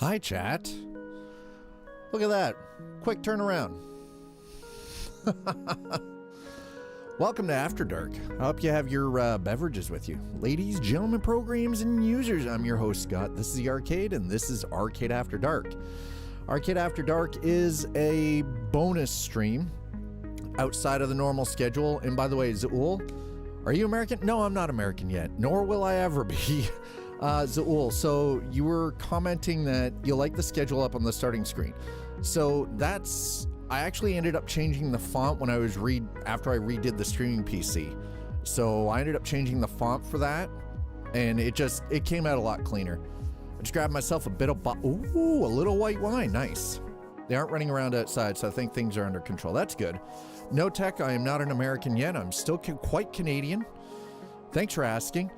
Hi, chat. Look at that. Quick turnaround. Welcome to After Dark. I hope you have your beverages with you. Ladies, gentlemen, programs, and users, I'm your host, Scott. This is the Arcade, and this is Arcade After Dark. Arcade After Dark is a bonus stream outside of the normal schedule. And by the way, Zaul, are you American? No, I'm not American yet, nor will I ever be. Zaul, so you were commenting that you like the schedule up on the starting screen. So I actually ended up changing the font when I was after I redid the streaming PC. So I ended up changing the font for that, and it came out a lot cleaner. I just grabbed myself a bit of, a little white wine, nice. They aren't running around outside, so I think things are under control. That's good. No tech, I am not an American yet. I'm still quite Canadian. Thanks for asking.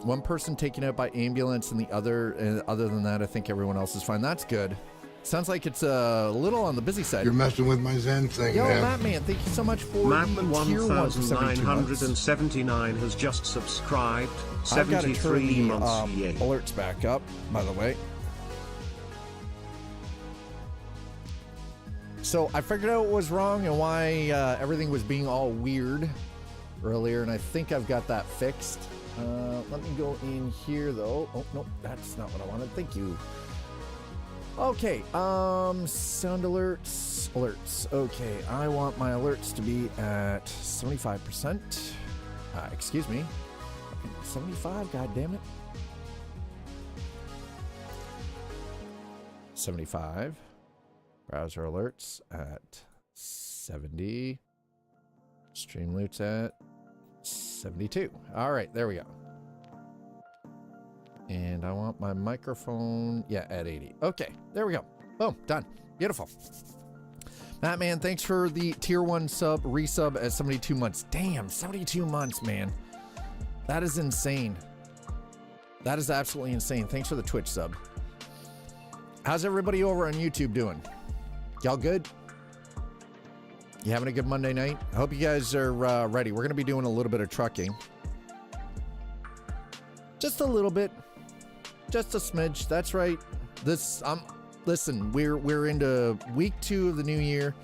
One person taken out by ambulance and other than that, I think everyone else is fine. That's good. Sounds like it's a little on the busy side. You're messing with my Zen thing, Yo, man. Mattman, thank you so much for the tier 1 for 1979 has just subscribed. I've got to turn the 73 months. alerts back up, by the way. So I figured out what was wrong and why everything was being all weird earlier, and I think I've got that fixed. Let me go in here, though. Oh, no, that's not what I wanted. Thank you. Okay, sound alerts. Okay, I want my alerts to be at 75%. Excuse me. 75, god damn it. 75. Browser alerts at 70. Streamloots at 72. All right, there we go. And I want my microphone, at 80. Okay, there we go. Boom, done. Beautiful. Mattman, thanks for the tier 1 resub at 72 months. Damn, 72 months, man. That is insane. That is absolutely insane. Thanks for the Twitch sub. How's everybody over on YouTube doing? Y'all good? You having a good Monday night? I hope you guys are ready. We're going to be doing a little bit of trucking. Just a little bit. Just a smidge. That's right. Listen, we're into week 2 of the new year.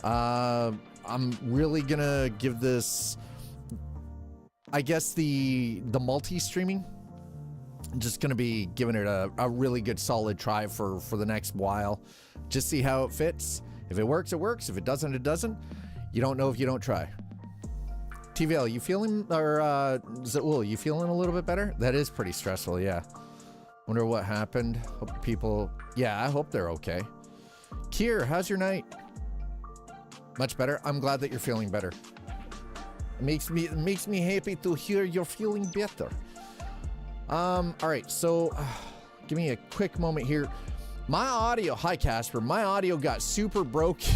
I'm really going to give this, I guess, the multi-streaming. I'm just going to be giving it a really good solid try for the next while. Just see how it fits. If it works, it works. If it doesn't, it doesn't. You don't know if you don't try. TVL, you feeling, or Zaul, you feeling a little bit better? That is pretty stressful, yeah. Wonder what happened. Hope people, I hope they're okay. Kier, how's your night? Much better. I'm glad that you're feeling better. It makes me happy to hear you're feeling better. All right, so give me a quick moment here. My audio, hi Casper, my audio got super broken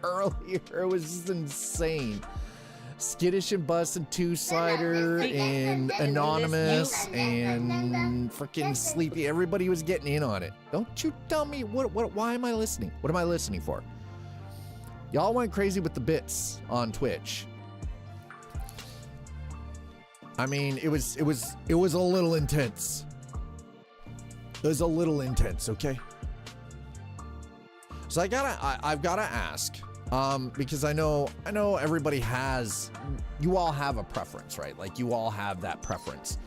earlier. It was just insane. Skittish and Bus and Two Slider and Anonymous and freaking Sleepy. Everybody was getting in on it. Don't you tell me why am I listening? What am I listening for? Y'all went crazy with the bits on Twitch. I mean, it was a little intense. It was a little intense, okay? So I've gotta ask, because I know everybody has, you all have a preference, right? Like you all have that preference.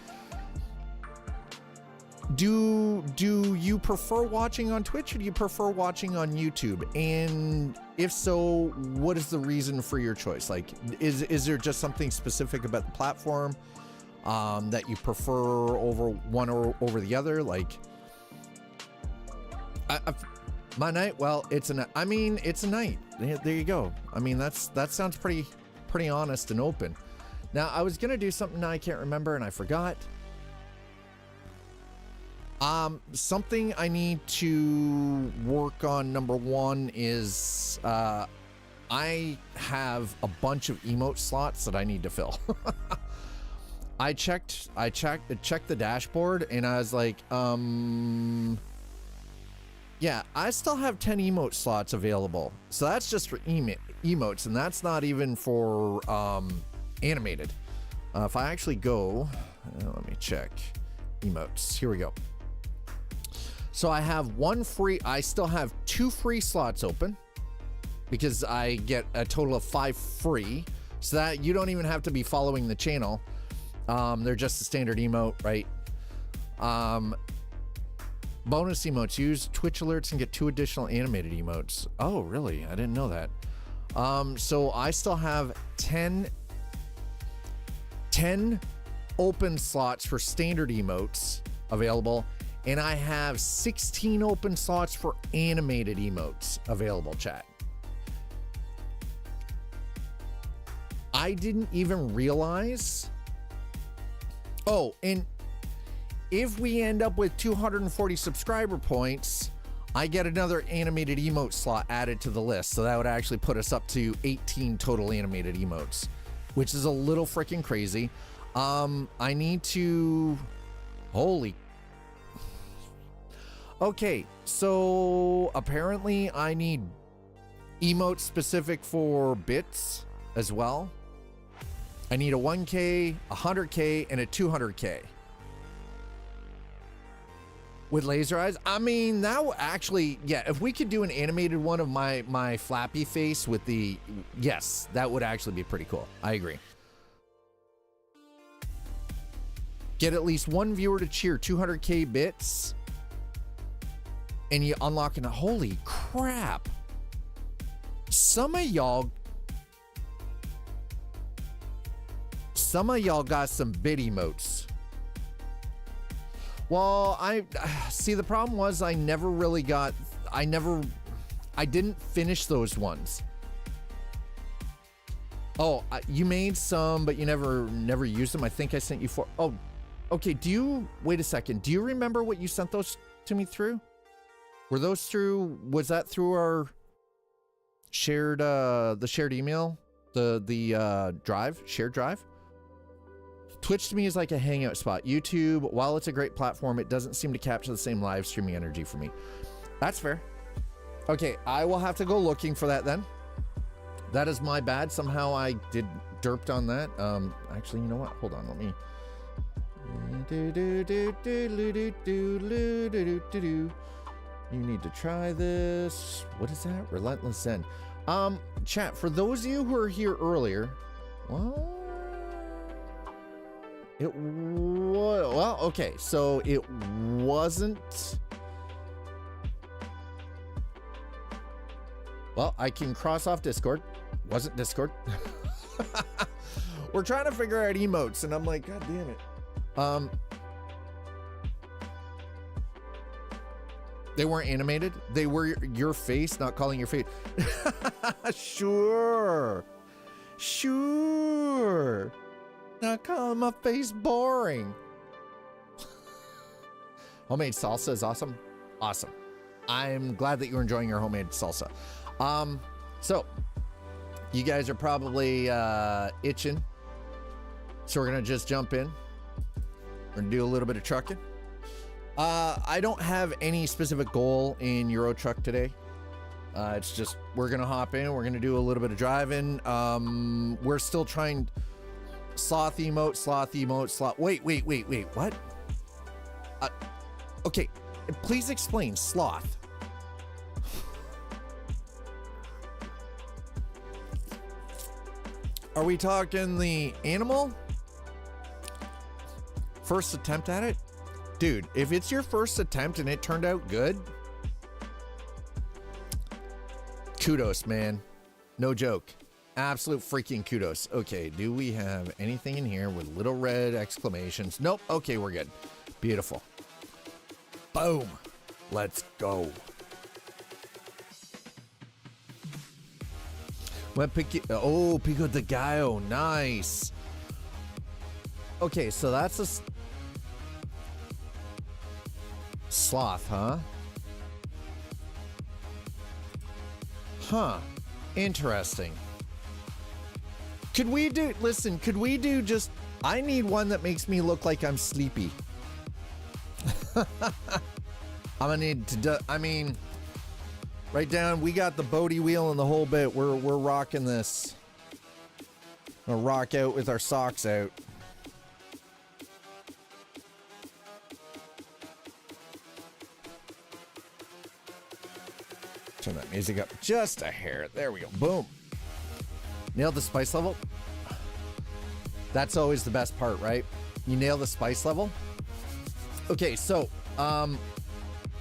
Do you prefer watching on Twitch or do you prefer watching on YouTube? And if so, what is the reason for your choice? Like, is there just something specific about the platform that you prefer over one or over the other? Like, my night, well, it's a night. There you go. I mean, that sounds pretty honest and open. Now, I was gonna do something now I can't remember and I forgot. Something I need to work on, number one, is I have a bunch of emote slots that I need to fill. I checked the dashboard and I was like, yeah, I still have 10 emote slots available. So that's just for emotes, and that's not even for animated. If I actually go, let me check emotes. Here we go. So I have I still have 2 free slots open because I get a total of 5 free. So that you don't even have to be following the channel. They're just a standard emote, right? Bonus emotes. Use Twitch alerts and get 2 additional animated emotes. Oh, really? I didn't know that. So I still have 10 open slots for standard emotes available, and I have 16 open slots for animated emotes available, chat. I didn't even realize. Oh, and if we end up with 240 subscriber points, I get another animated emote slot added to the list. So that would actually put us up to 18 total animated emotes, which is a little freaking crazy. I need to, holy. Okay, so apparently I need emotes specific for bits as well. I need a 1K, a 100K, and a 200K. With laser eyes? I mean, that will actually, yeah, if we could do an animated one of my flappy face with the, yes, that would actually be pretty cool. I agree. Get at least 1 viewer to cheer, 200K bits, and you unlock an, holy crap. Some of y'all got some bit emotes. Well, I see, the problem was I never really got, I didn't finish those ones. Oh, you made some, but you never used them. I think I sent you for, oh, okay. Wait a second. Do you remember what you sent those to me through? Were those through, was that through our shared, the shared email? The drive, shared drive? Twitch to me is like a hangout spot. YouTube, while it's a great platform, it doesn't seem to capture the same live streaming energy for me. That's fair. Okay, I will have to go looking for that then. That is my bad. Somehow I did derped on that. Actually, you know what? Hold on, let me. You need to try this. What is that? Relentless Zen. Chat, for those of you who are here earlier, well, it was, well, okay, so it wasn't, well, I can cross off Discord. Wasn't Discord. We're trying to figure out emotes, and I'm like, God damn it. They weren't animated. They were your face, not calling your face. Sure. Not calling my face boring. Homemade salsa is awesome. Awesome. I'm glad that you're enjoying your homemade salsa. So you guys are probably itching. So we're gonna just jump in. We're gonna do a little bit of trucking. I don't have any specific goal in Euro Truck today. It's just, we're gonna hop in, we're gonna do a little bit of driving. We're still trying sloth emote. Wait, what? Okay, please explain sloth. Are we talking the animal? First attempt at it? Dude, if it's your first attempt and it turned out good, kudos, man. No joke. Absolute freaking kudos. Okay, do we have anything in here with little red exclamations? Nope. Okay, we're good. Beautiful. Boom. Let's go. What pick? Oh, Pico de Gallo. Nice. Okay, so that's a sloth, huh? Huh. Interesting. Could we do, listen, could we do just, I need one that makes me look like I'm sleepy. I'm gonna need to do, I mean, right down, we got the Bodie wheel and the whole bit. We're rocking this. We'll rock out with our socks out. Turn that music up just a hair. There we go. Boom. Nailed the spice level. That's always the best part, right? You nail the spice level. Okay, so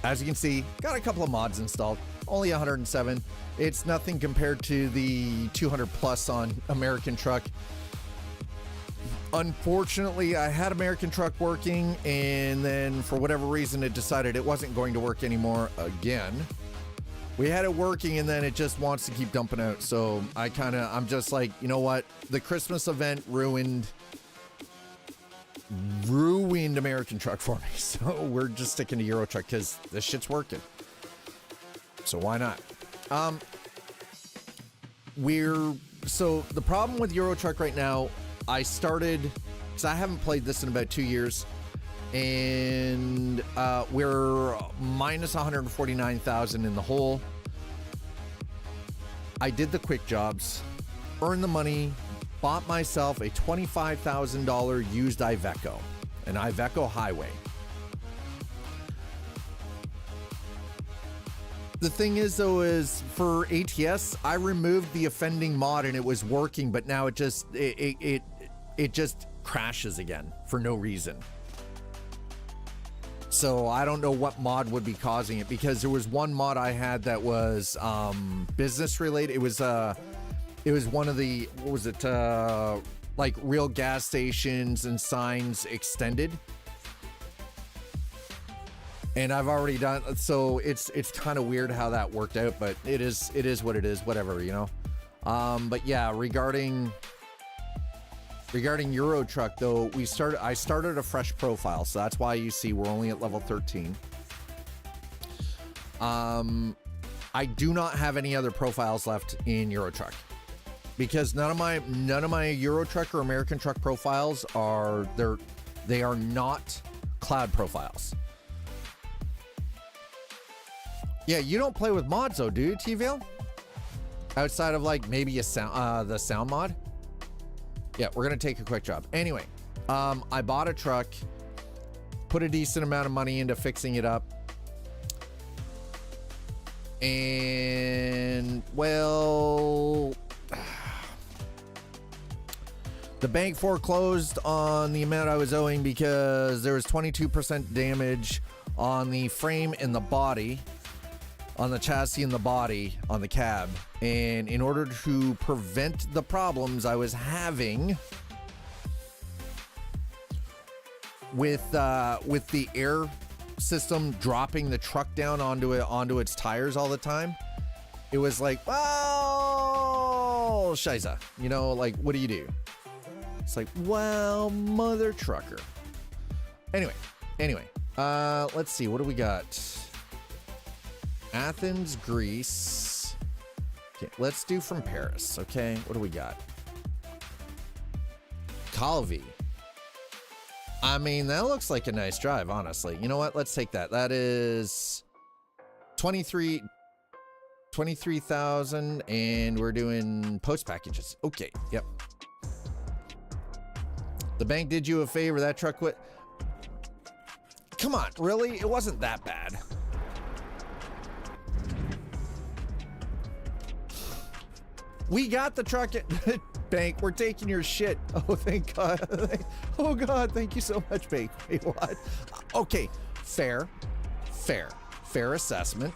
As you can see, got a couple of mods installed, only 107. It's nothing compared to the 200 plus on American Truck. Unfortunately, I had American Truck working, and then for whatever reason, it decided it wasn't going to work anymore again. We had it working, and then it just wants to keep dumping out. So I'm just like, you know what? The Christmas event ruined American Truck for me. So we're just sticking to Euro Truck because this shit's working. So why not? So the problem with Euro Truck right now, I started, because I haven't played this in about 2 years, and we're minus 149,000 in the hole. I did the quick jobs, earned the money, bought myself a $25,000 used Iveco, an Iveco Highway. The thing is, though, is for ATS, I removed the offending mod and it was working, but now it just crashes again for no reason. So I don't know what mod would be causing it, because there was one mod I had that was business related. It was one of the, what was it, like real gas stations and signs extended. And I've already done, so it's kind of weird how that worked out, but it is what it is, whatever, you know. But yeah, regarding Euro Truck though, I started a fresh profile, so that's why you see we're only at level 13. I do not have any other profiles left in Euro Truck, because none of my Euro Truck or American Truck profiles are they are not cloud profiles. Yeah, you don't play with mods though, do you, T-Vale? Outside of like maybe a sound, the sound mod. Yeah, we're gonna take a quick job. Anyway, I bought a truck, put a decent amount of money into fixing it up, and well, the bank foreclosed on the amount I was owing because there was 22% damage on the frame and the body, on the chassis and the body on the cab. And in order to prevent the problems I was having with the air system dropping the truck down onto its tires all the time, it was like, well, shiza, you know, like, what do? It's like, well, mother trucker. Anyway, let's see, what do we got? Athens, Greece. Okay, let's do from Paris. Okay, what do we got? Calvi. I mean, that looks like a nice drive, honestly. You know what? Let's take that. That is 23,000, and we're doing post packages. Okay, yep. The bank did you a favor. That truck come on, really? It wasn't that bad. We got the truck at bank. We're taking your shit. Oh, thank God. Oh God, thank you so much, bank. Wait, what? Okay, fair assessment.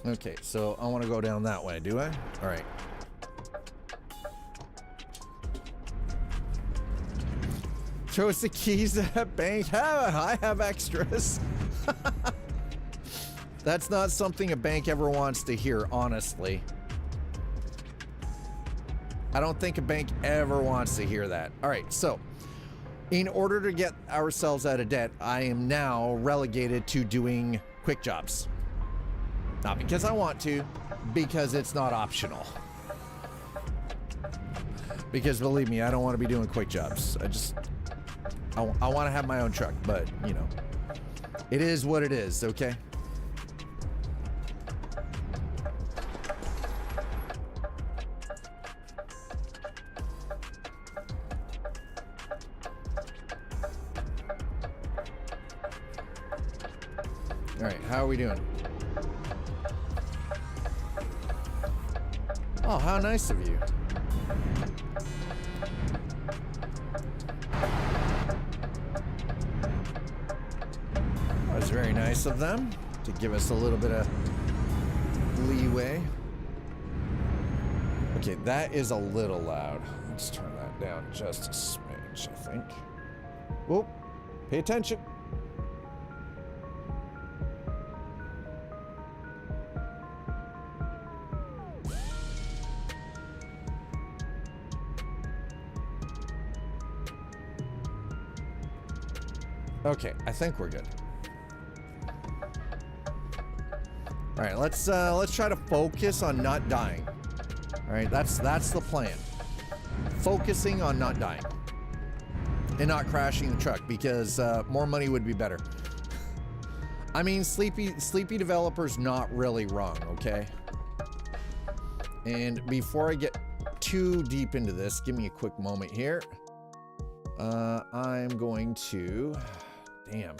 Okay, so I want to go down that way, do I? All right. Show us the keys to that bank. I have extras. That's not something a bank ever wants to hear, honestly. I don't think a bank ever wants to hear that. All right, so in order to get ourselves out of debt, I am now relegated to doing quick jobs. Not because I want to, because it's not optional. Because believe me, I don't want to be doing quick jobs. I want to have my own truck, but you know, it is what it is, okay? All right, how are we doing? Oh, how nice of you. That was very nice of them to give us a little bit of leeway. Okay, that is a little loud. Let's turn that down just a smidge, I think. Whoop, pay attention. Okay, I think we're good. All right, let's try to focus on not dying. All right, that's the plan. Focusing on not dying and not crashing the truck, because more money would be better. I mean, sleepy developer's not really wrong, okay? And before I get too deep into this, give me a quick moment here. I'm going to, damn.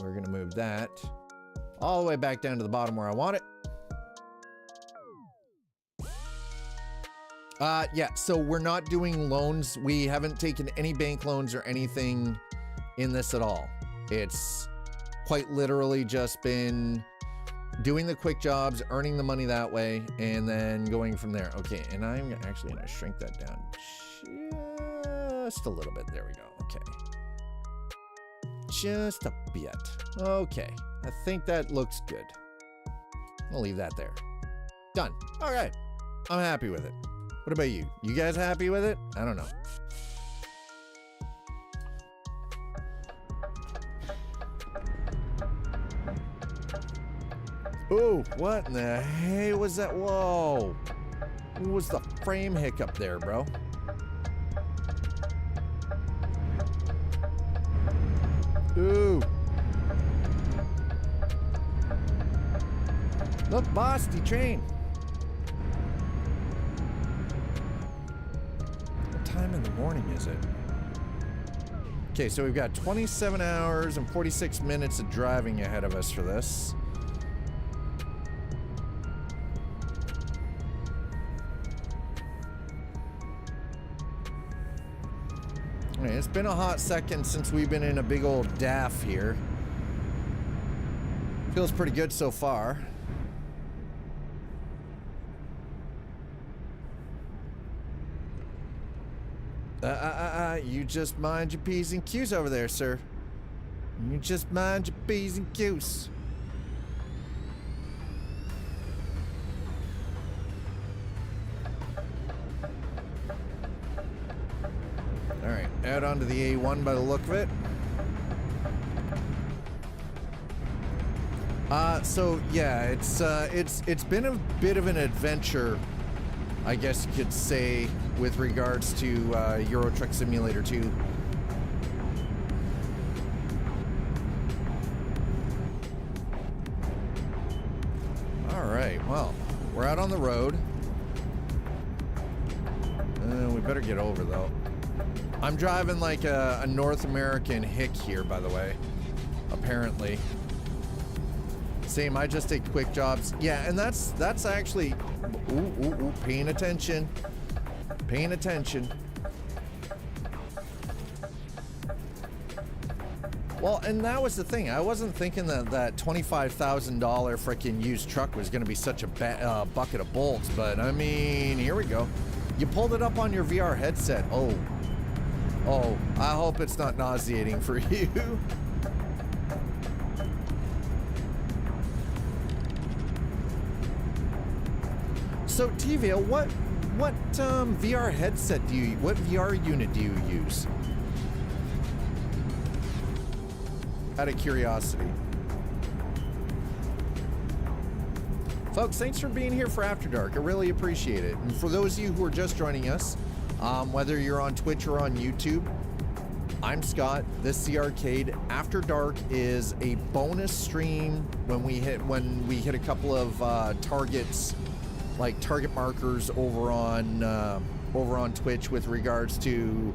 We're gonna move that all the way back down to the bottom where I want it. Yeah, so we're not doing loans. We haven't taken any bank loans or anything in this at all. It's quite literally just been doing the quick jobs, earning the money that way, and then going from there. Okay, and I'm actually gonna shrink that down just a little bit. There we go, okay. Just a bit. Okay, I think that looks good. I'll leave that there. Done. All right, I'm happy with it. What about you? You guys happy with it? I don't know. Ooh, what in the hey was that? Whoa. What was the frame hiccup there, bro? Ooh. Look, Bosty train. What time in the morning is it? Okay, so we've got 27 hours and 46 minutes of driving ahead of us for this. It's been a hot second since we've been in a big old DAF here. Feels pretty good so far. You just mind your P's and Q's over there, sir. You just mind your P's and Q's. All right, out onto the A1 by the look of it. So yeah, it's been a bit of an adventure, I guess you could say, with regards to Euro Truck Simulator 2. All right, well, we're out on the road. We better get over though. I'm driving like a North American hick here, by the way, apparently. Same, I just take quick jobs. Yeah, and that's actually, ooh, paying attention. Paying attention. Well, and that was the thing. I wasn't thinking that $25,000 freaking used truck was going to be such a bucket of bolts, but I mean, here we go. You pulled it up on your VR headset. Oh, I hope it's not nauseating for you. So, T-Vale, what VR headset what VR unit do you use? Out of curiosity. Folks, thanks for being here for After Dark. I really appreciate it. And for those of you who are just joining us, whether you're on Twitch or on YouTube, I'm Scott. This is the Arcade. After Dark is a bonus stream when we hit a couple of targets, like target markers over on Twitch with regards to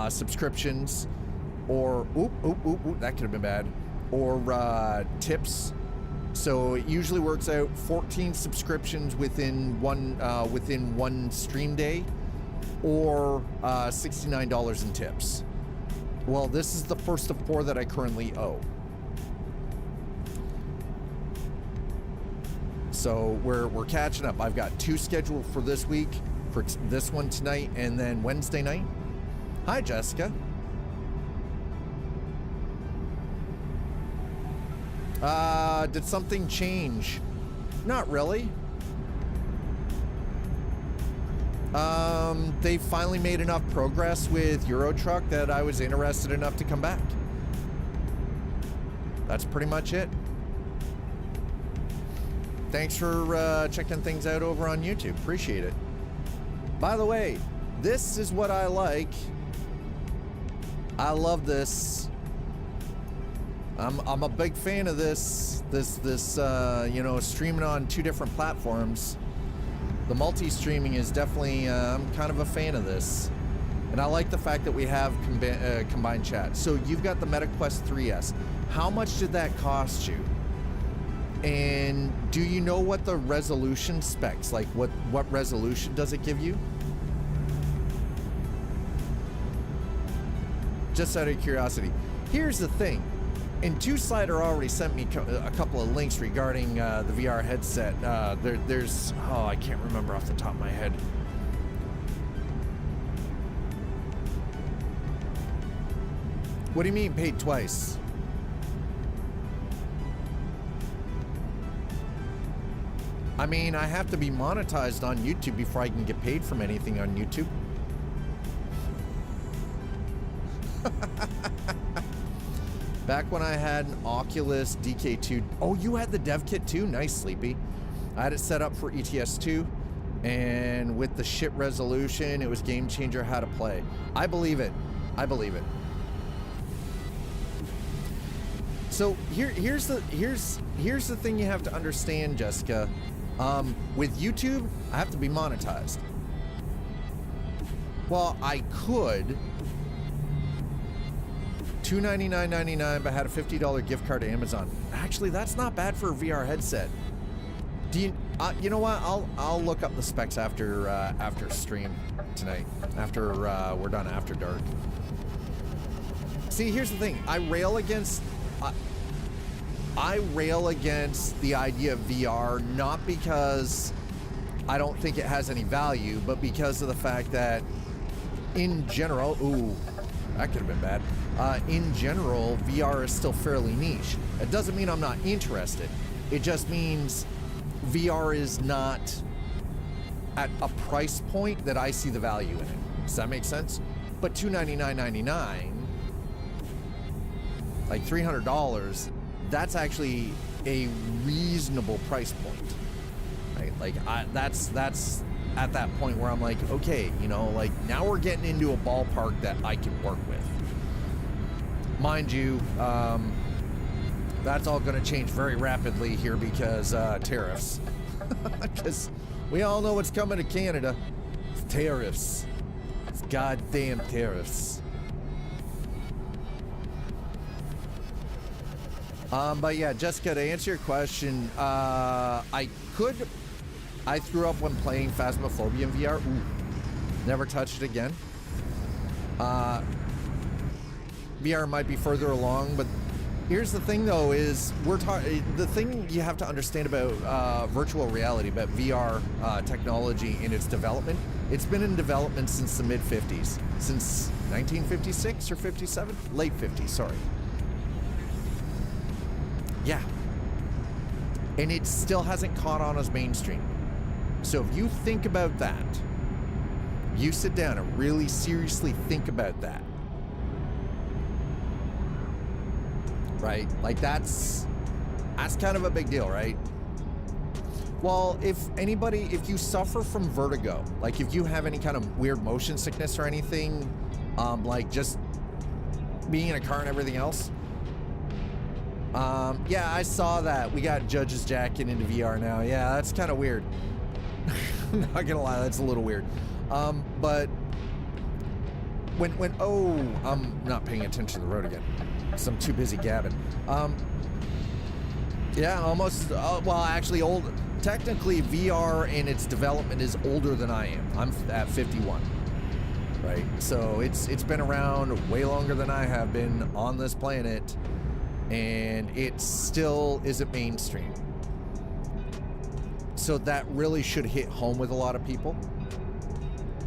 subscriptions, or that could have been bad, or tips So it usually works out 14 subscriptions within one stream day, or $69 in tips. Well, this is the first of 4 that I currently owe. So we're catching up. I've got 2 scheduled for this week, for this one tonight, and then Wednesday night. Hi, Jessica. Did something change? Not really. They finally made enough progress with Euro Truck that I was interested enough to come back. That's pretty much it. Thanks for checking things out over on YouTube. Appreciate it. By the way, this is what I like. I love this. I'm a big fan of this, you know, streaming on 2 different platforms. The multi-streaming is definitely, I'm kind of a fan of this. And I like the fact that we have combined chat. So you've got the MetaQuest 3S. How much did that cost you? And do you know what the resolution specs, like what resolution does it give you? Just out of curiosity. Here's the thing. And Two-Slider already sent me a couple of links regarding the VR headset. There's, oh, I can't remember off the top of my head. What do you mean paid twice? I mean, I have to be monetized on YouTube before I can get paid from anything on YouTube. Back when I had an Oculus DK2. Oh, you had the dev kit too? Nice, Sleepy. I had it set up for ETS2, and with the shit resolution, it was game changer how to play. I believe it. I believe it. So here's the thing you have to understand, Jessica. With YouTube, I have to be monetized. Well, I could $299.99, but had a $50 gift card to Amazon. Actually, that's not bad for a VR headset. Do you? You know what? I'll look up the specs after stream tonight. After we're done after dark. See, here's the thing. I rail against the idea of VR, not because I don't think it has any value, but because of the fact that, in general, ooh, that could have been bad. In general, VR is still fairly niche. It doesn't mean I'm not interested. It just means VR is not at a price point that I see the value in it. Does that make sense? But $299.99, like $300, that's actually a reasonable price point, right? Like that's at that point where I'm like, okay, you know, like now we're getting into a ballpark that I can work with. Mind you, that's all going to change very rapidly here because tariffs. Because we all know what's coming to Canada. It's tariffs. It's goddamn tariffs. But yeah, Jessica, to answer your question, I threw up when playing Phasmophobia in VR. Ooh, never touched it again. VR might be further along, but here's the thing though, is the thing you have to understand about virtual reality, about VR technology in its development, it's been in development since the mid-50s, since 1956 or 57? Late 50s, sorry. Yeah. And it still hasn't caught on as mainstream. So if you think about that, you sit down and really seriously think about that. Right? Like that's kind of a big deal, right? Well, if you suffer from vertigo, like if you have any kind of weird motion sickness or anything, like just being in a car and everything else, yeah, I saw that. We got Judge's Jacket into VR now. Yeah, that's kind of weird. Not gonna lie, that's a little weird. But when oh, I'm not paying attention to the road again, because I'm too busy gabbing. Yeah, almost. Well, actually, old. Technically, VR in its development is older than I am. I'm at 51, right? So it's been around way longer than I have been on this planet, and it still isn't mainstream. So that really should hit home with a lot of people.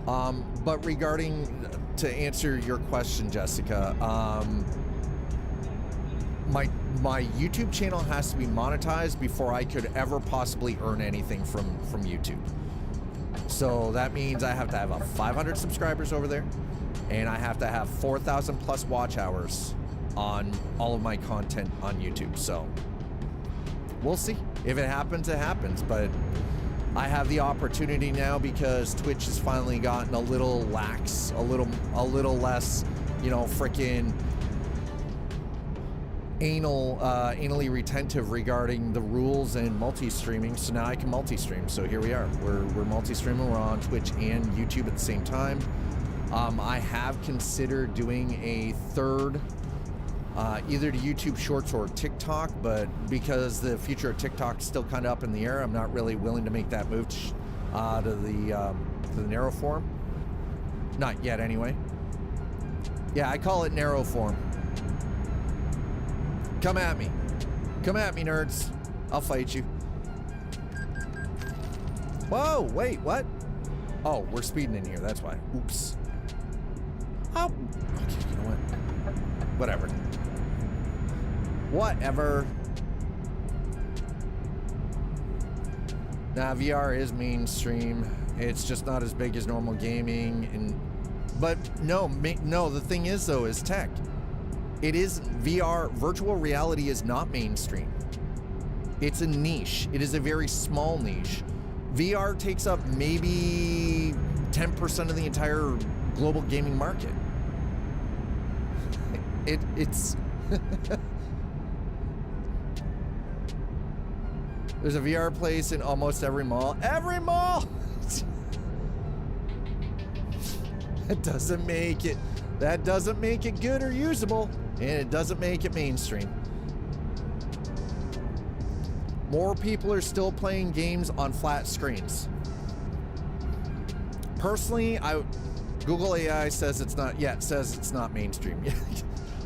But regarding, to answer your question, Jessica, my YouTube channel has to be monetized before I could ever possibly earn anything from YouTube. So that means I have to have 500 subscribers over there, and I have to have 4,000 plus watch hours on all of my content on YouTube. So we'll see. If it happens, it happens. But I have the opportunity now because Twitch has finally gotten a little lax, a little less, you know, freaking anally retentive regarding the rules and multi-streaming. So now I can multi-stream. So here we are. We're multi-streaming. We're on Twitch and YouTube at the same time. I have considered doing a third, either to YouTube Shorts or TikTok, but because the future of TikTok is still kind of up in the air, I'm not really willing to make that move to the narrow form. Not yet, anyway. Yeah, I call it narrow form. Come at me. Come at me, nerds. I'll fight you. Whoa, wait, what? Oh, we're speeding in here, that's why. Oops. Oh, okay, you know what? Whatever. Whatever. Now, VR is mainstream. It's just not as big as normal gaming. But no, the thing is, though, is tech. It is VR. Virtual reality is not mainstream. It's a niche. It is a very small niche. VR takes up maybe 10% of the entire global gaming market. It's there's a VR place in almost every mall. Every mall! That doesn't make it good or usable, and it doesn't make it mainstream. More people are still playing games on flat screens. Personally, Google AI says it's not yet, says it's not mainstream.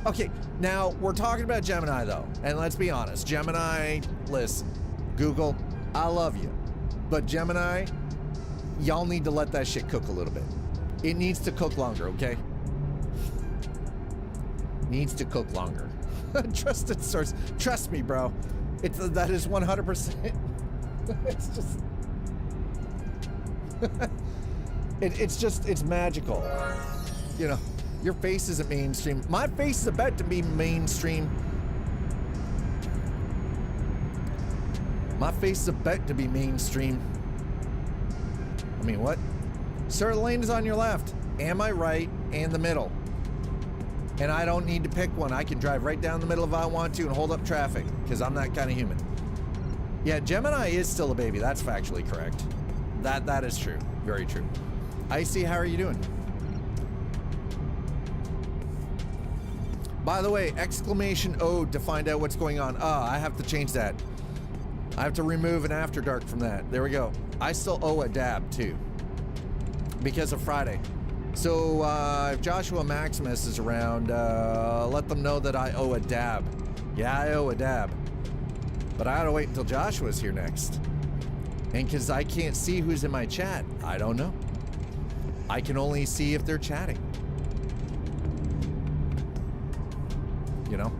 Okay, now we're talking about Gemini though, and let's be honest, Gemini, listen, Google, I love you, but Gemini, y'all need to let that shit cook a little bit. It needs to cook longer, okay? Needs to cook longer. Trusted source. Trust me, bro. That is 100%. It's just it's magical. You know, your face isn't mainstream. My face is about to be mainstream. My face is about to be mainstream. I mean, what? Sir, the lane is on your left. Am I right? And the middle. And I don't need to pick one. I can drive right down the middle if I want to and hold up traffic, because I'm that kind of human. Yeah, Gemini is still a baby. That's factually correct. That is true. Very true. Icy, how are you doing? By the way, exclamation ode to find out what's going on. I have to change that. I have to remove an After Dark from that. There we go. I still owe a dab too, because of Friday. So if Joshua Maximus is around, let them know that I owe a dab. Yeah, I owe a dab. But I gotta wait until Joshua's here next. And because I can't see who's in my chat, I don't know. I can only see if they're chatting. You know?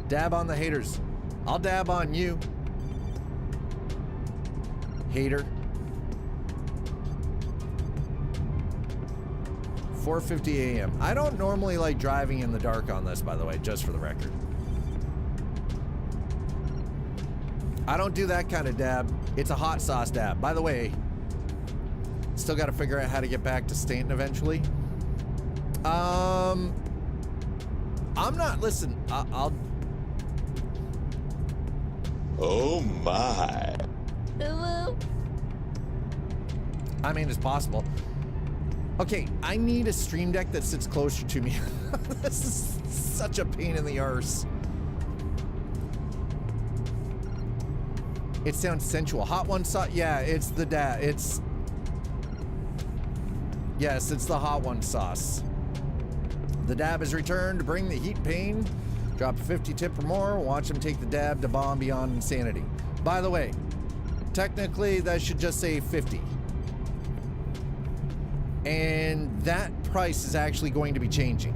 Dab on the haters. I'll dab on you. Hater. 4:50 a.m. I don't normally like driving in the dark on this, by the way, just for the record. I don't do that kind of dab. It's a hot sauce dab. By the way, still got to figure out how to get back to Stanton eventually. I'm not, listen, I'll... Oh my. I mean, it's possible. Okay, I need a stream deck that sits closer to me. This is such a pain in the arse. It sounds sensual. Hot one sauce. Yeah, it's the dab. Yes, it's the hot one sauce. The dab is returned to bring the heat pain. Drop a 50 tip or more. Watch him take the dab to bomb beyond insanity. By the way, technically that should just say 50. And that price is actually going to be changing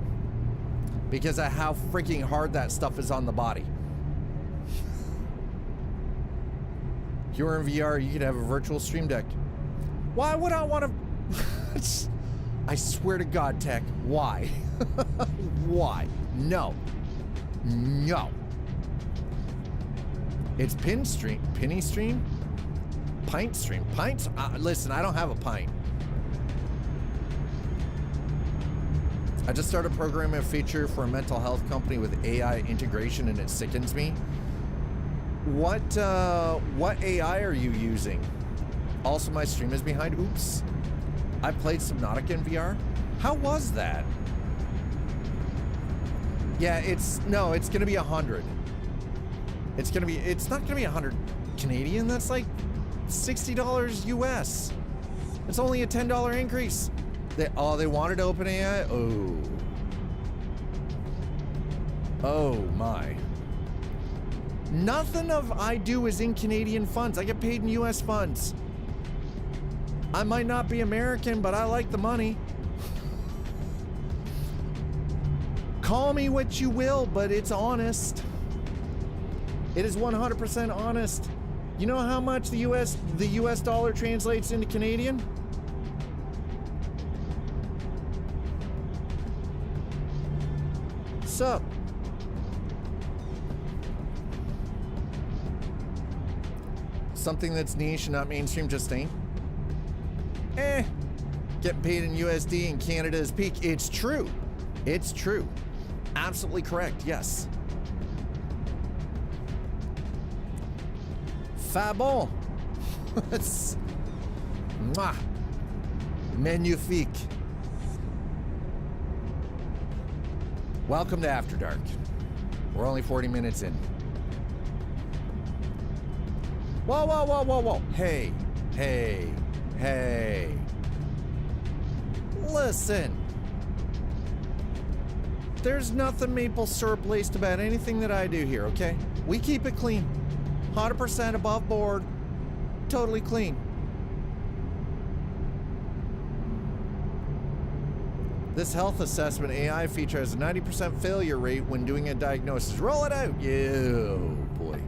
because of how freaking hard that stuff is on the body. If you were in VR, you could have a virtual stream deck. Why would I want to? I swear to God, Tech, why? Why? No. No. It's penny stream? Pint stream? Pints? Listen, I don't have a pint. I just started programming a feature for a mental health company with AI integration, and it sickens me. What AI are you using? Also, my stream is behind. Oops. I played Subnautica in VR. How was that? Yeah, it's gonna be 100. It's not gonna be 100 Canadian. That's like $60 US. It's only a $10 increase. They wanted to open AI? Oh my. Nothing of I do is in Canadian funds. I get paid in US funds. I might not be American, but I like the money. Call me what you will, but it's honest. It is 100% honest. You know how much the US dollar translates into Canadian? Sup? Something that's niche and not mainstream just ain't. Getting paid in USD in Canada is peak. It's true. It's true. Absolutely correct, yes. Fabon. It's magnifique. Welcome to After Dark. We're only 40 minutes in. Whoa, whoa, whoa, whoa, whoa. Hey, hey, hey. Listen. There's nothing maple syrup laced about anything that I do here, okay? We keep it clean. 100% above board. Totally clean. This health assessment AI feature has a 90% failure rate when doing a diagnosis. Roll it out. Yeah, boy.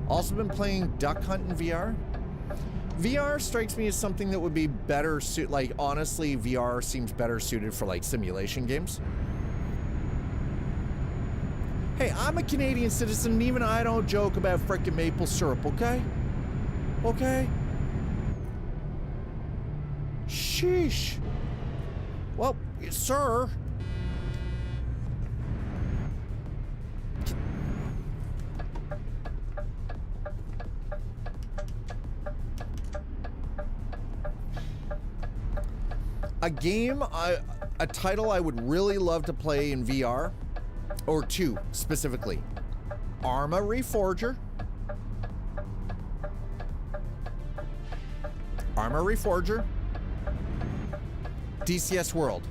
Also been playing Duck Hunt in VR. VR strikes me as something that would be better suited. Like, honestly, VR seems better suited for like simulation games. Hey, I'm a Canadian citizen, and even I don't joke about frickin' maple syrup, okay? Okay? Sheesh. Well, sir. A title I would really love to play in VR, or two specifically. Arma Reforger. Arma Reforger. DCS World.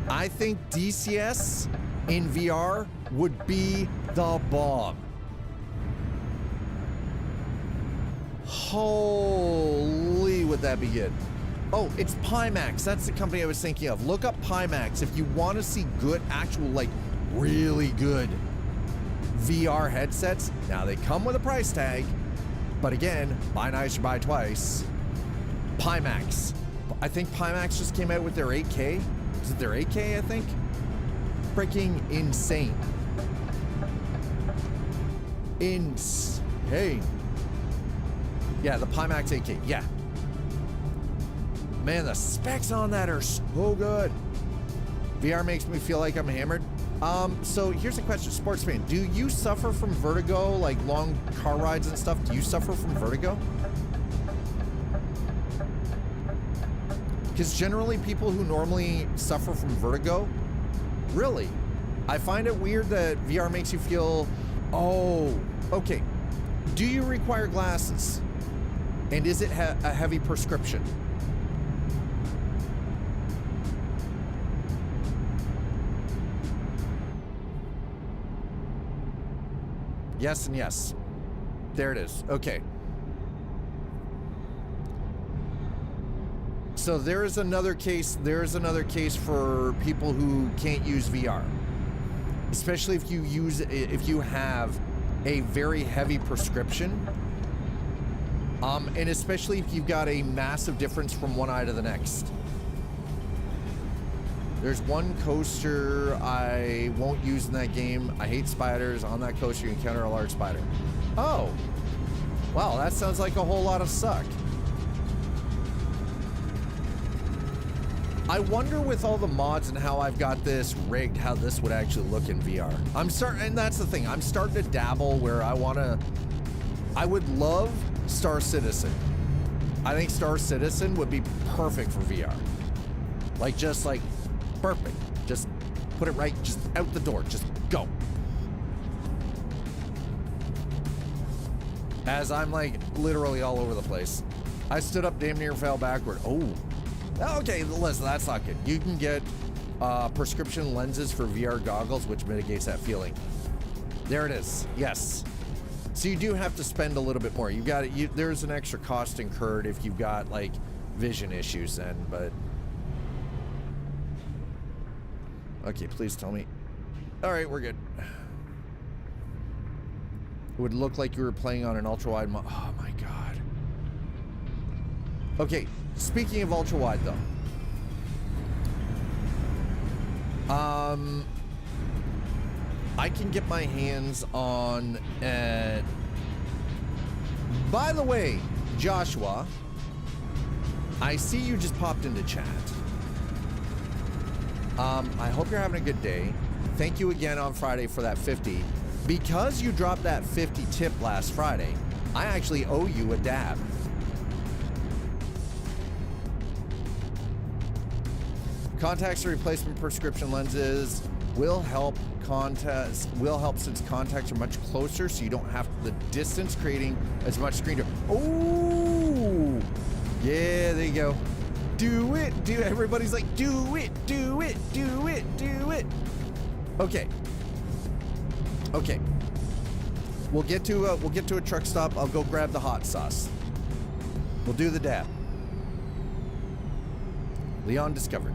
I think DCS in VR would be the bomb. Holy, would that be good. Oh, it's Pimax. That's the company I was thinking of. Look up Pimax if you want to see good, actual, like, really good VR headsets. Now, they come with a price tag, but again, buy nice or buy twice. Pimax. I think Pimax just came out with their 8K. Is it their 8K, I think? Freaking insane. Insane. Yeah, the Pimax 8K, yeah. Man, the specs on that are so good. VR makes me feel like I'm hammered. So here's a question, Sportsman. Do you suffer from vertigo, like long car rides and stuff? Do you suffer from vertigo? Because generally people who normally suffer from vertigo Really? I find it weird that VR makes you feel, oh, okay. Do you require glasses? And is it a heavy prescription? Yes and yes. There it is. Okay. So there is another case. There is another case for people who can't use VR, especially if you have a very heavy prescription, and especially if you've got a massive difference from one eye to the next. There's one coaster I won't use in that game. I hate spiders. On that coaster, you encounter a large spider. Oh, wow, that sounds like a whole lot of suck. I wonder with all the mods and how I've got this rigged, how this would actually look in VR. And that's the thing. I'm starting to dabble where I would love Star Citizen. I think Star Citizen would be perfect for VR. Just perfect. Just put it right, just out the door, just go. As I'm literally all over the place. I stood up, damn near fell backward. Oh, okay, listen, that's not good. You can get prescription lenses for VR goggles, which mitigates that feeling. There it is, yes. So you do have to spend a little bit more. There's an extra cost incurred if you've got vision issues then, but. Okay, please tell me. All right, we're good. It would look like you were playing on an ultra-wide oh my God. Okay, speaking of ultra-wide though. I can get my hands on, by the way, Joshua, I see you just popped into chat. I hope you're having a good day. Thank you again on Friday for that 50. Because you dropped that 50 tip last Friday, I actually owe you a dab. Contacts and replacement prescription lenses will help since contacts are much closer, so you don't have the distance creating as much screen to. Oh, yeah, there you go. Do it, everybody's like, do it. Okay. We'll get to a truck stop. I'll go grab the hot sauce. We'll do the dab. Leon discovered.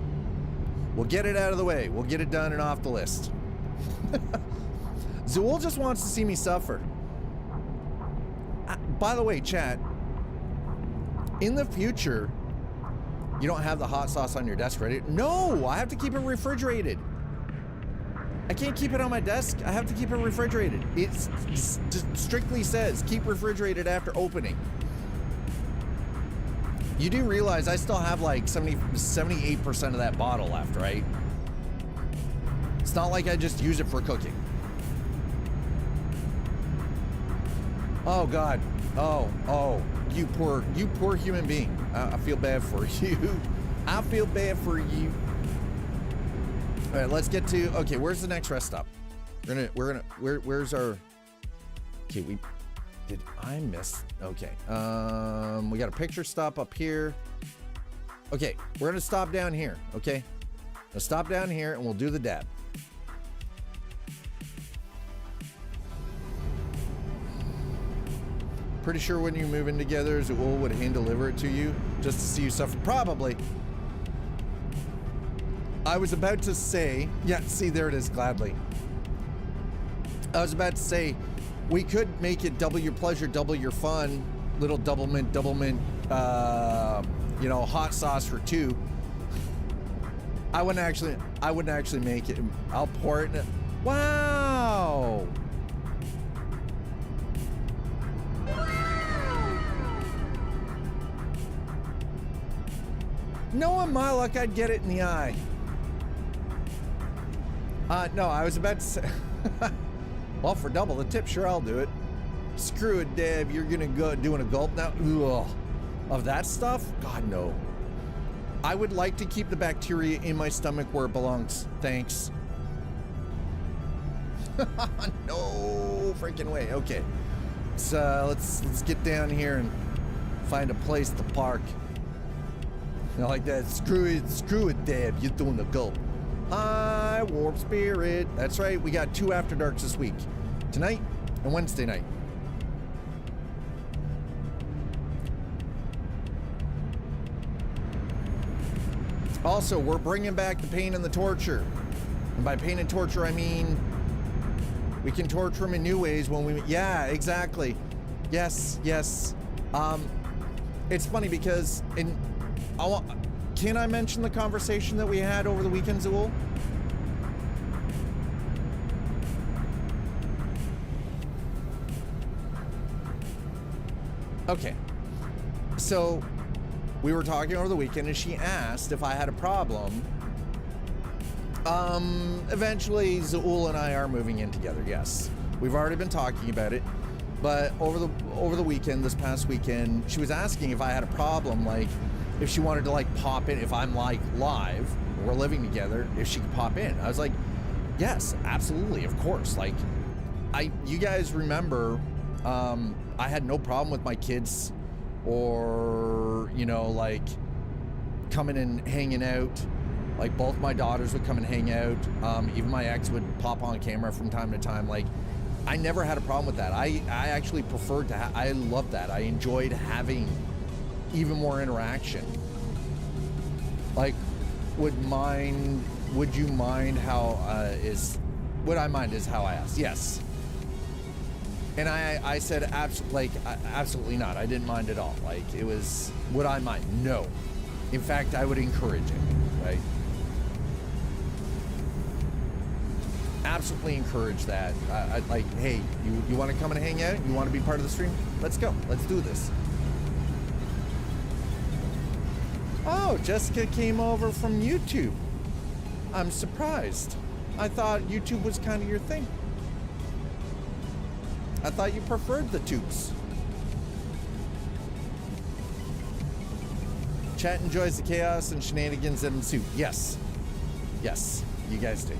We'll get it out of the way. We'll get it done and off the list. Zool just wants to see me suffer. By the way, chat, in the future, you don't have the hot sauce on your desk ready? No, I have to keep it refrigerated. I can't keep it on my desk. I have to keep it refrigerated. It strictly says keep refrigerated after opening. You do realize I still have 78% of that bottle left, right? It's not like I just use it for cooking. Oh God. Oh, you poor human being. I feel bad for you. I feel bad for you. All right, let's get to, okay, where's the next rest stop? Where's our, okay, did I miss? Okay, we got a picture stop up here. Okay, we're gonna stop down here, okay? Let's stop down here and we'll do the dab. Pretty sure when you move in together, Zool would hand deliver it to you just to see you suffer. Probably. I was about to say, yeah, see, there it is, gladly. I was about to say, we could make it double your pleasure, double your fun, little double mint, hot sauce for two. I wouldn't actually make it. I'll pour it in. Wow. Knowing my luck, I'd get it in the eye. No, I was about to say, well, for double the tip, sure, I'll do it. Screw it, Deb, you're gonna go doing a gulp now? Ugh. Of that stuff? God, no. I would like to keep the bacteria in my stomach where it belongs. Thanks. No freaking way. Okay. So let's get down here and find a place to park. You know, like that. Screw it, Dad. You're doing the gulp. Hi, Warp Spirit. That's right. We got 2 After Darks this week. Tonight and Wednesday night. Also, we're bringing back the pain and the torture. And by pain and torture, I mean we can torture them in new ways when we... Yeah, exactly. Yes. It's funny because can I mention the conversation that we had over the weekend, Zool? Okay. So, we were talking over the weekend and she asked if I had a problem. Eventually, Zool and I are moving in together, yes. We've already been talking about it. But over the weekend, this past weekend, she was asking if I had a problem, like if she wanted to like pop in, if I'm like live, we're living together, if she could pop in. I was like, yes, absolutely, of course. Like, you guys remember, I had no problem with my kids or, you know, like coming and hanging out. Like both my daughters would come and hang out. Even my ex would pop on camera from time to time. Like, I never had a problem with that. I actually preferred to I loved that. I enjoyed having even more interaction. Like, would you mind how would I mind is how I asked. Yes. And I said absolutely not. I didn't mind at all. Like, it was, would I mind? No. In fact, I would encourage it, right? Absolutely encourage that. I'd like, hey, you want to come and hang out? You want to be part of the stream? Let's go. Let's do this. Oh, Jessica came over from YouTube. I'm surprised. I thought YouTube was kind of your thing. I thought you preferred the tubes. Chat enjoys the chaos and shenanigans that ensue. Yes. Yes, you guys do.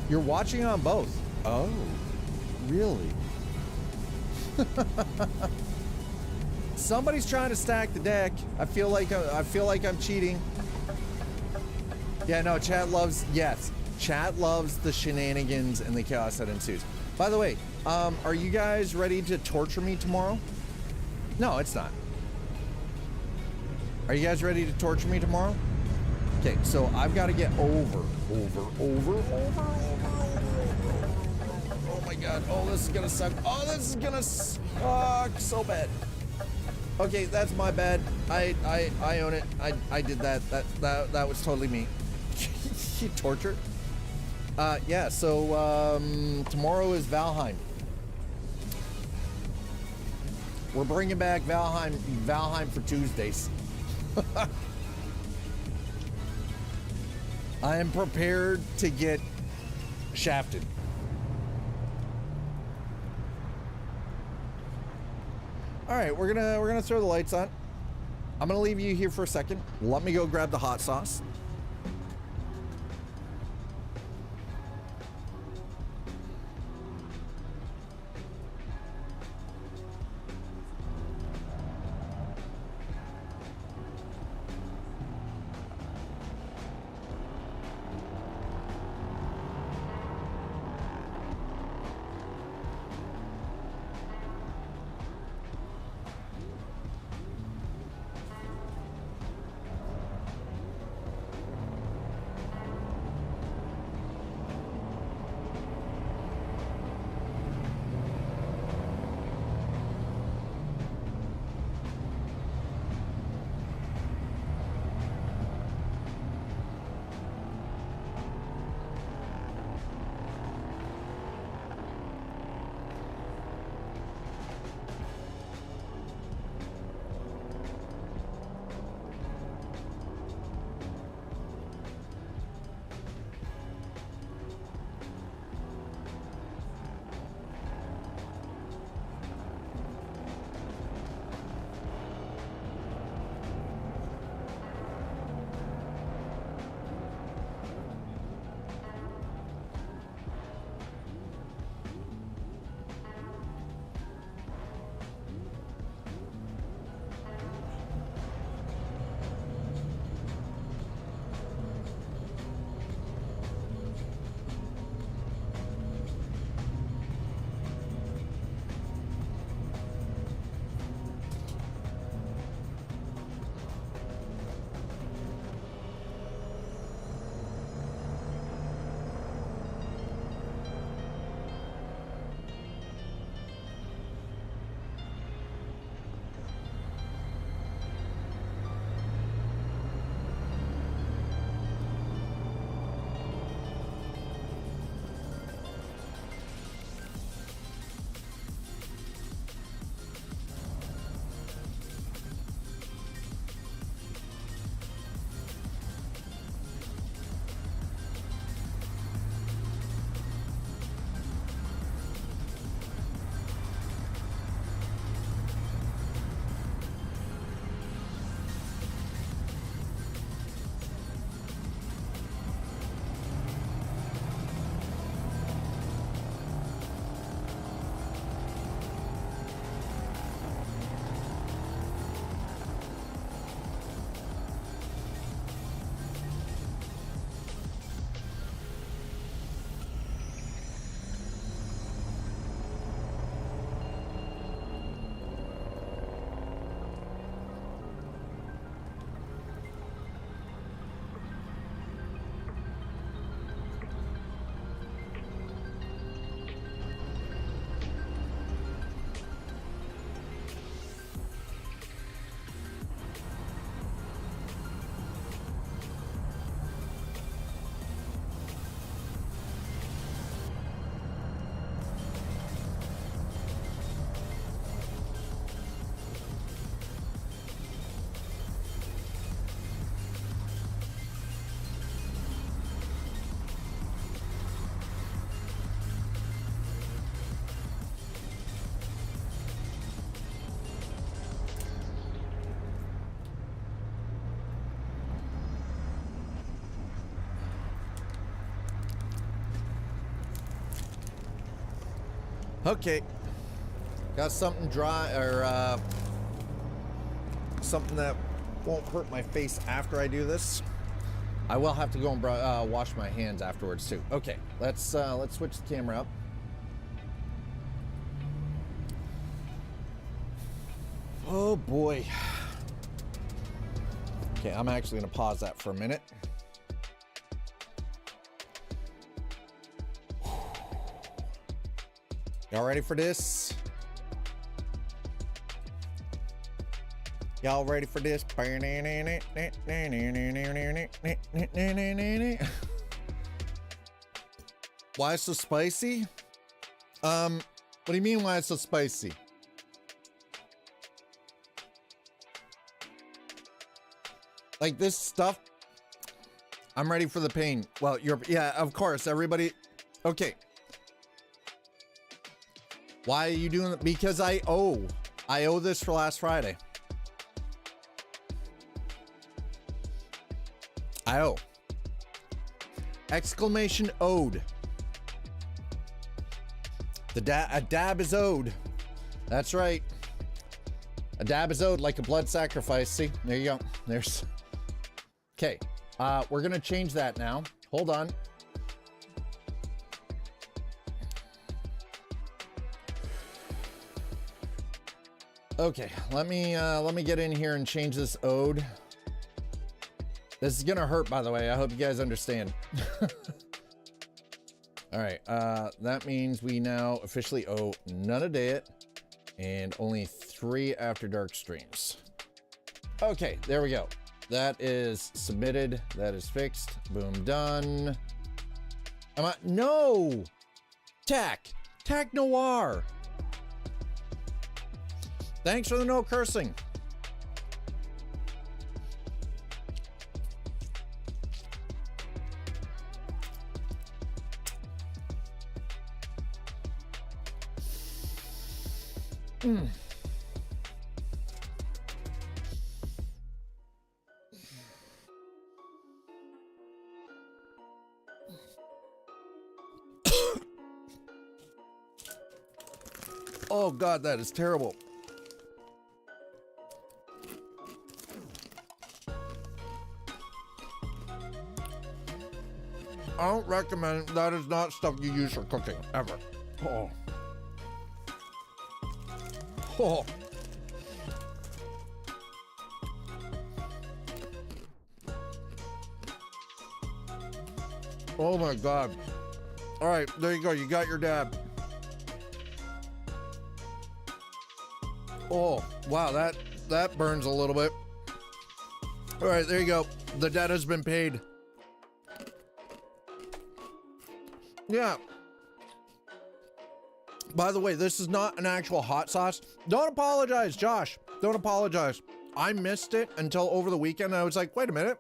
You're watching on both. Oh, really? Somebody's trying to stack the deck. I feel like I'm cheating. Yeah, no, chat loves, yes. Chat loves the shenanigans and the chaos that ensues. By the way, are you guys ready to torture me tomorrow? No, it's not. Are you guys ready to torture me tomorrow? Okay, so I've got to get over. Oh my god. Oh, this is gonna suck. Oh, this is gonna suck so bad. Okay, that's my bad. I own it. I did that. That was totally me. Torture? Yeah, so tomorrow is Valheim. We're bringing back Valheim for Tuesdays. I am prepared to get shafted. All right, we're gonna throw the lights on. I'm gonna leave you here for a second. Let me go grab the hot sauce. Okay. Got something dry, or something that won't hurt my face after I do this. I will have to go and wash my hands afterwards too. Okay, let's switch the camera up. Oh boy. Okay, I'm actually gonna pause that for a minute. Y'all ready for this? Y'all ready for this? Why so spicy? What do you mean why it's so spicy? Like this stuff, I'm ready for the pain. Well, yeah, of course, everybody. Okay. Why are you doing it? Because I owe this for last Friday. I owe. Exclamation owed. A dab is owed. That's right. A dab is owed like a blood sacrifice. See, there you go. There's. Okay, we're gonna change that now. Hold on. Okay, let me get in here and change this ode. This is gonna hurt, by the way. I hope you guys understand. All right, that means we now officially owe none a diet and only 3 After Dark streams. Okay, there we go. That is submitted. That is fixed. Boom, done. No! Tac Noir. Thanks for the no cursing. Oh God, that is terrible. I don't recommend. That is not stuff you use for cooking ever. Oh. Oh. Oh my God. All right, there you go. You got your dab. Oh, wow, that burns a little bit. All right, there you go. The debt has been paid. Yeah. By the way, this is not an actual hot sauce. Don't apologize, Josh. Don't apologize. I missed it until over the weekend. I was like, wait a minute.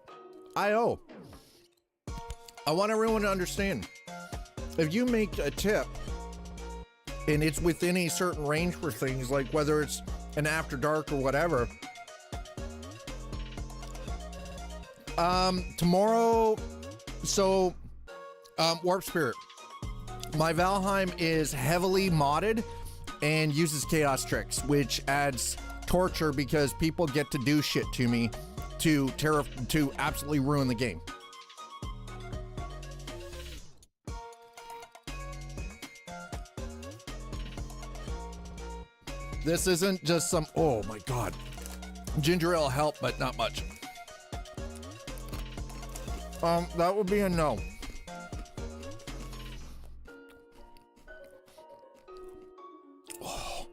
I owe. I want everyone to understand. If you make a tip and it's within a certain range for things, like whether it's an After Dark or whatever, tomorrow, so Warp Spirit, my Valheim is heavily modded and uses chaos tricks, which adds torture because people get to do shit to me to absolutely ruin the game. This isn't just some, oh my God. Ginger ale help, but not much. That would be a no. Oh.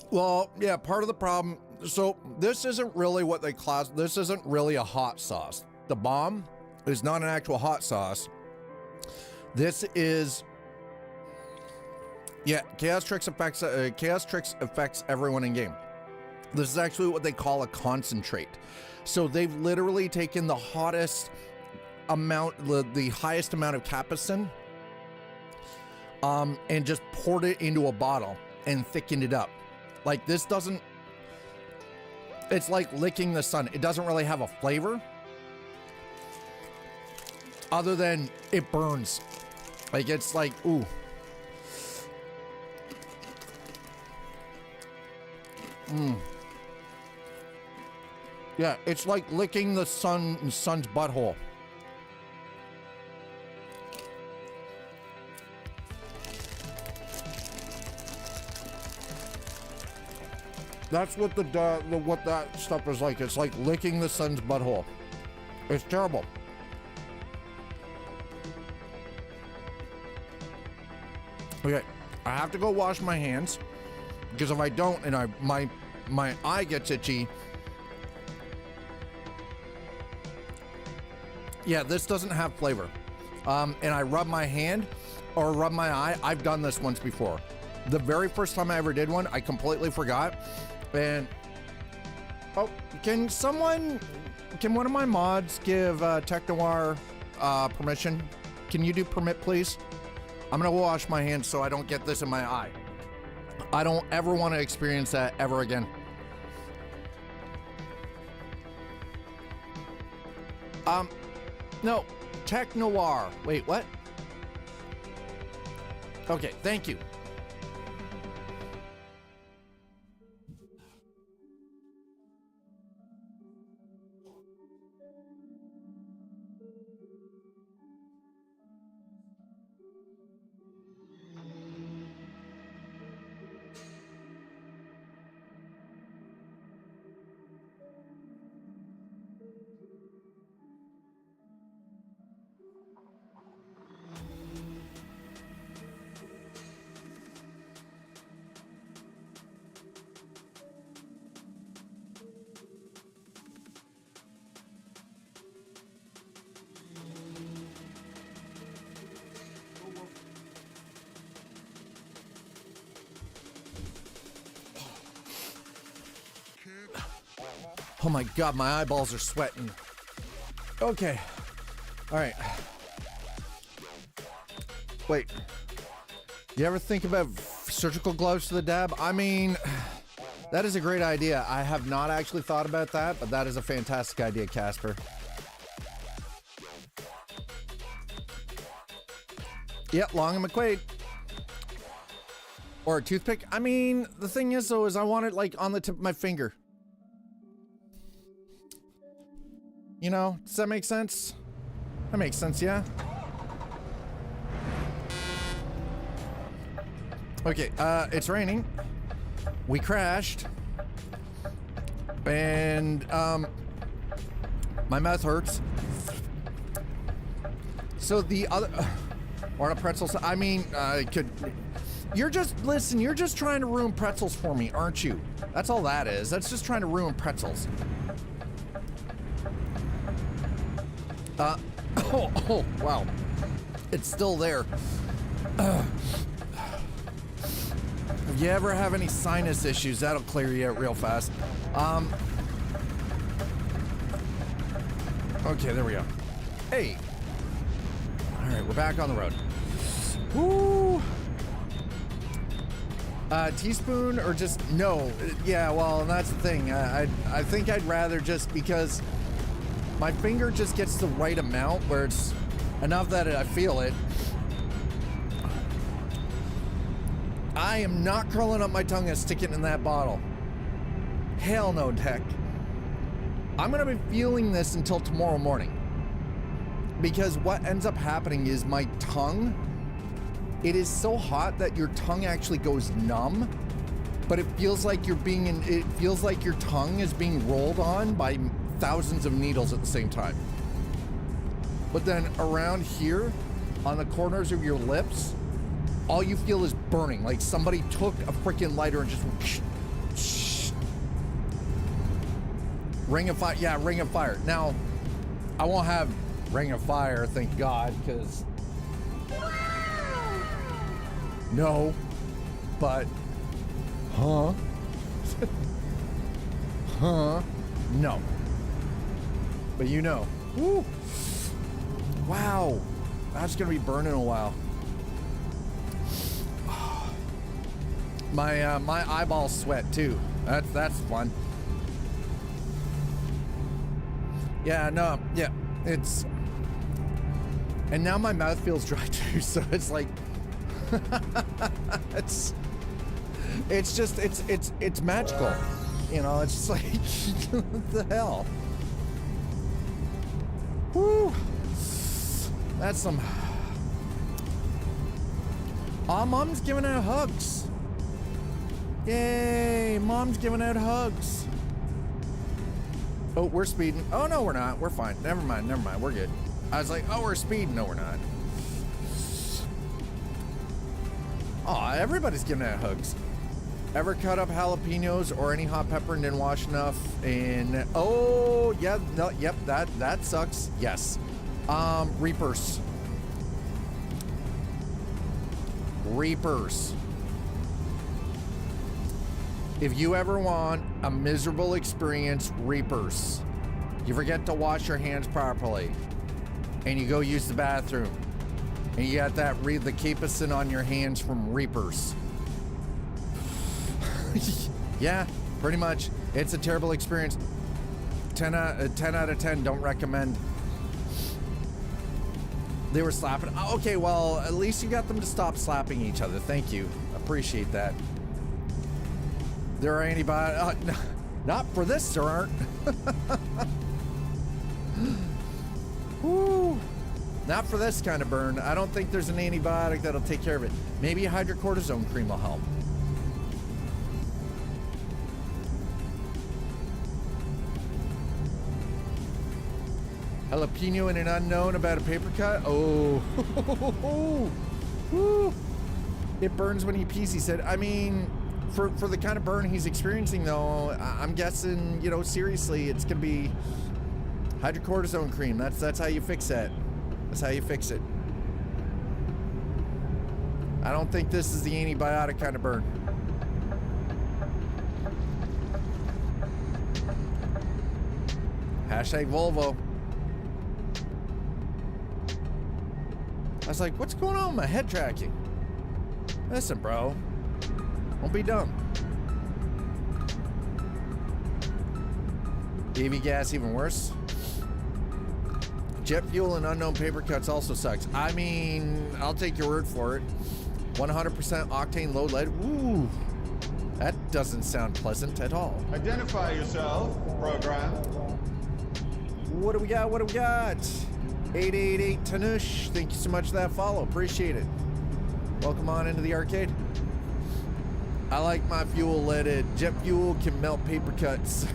Well, yeah, part of the problem, so this isn't really what they class, this isn't really a hot sauce. The bomb is not an actual hot sauce. This is, yeah, Chaos Tricks affects everyone in game. This is actually what they call a concentrate. So they've literally taken the hottest amount, the highest amount of capsaicin, and just poured it into a bottle. and thickened it up. Like this doesn't, it's like licking the sun. It doesn't really have a flavor other than it burns. Like it's like, ooh. Yeah, it's like licking the sun's butthole. That's what what that stuff is like. It's like licking the sun's butthole. It's terrible. Okay, I have to go wash my hands because if I don't and my eye gets itchy. Yeah, this doesn't have flavor. And I rub my hand or rub my eye. I've done this once before. The very first time I ever did one, I completely forgot. And oh, can one of my mods give Tech Noir permission? Can you do permit, please? I'm gonna wash my hands so I don't get this in my eye. I don't ever want to experience that ever again. No, Tech Noir. Wait, what? Okay, thank you. Oh my God, my eyeballs are sweating. Okay. All right. Wait. You ever think about surgical gloves for the dab? I mean, that is a great idea. I have not actually thought about that, but that is a fantastic idea, Casper. Yep, Long and McQuaid. Or a toothpick. I mean, the thing is, though, is I want it like on the tip of my finger. You know, does that make sense? That makes sense, yeah? Okay, it's raining. We crashed. And, my mouth hurts. So the other... or a pretzel... I mean, you're just trying to ruin pretzels for me, aren't you? That's all that is. That's just trying to ruin pretzels. Oh, wow. It's still there. If you ever have any sinus issues, that'll clear you out real fast. Okay, there we go. Hey. All right, we're back on the road. Woo. Teaspoon or just no? Yeah, well, that's the thing. I think I'd rather just because my finger just gets the right amount where it's enough that I feel it. I am not curling up my tongue and sticking it in that bottle. Hell no, Tech. I'm gonna be feeling this until tomorrow morning. Because what ends up happening is my tongue, it is so hot that your tongue actually goes numb, but it feels like it feels like your tongue is being rolled on by thousands of needles at the same time. But then around here, on the corners of your lips, all you feel is burning, like somebody took a freaking lighter and just Ring of Fire. Yeah, Ring of Fire. Now, I won't have Ring of Fire, thank God, because no, but huh? Huh? No. But you know. Woo. Wow. That's gonna be burning a while. My eyeballs sweat too. That's fun. Yeah, no, yeah, it's, and now my mouth feels dry too, so it's like, it's magical, you know, it's just like, what the hell? Woo, that's some, aw, Mom's giving out hugs. Yay, Mom's giving out hugs. Oh, we're speeding. Oh, no, we're not. We're fine. Never mind. We're good. I was like, oh, we're speeding. No, we're not. Oh, everybody's giving out hugs. Ever cut up jalapenos or any hot pepper and didn't wash enough? And, oh, yeah, no, yep, that sucks. Yes. Reapers. If you ever want a miserable experience, Reapers. You forget to wash your hands properly, and you go use the bathroom, and you got that the capsaicin on your hands from Reapers. Yeah, pretty much. It's a terrible experience. 10 out of 10, don't recommend. They were slapping. Oh, okay, well, at least you got them to stop slapping each other. Thank you. Appreciate that. There are antibiotics. No, not for this, there aren't. Woo. Not for this kind of burn. I don't think there's an antibiotic that'll take care of it. Maybe a hydrocortisone cream will help. Jalapeno and an unknown about a paper cut. Oh. Woo. It burns when he pees, he said. I mean, for the kind of burn he's experiencing, though, I'm guessing, you know, seriously, it's gonna be hydrocortisone cream. That's how you fix that. That's how you fix it. I don't think this is the antibiotic kind of burn. Hashtag Volvo. I was like, what's going on with my head tracking? Listen, bro. Don't be dumb. AV gas even worse. Jet fuel and unknown paper cuts also sucks. I mean, I'll take your word for it. 100% octane low lead. Ooh, that doesn't sound pleasant at all. Identify yourself, program. What do we got? 888 Tanush. Thank you so much for that follow. Appreciate it. Welcome on into the arcade. I like my fuel leaded. Jet fuel can melt paper cuts.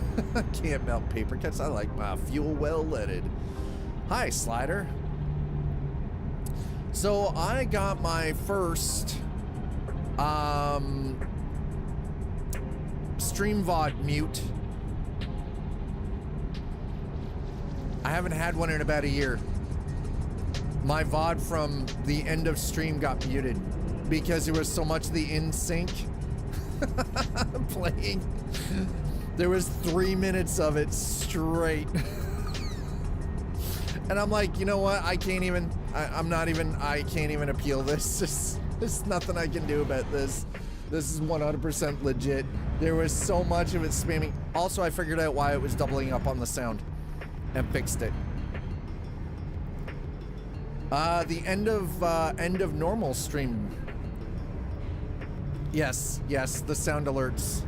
Can't melt paper cuts. I like my fuel well leaded. Hi, Slider. So I got my first stream VOD mute. I haven't had one in about a year. My VOD from the end of stream got muted because there was so much of the in sync playing. There was 3 minutes of it straight. And I'm like, you know what? I can't even appeal this. There's nothing I can do about this. This is 100% legit. There was so much of it spamming. Also, I figured out why it was doubling up on the sound and fixed it. The end of normal stream. Yes, the sound alerts.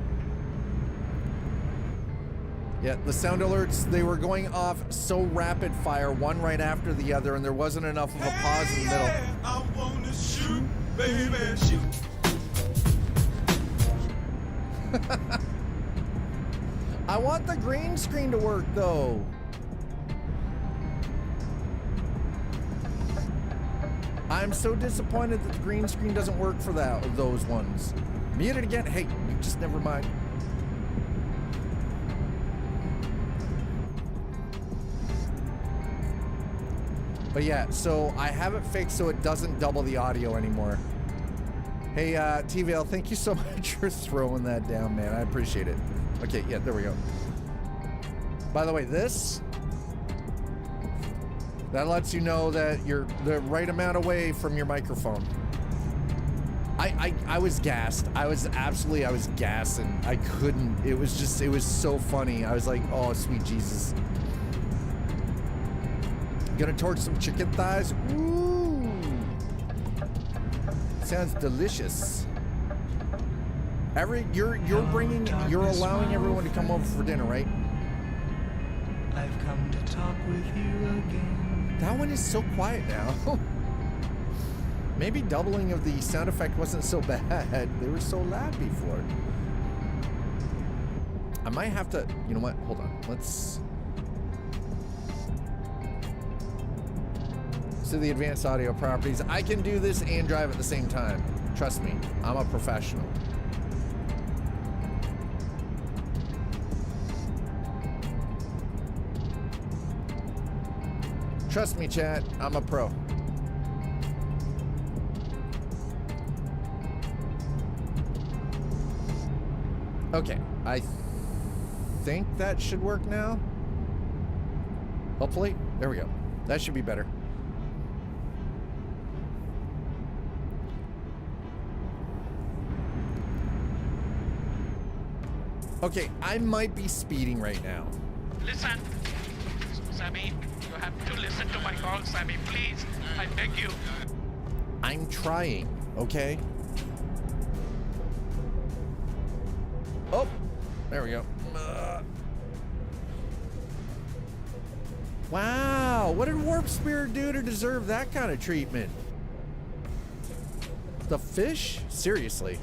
Yeah, the sound alerts, they were going off so rapid fire, one right after the other, and there wasn't enough of a pause in the middle. I wanna shoot, baby, shoot. I want the green screen to work, though. I'm so disappointed that the green screen doesn't work for those ones. Mute it again. Hey, you just never mind. But yeah, so I have it fixed so it doesn't double the audio anymore. Hey, TVL, thank you so much for throwing that down, man. I appreciate it. Okay, yeah, there we go. By the way, that lets you know that you're the right amount away from your microphone. I was gassed. I was gassing. I couldn't. It was so funny. I was like, oh, sweet Jesus. Gonna torch some chicken thighs. Ooh. Sounds delicious. You're allowing everyone to come over for dinner, right? I've come to talk with you again. That one is so quiet now. Maybe doubling of the sound effect wasn't so bad. They were so loud before. I might have to, you know what? Hold on. Let's see the advanced audio properties. I can do this and drive at the same time. Trust me, I'm a professional. Trust me, chat, I'm a pro. Okay, I think that should work now. Hopefully. There we go. That should be better. Okay, I might be speeding right now. Listen, Sammy, you have to listen to my call, Sammy, please. I beg you. I'm trying, okay? Oh, there we go. Wow, what did Warp Spear do to deserve that kind of treatment? The fish? Seriously.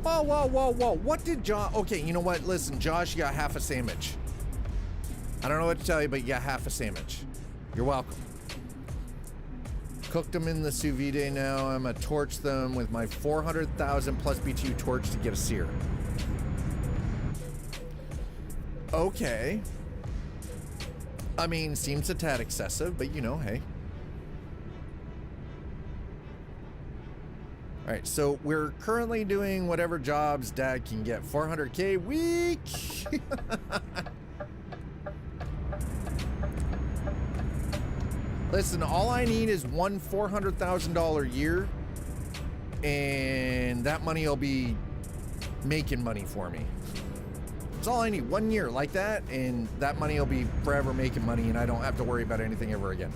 Whoa, whoa, whoa, whoa. What did Josh... Okay, you know what? Listen, Josh, you got half a sandwich. I don't know what to tell you, but you got half a sandwich. You're welcome. Cooked them in the sous vide now. I'm going to torch them with my 400,000 plus BTU torch to get a sear. Okay. I mean, seems a tad excessive, but you know, hey. All right, so we're currently doing whatever jobs Dad can get. 400K a week. Listen, all I need is one $400,000 year, and that money will be making money for me. That's all I need. 1 year like that, and that money will be forever making money, and I don't have to worry about anything ever again.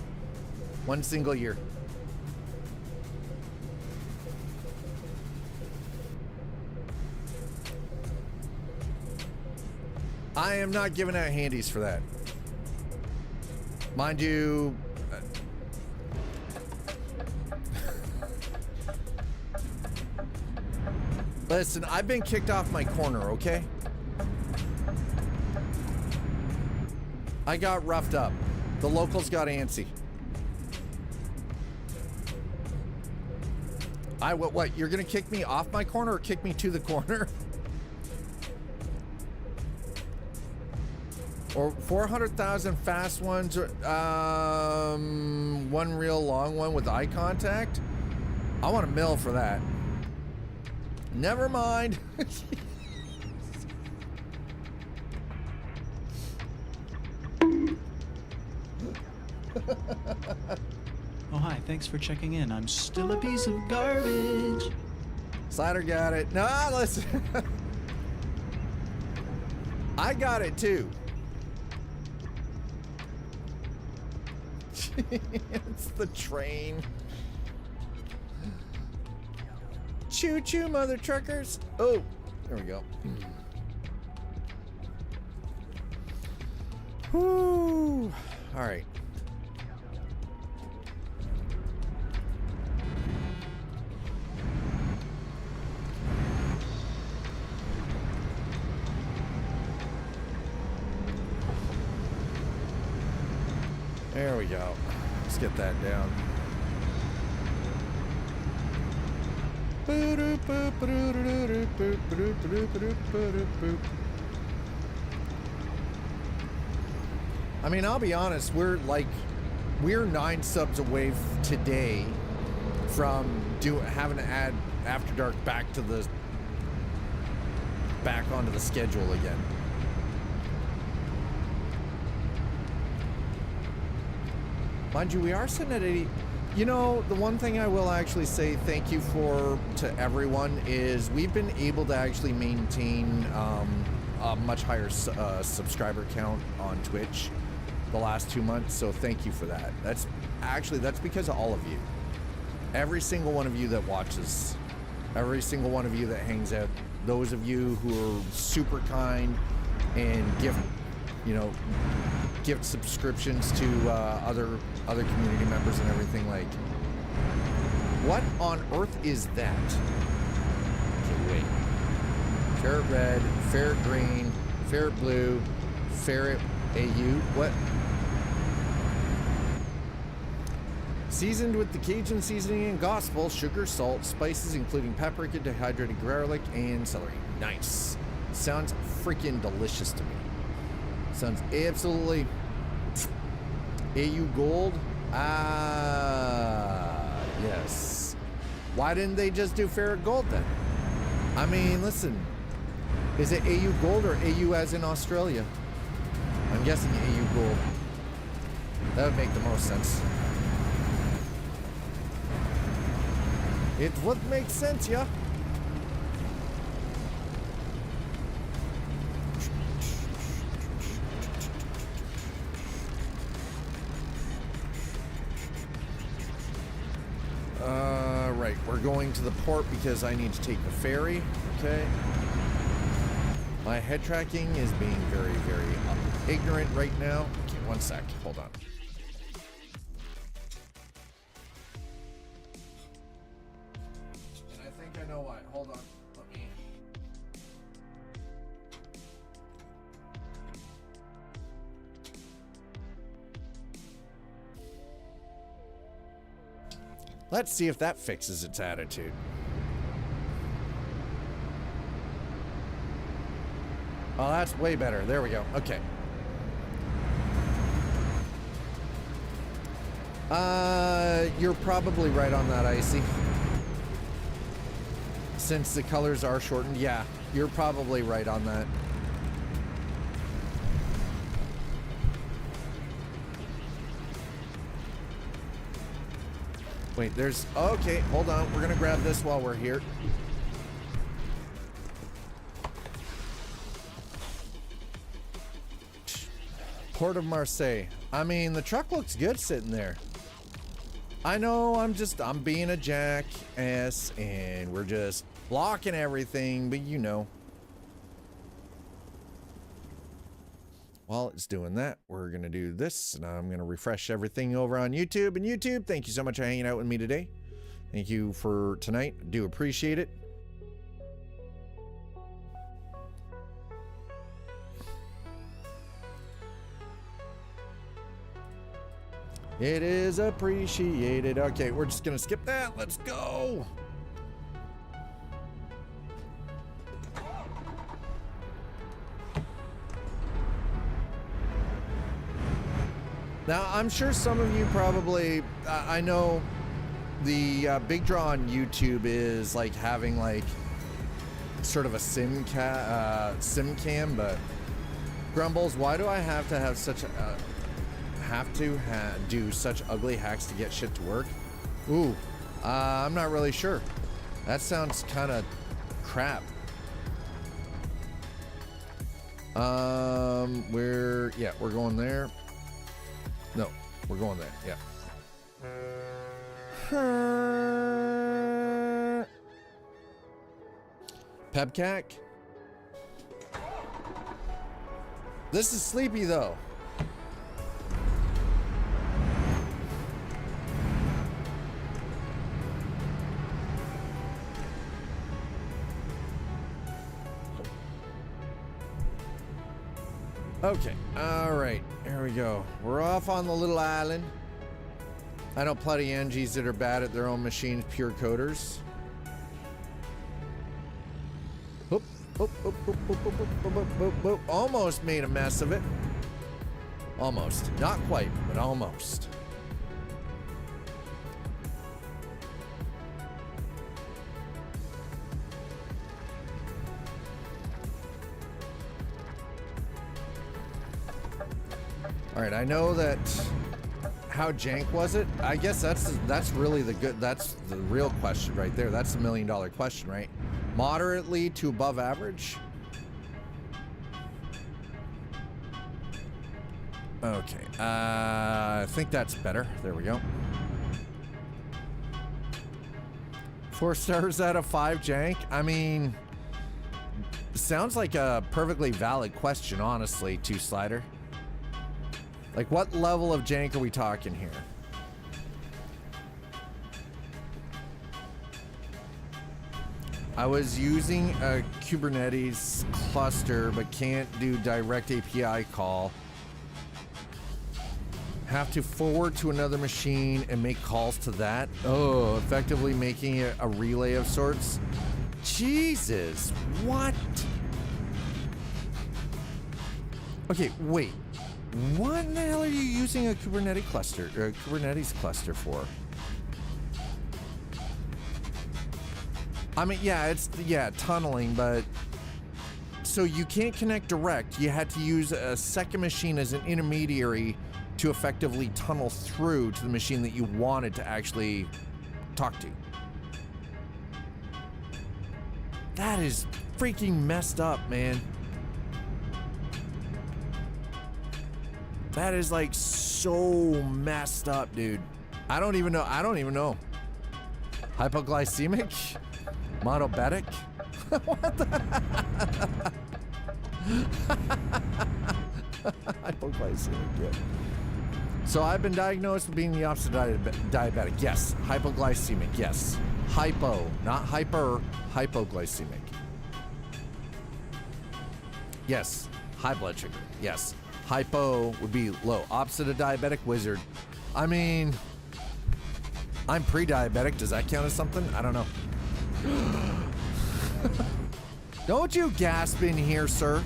One single year. I am not giving out handies for that. Mind you, listen, I've been kicked off my corner, okay? I got roughed up. The locals got antsy. What? You're gonna kick me off my corner or kick me to the corner? Or 400,000 fast ones, one real long one with eye contact? I want a mill for that. Never mind. Oh, hi, thanks for checking in. I'm still a piece of garbage. Slider got it. No, listen. I got it too. It's the train. Choo choo, mother truckers. Oh, there we go. Whoo. All right. There we go. Let's get that down. I mean, I'll be honest, we're 9 subs away today from having to add After Dark back onto the schedule again. Mind you, we are sitting at 80. You know, the one thing I will actually say thank you for to everyone is we've been able to actually maintain a much higher subscriber count on Twitch the last 2 months. So thank you for that. That's because of all of you. Every single one of you that watches, every single one of you that hangs out, those of you who are super kind and give subscriptions to other community members and everything. Like, what on earth is that? Okay, wait. Ferret red, ferret green, ferret blue, ferret AU. What? Seasoned with the Cajun seasoning and gospel, sugar, salt, spices, including paprika, dehydrated garlic, and celery. Nice. Sounds freaking delicious to me. Sounds absolutely AU gold. Ah, yes. Why didn't they just do ferret gold then? I mean, listen. Is it AU gold or AU as in Australia? I'm guessing AU gold. That would make the most sense. It would make sense, yeah. Right, we're going to the port because I need to take the ferry, okay? My head tracking is being very, very ignorant right now. Okay, one sec, hold on. And I think I know why, hold on, let me... Let's see if that fixes its attitude. Oh, that's way better. There we go. Okay. You're probably right on that, Icy. Since the colors are shortened, yeah, you're probably right on that. Wait, there's... Okay, hold on. We're gonna grab this while we're here. Port of Marseille. I mean, the truck looks good sitting there. I know I'm being a jackass and we're just blocking everything, but you know. While it's doing that, we're going to do this, and I'm going to refresh everything over on YouTube. And YouTube, thank you so much for hanging out with me today. Thank you for tonight. I do appreciate it. It is appreciated. Okay, we're just going to skip that. Let's go. Now, I'm sure some of you probably, I know the big draw on YouTube is like having like sort of a sim cam, but Grumbles, why do I have to have such a, do such ugly hacks to get shit to work? Ooh, I'm not really sure. That sounds kind of crap. We're going there. No, we're going there, yeah. Pebcac? This is sleepy though. Okay, all right, here we go. We're off on the little island. I know plenty of Angies that are bad at their own machines, pure coders. Oop, oop, oop, oop, oop, oop, oop, oop, oop, oop. Almost made a mess of it. Almost, not quite, but almost. All right, I know that How jank was it? I guess that's really that's the real question right there. That's the $1 million question, right? Moderately to above average. Okay, I think that's better. There we go. 4 stars out of 5 jank. I mean, sounds like a perfectly valid question, honestly, Two Slider. Like, what level of jank are we talking here? I was using a Kubernetes cluster, but can't do direct API call. Have to forward to another machine and make calls to that. Oh, effectively making it a relay of sorts. Jesus, what? Okay, wait. What in the hell are you using a Kubernetes cluster for? I mean, yeah, it's tunneling, but so you can't connect direct. You had to use a second machine as an intermediary to effectively tunnel through to the machine that you wanted to actually talk to. That is freaking messed up, man. That is like so messed up, dude. I don't even know. Hypoglycemic? Monobetic? What the? Hypoglycemic, yeah. So I've been diagnosed with being the opposite of diabetic. Yes. Hypoglycemic, yes. Hypo, not hyper, hypoglycemic. Yes. High blood sugar, yes. Hypo would be low. Opposite of diabetic, wizard. I mean, I'm pre-diabetic. Does that count as something? I don't know. Don't you gasp in here, sir.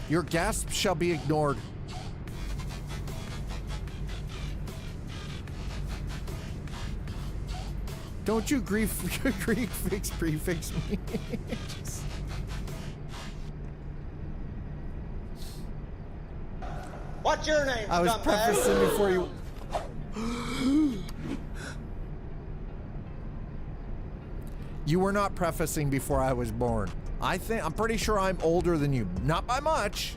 Your gasp shall be ignored. Don't you grief prefix me. What's your name? I was prefacing before you. You were not prefacing before I was born. I'm pretty sure I'm older than you. Not by much.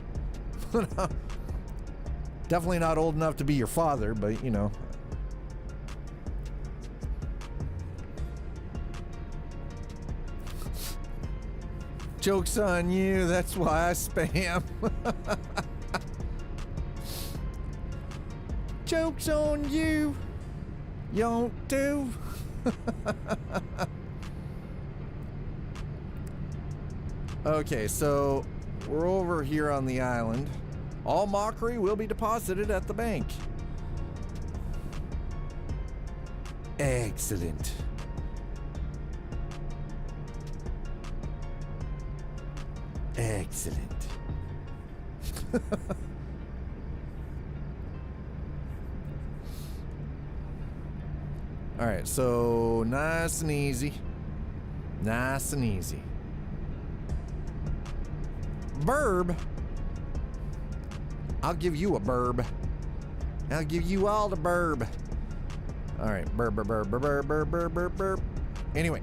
Definitely not old enough to be your father, but you know. Joke's on you, that's why I spam. Joke's on you. You don't do. Okay, so we're over here on the island. All mockery will be deposited at the bank. Excellent. Excellent. All right, so nice and easy. Nice and easy. Burb. I'll give you a burb. I'll give you all the burb. All right, burb, burb, burb, burb, burb, burb, burb, burb. Anyway,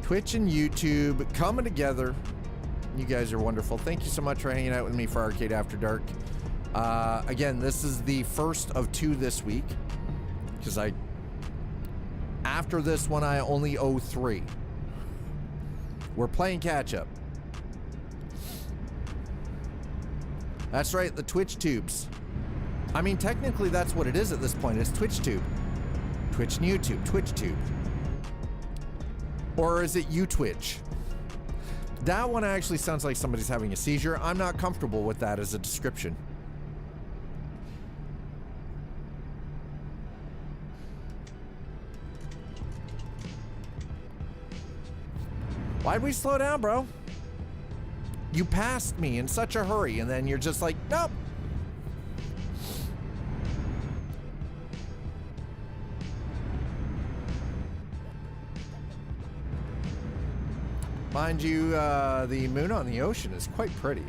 Twitch and YouTube coming together. You guys are wonderful. Thank you so much for hanging out with me for Arcade After Dark. Again, this is the first of 2 this week, because after this one, I only owe 3. We're playing catch up. That's right, the Twitch tubes. I mean, technically that's what it is at this point. It's Twitch tube. Twitch and YouTube, Twitch tube. Or is it UTwitch? That one actually sounds like somebody's having a seizure. I'm not comfortable with that as a description. Why'd we slow down, bro? You passed me in such a hurry, and then you're just like, nope. Mind you, the moon on the ocean is quite pretty.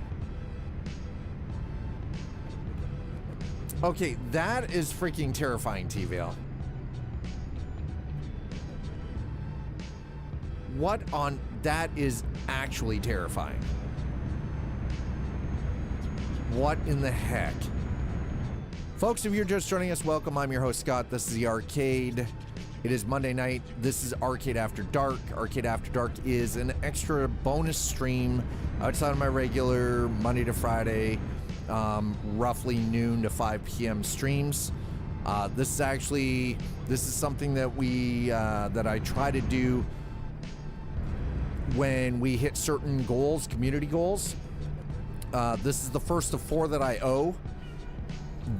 Okay, that is freaking terrifying, T-Vale. What on... That is actually terrifying. What in the heck? Folks, if you're just joining us, welcome. I'm your host, Scott. This is The Arcade. It is Monday night. This is Arcade After Dark. Arcade After Dark is an extra bonus stream outside of my regular Monday to Friday, roughly noon to 5 p.m. streams. This is something that that I try to do when we hit certain goals, community goals. This is the first of 4 that I owe.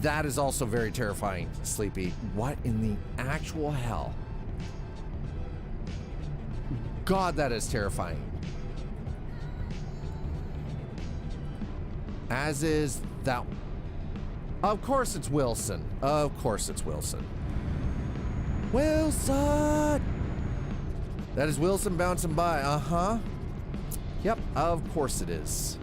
That is also very terrifying, Sleepy. What in the actual hell? God, that is terrifying. As is that... Of course it's Wilson. Of course it's Wilson. Wilson! That is Wilson bouncing by. Uh-huh. Yep, of course it is.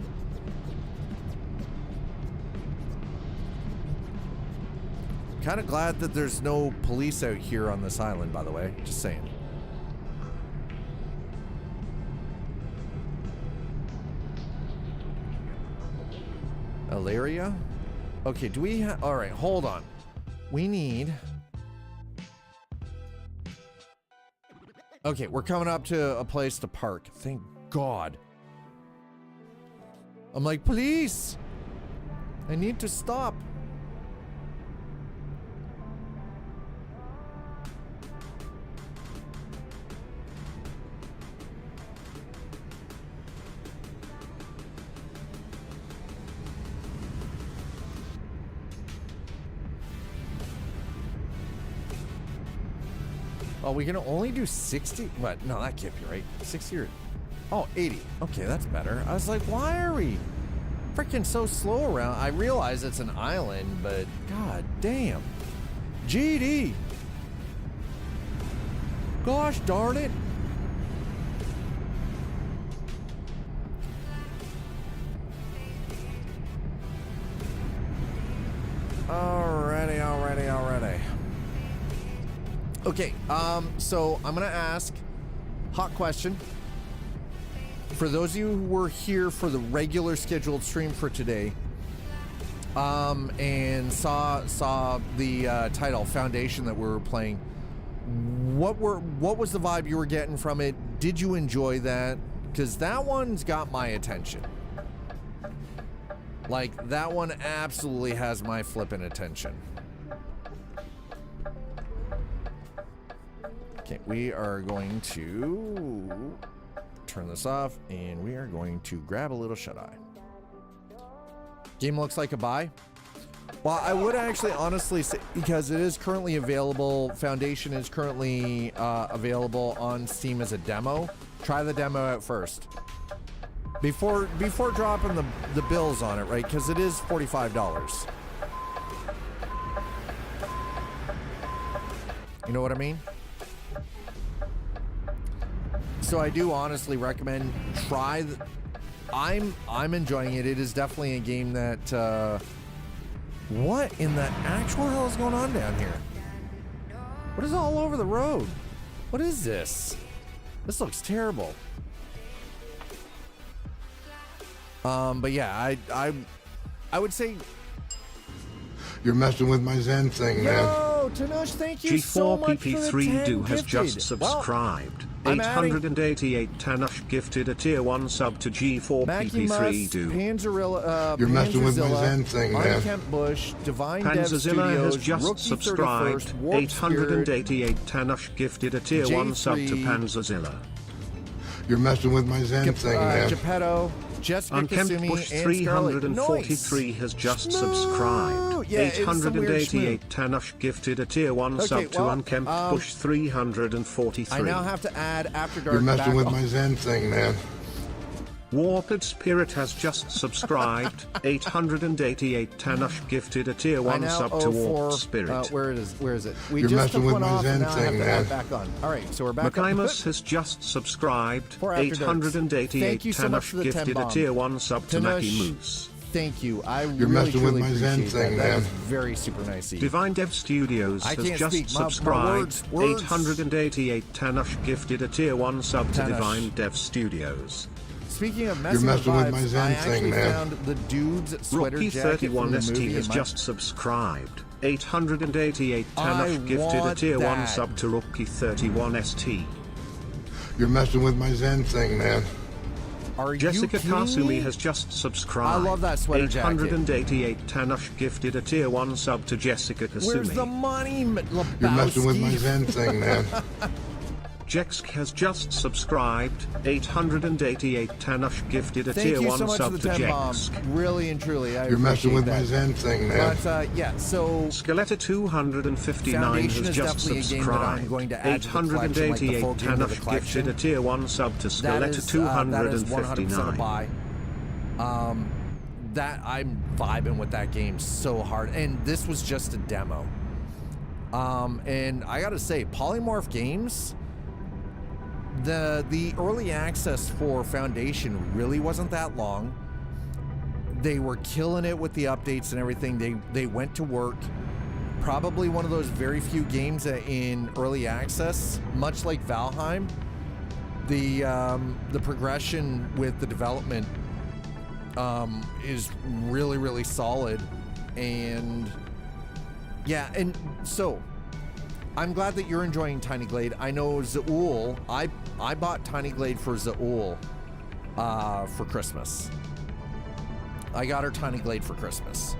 Kind of glad that there's no police out here on this island, by the way. Just saying. Ilaria? Okay, do we have... All right, hold on. We need... Okay, we're coming up to a place to park. Thank God. I'm like, police! I need to stop. Oh, we can only do 60? What? No, that can't be right. 60 or... Oh, 80. Okay, that's better. I was like, why are we freaking so slow around? I realize it's an island, but god damn. GD. Gosh darn it. Alrighty. Okay, so I'm gonna ask hot question. For those of you who were here for the regular scheduled stream for today, and saw the title Foundation that we were playing, what was the vibe you were getting from it? Did you enjoy that? Because that one's got my attention. Like, that one absolutely has my flippin' attention. Okay, we are going to turn this off, and we are going to grab a little shut-eye. Game looks like a buy. Well, I would actually honestly say, because it is currently available, Foundation is currently available on Steam as a demo. Try the demo out first. Before dropping the bills on it, right? Because it is $45. You know what I mean? So I do honestly recommend try. I'm enjoying it. It is definitely a game that. What in the actual hell is going on down here? What is all over the road? What is this? This looks terrible. But yeah, I would say. You're messing with my Zen thing, man. Yo, Tanush, thank you so much for the 10 G4PP3Do has gifted. just subscribed. Well, I'm adding- 888 Tanush gifted a tier 1 sub to Mackie Mus, G4PP3Do. Panzerilla, You're messing with my Panzerzilla, Zen thing, man. Unkempt Bush, Divine Dev Panzerzilla Studios, has just Rookie subscribed. 31st, Warp Spirit, 888 Tanush gifted a tier 1 sub to J3, Panzerzilla. You're messing with my Zen thing, man. Geppetto, Jessica Unkempt Kasumi, Bush and 343 has just subscribed. Yeah, it's some weird 888 Tanush gifted a tier 1 Okay, sub to well, Unkempt Bush 343. I now have to add After Dark You're messing back with on. my Zen thing, man. Warped Spirit has just subscribed. 888 Tanush gifted a tier I 1 now sub owe to for, Warped Spirit. where is it? We You're just messing took with one my off, Zen and now I have thing, to add man. back on. All right, so we're back Macimus has just subscribed. For After Darks. 888 Thank you so much Tanush for the 10 gifted a bomb. tier 1 sub to Tanush, Mackie Moose. thank you. I You're really messing with truly my Zen appreciate thing, that. That man. is very super nice of you. Divine Dev Studios I has can't just speak. My subscribed. words. 888 Tanush gifted a tier 1 sub to Tanush. Divine Dev Studios. Speaking of messing, messing with vibes, my Zen I thing, actually man. found the dude's sweater jacket from the Rocky31ST movie has in my- just subscribed. 888 I Tanush gifted a want tier 1 that. sub to Rocky31ST. You're messing with my Zen thing, man. Are Jessica you kidding me? Kasumi has just subscribed. I love that sweater jacket. 888 Tanush gifted a tier 1 sub to Jessica Kasumi. Where's the money, Lebowski? You're messing with my Zen thing, man. Jexk has just subscribed. 888 Tanush gifted a Thank tier you 1 so much for sub the to 10 bomb. Jexk. Really and truly, I You're messing appreciate with that. my Zen thing, man. But yeah, so Skeletor259 Foundation has is just definitely a game that I'm subscribed. going to add to the collection, like the 888 full game of the Tanush collection. gifted a tier 1 sub to that is 100% a Skeletor259. buy. That I'm vibing with that game so hard, and this was just a demo. And I gotta say, Polymorph Games, the early access for Foundation really wasn't that long. They were killing it with the updates and everything. They went to work. Probably one of those very few games that in early access, much like Valheim, the progression with the development is really, really solid. And yeah, and so I'm glad that you're enjoying Tiny Glade. I know Zaul, I bought Tiny Glade for Zaul for Christmas. I got her Tiny Glade for Christmas.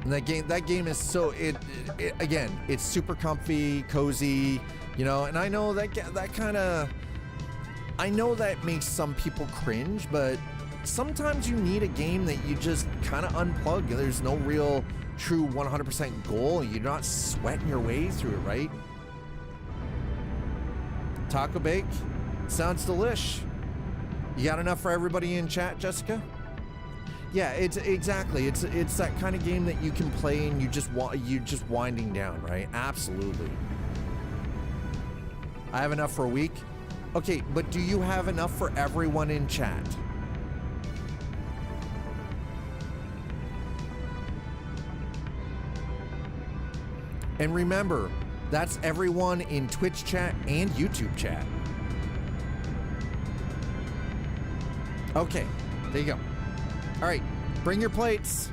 And that game is so again, it's super comfy, cozy, you know, and I know that kind of, I know that makes some people cringe, but sometimes you need a game that you just kind of unplug. There's no real true 100% goal. You're not sweating your way through it, right? Taco Bake sounds delish. You got enough for everybody in chat, Jessica? Yeah, it's exactly. It's that kind of game that you can play and you just winding down, right? Absolutely. I have enough for a week. Okay, but do you have enough for everyone in chat? And remember, that's everyone in Twitch chat and YouTube chat. Okay, there you go. All right, bring your plates.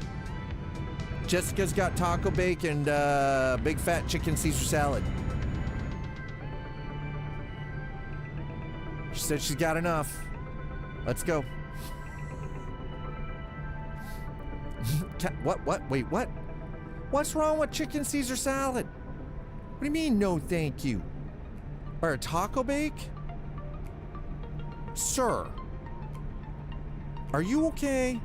Jessica's got taco bake and big fat chicken Caesar salad. She said she's got enough. Let's go. What? Wait, what? What's wrong with chicken Caesar salad? What do you mean, no thank you? Or a taco bake? Sir, are you okay?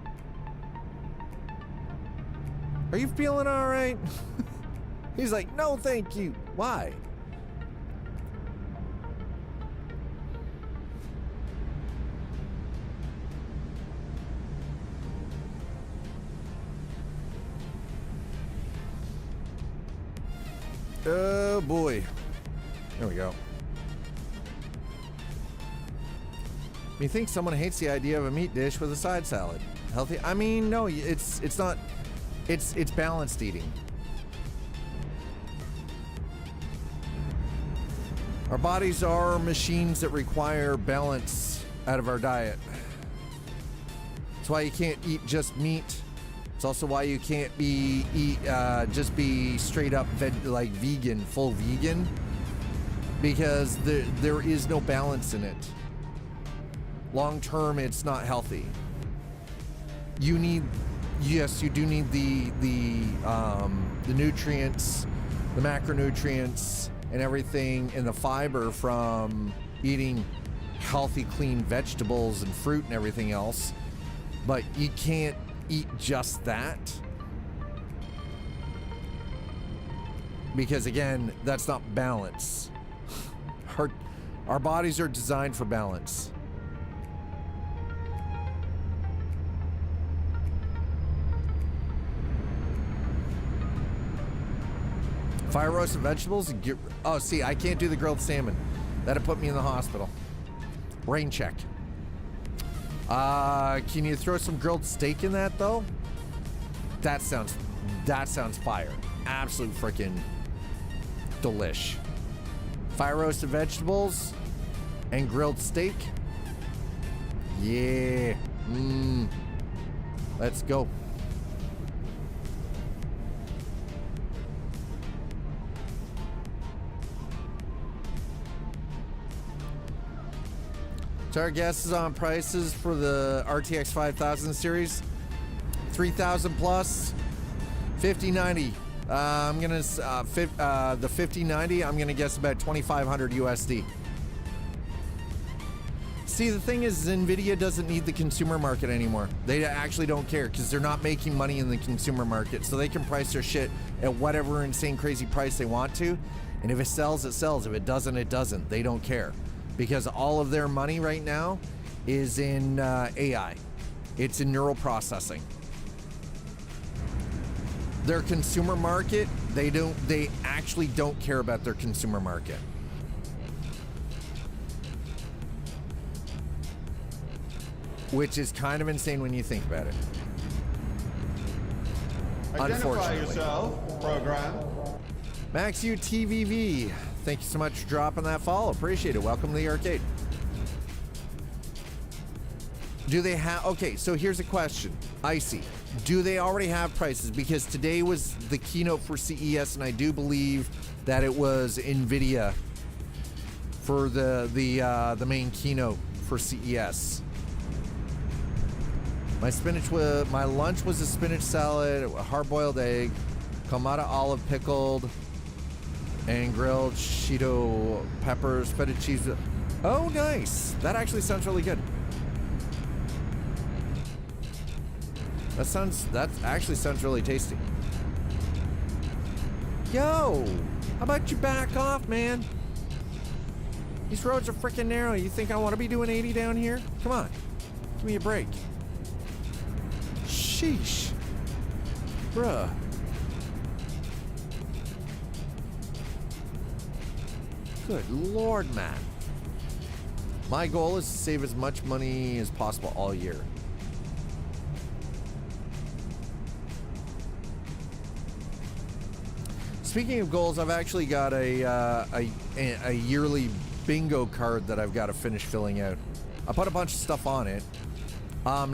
Are you feeling all right? He's like, no thank you. Why? Oh boy. There we go. You think someone hates the idea of a meat dish with a side salad? Healthy? I mean, no, it's not. It's balanced eating. Our bodies are machines that require balance out of our diet. That's why you can't eat just meat. It's also why you can't just be straight up vegan, full vegan, because there is no balance in it. Long term, it's not healthy. You need, yes, you do need the nutrients, the macronutrients, and everything, and the fiber from eating healthy, clean vegetables and fruit and everything else. But you can't eat just that, because again, that's not balance. Our bodies are designed for balance. Fire roasted vegetables and oh, see, I can't do the grilled salmon. That'd put me in the hospital. Rain check. Can you throw some grilled steak in that though? That sounds fire. Absolute freaking delish. Fire roasted vegetables and grilled steak. Yeah. Let's go. So our guesses on prices for the RTX 5000 series. 3,000 plus. 5090. I'm gonna the 5090. I'm gonna guess about 2,500 USD. See, the thing is, Nvidia doesn't need the consumer market anymore. They actually don't care because they're not making money in the consumer market, so they can price their shit at whatever insane crazy price they want to. And if it sells, it sells. If it doesn't, it doesn't. They don't care because all of their money right now is in AI. It's in neural processing. Their consumer market, they actually don't care about their consumer market. Which is kind of insane when you think about it. Identify Unfortunately. yourself, program. Max UTVV, thank you so much for dropping that follow. Appreciate it. Welcome to the arcade. Do they have... Okay, so here's a question. Icy, do they already have prices? Because today was the keynote for CES, and I do believe that it was NVIDIA for the main keynote for CES. My lunch was a spinach salad, a hard-boiled egg, Kamada olive pickled, and grilled Cheeto peppers, feta cheese. Oh, nice. That actually sounds really good. That actually sounds really tasty. Yo, how about you back off, man? These roads are freaking narrow. You think I want to be doing 80 down here? Come on, give me a break. Sheesh. Bruh. Good Lord, man. My goal is to save as much money as possible all year. Speaking of goals, I've actually got a yearly bingo card that I've got to finish filling out. I put a bunch of stuff on it.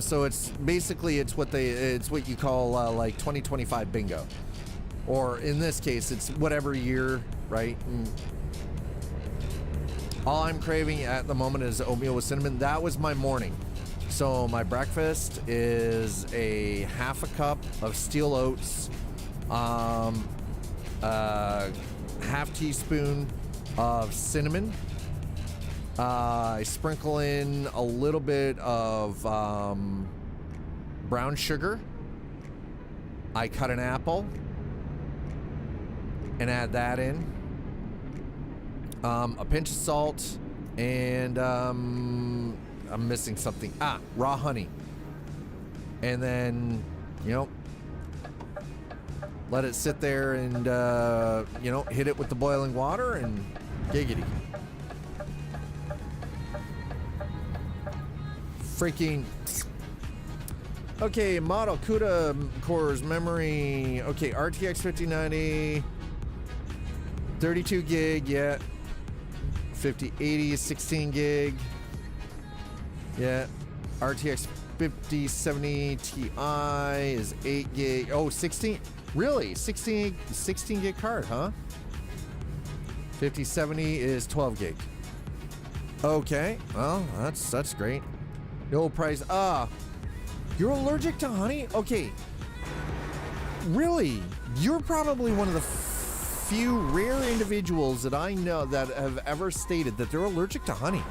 So it's basically it's what you call like 2025 bingo, or in this case it's whatever year, right? And all I'm craving at the moment is oatmeal with cinnamon. That was my morning. So my breakfast is a half a cup of steel oats, half teaspoon of cinnamon. I sprinkle in a little bit of brown sugar. I cut an apple and add that in. A pinch of salt, and I'm missing something. Raw honey. And then, let it sit there and, hit it with the boiling water and giggity. Freaking. Okay, model CUDA cores, memory. Okay, RTX 5090, 32 gig, yeah. 5080 is 16 gig, yeah. RTX 5070 Ti is 8 gig. Oh, 16, really? 16 gig card, huh? 5070 is 12 gig. Okay, well, that's great. No price. You're allergic to honey? Okay. Really? You're probably one of the few rare individuals that I know that have ever stated that they're allergic to honey.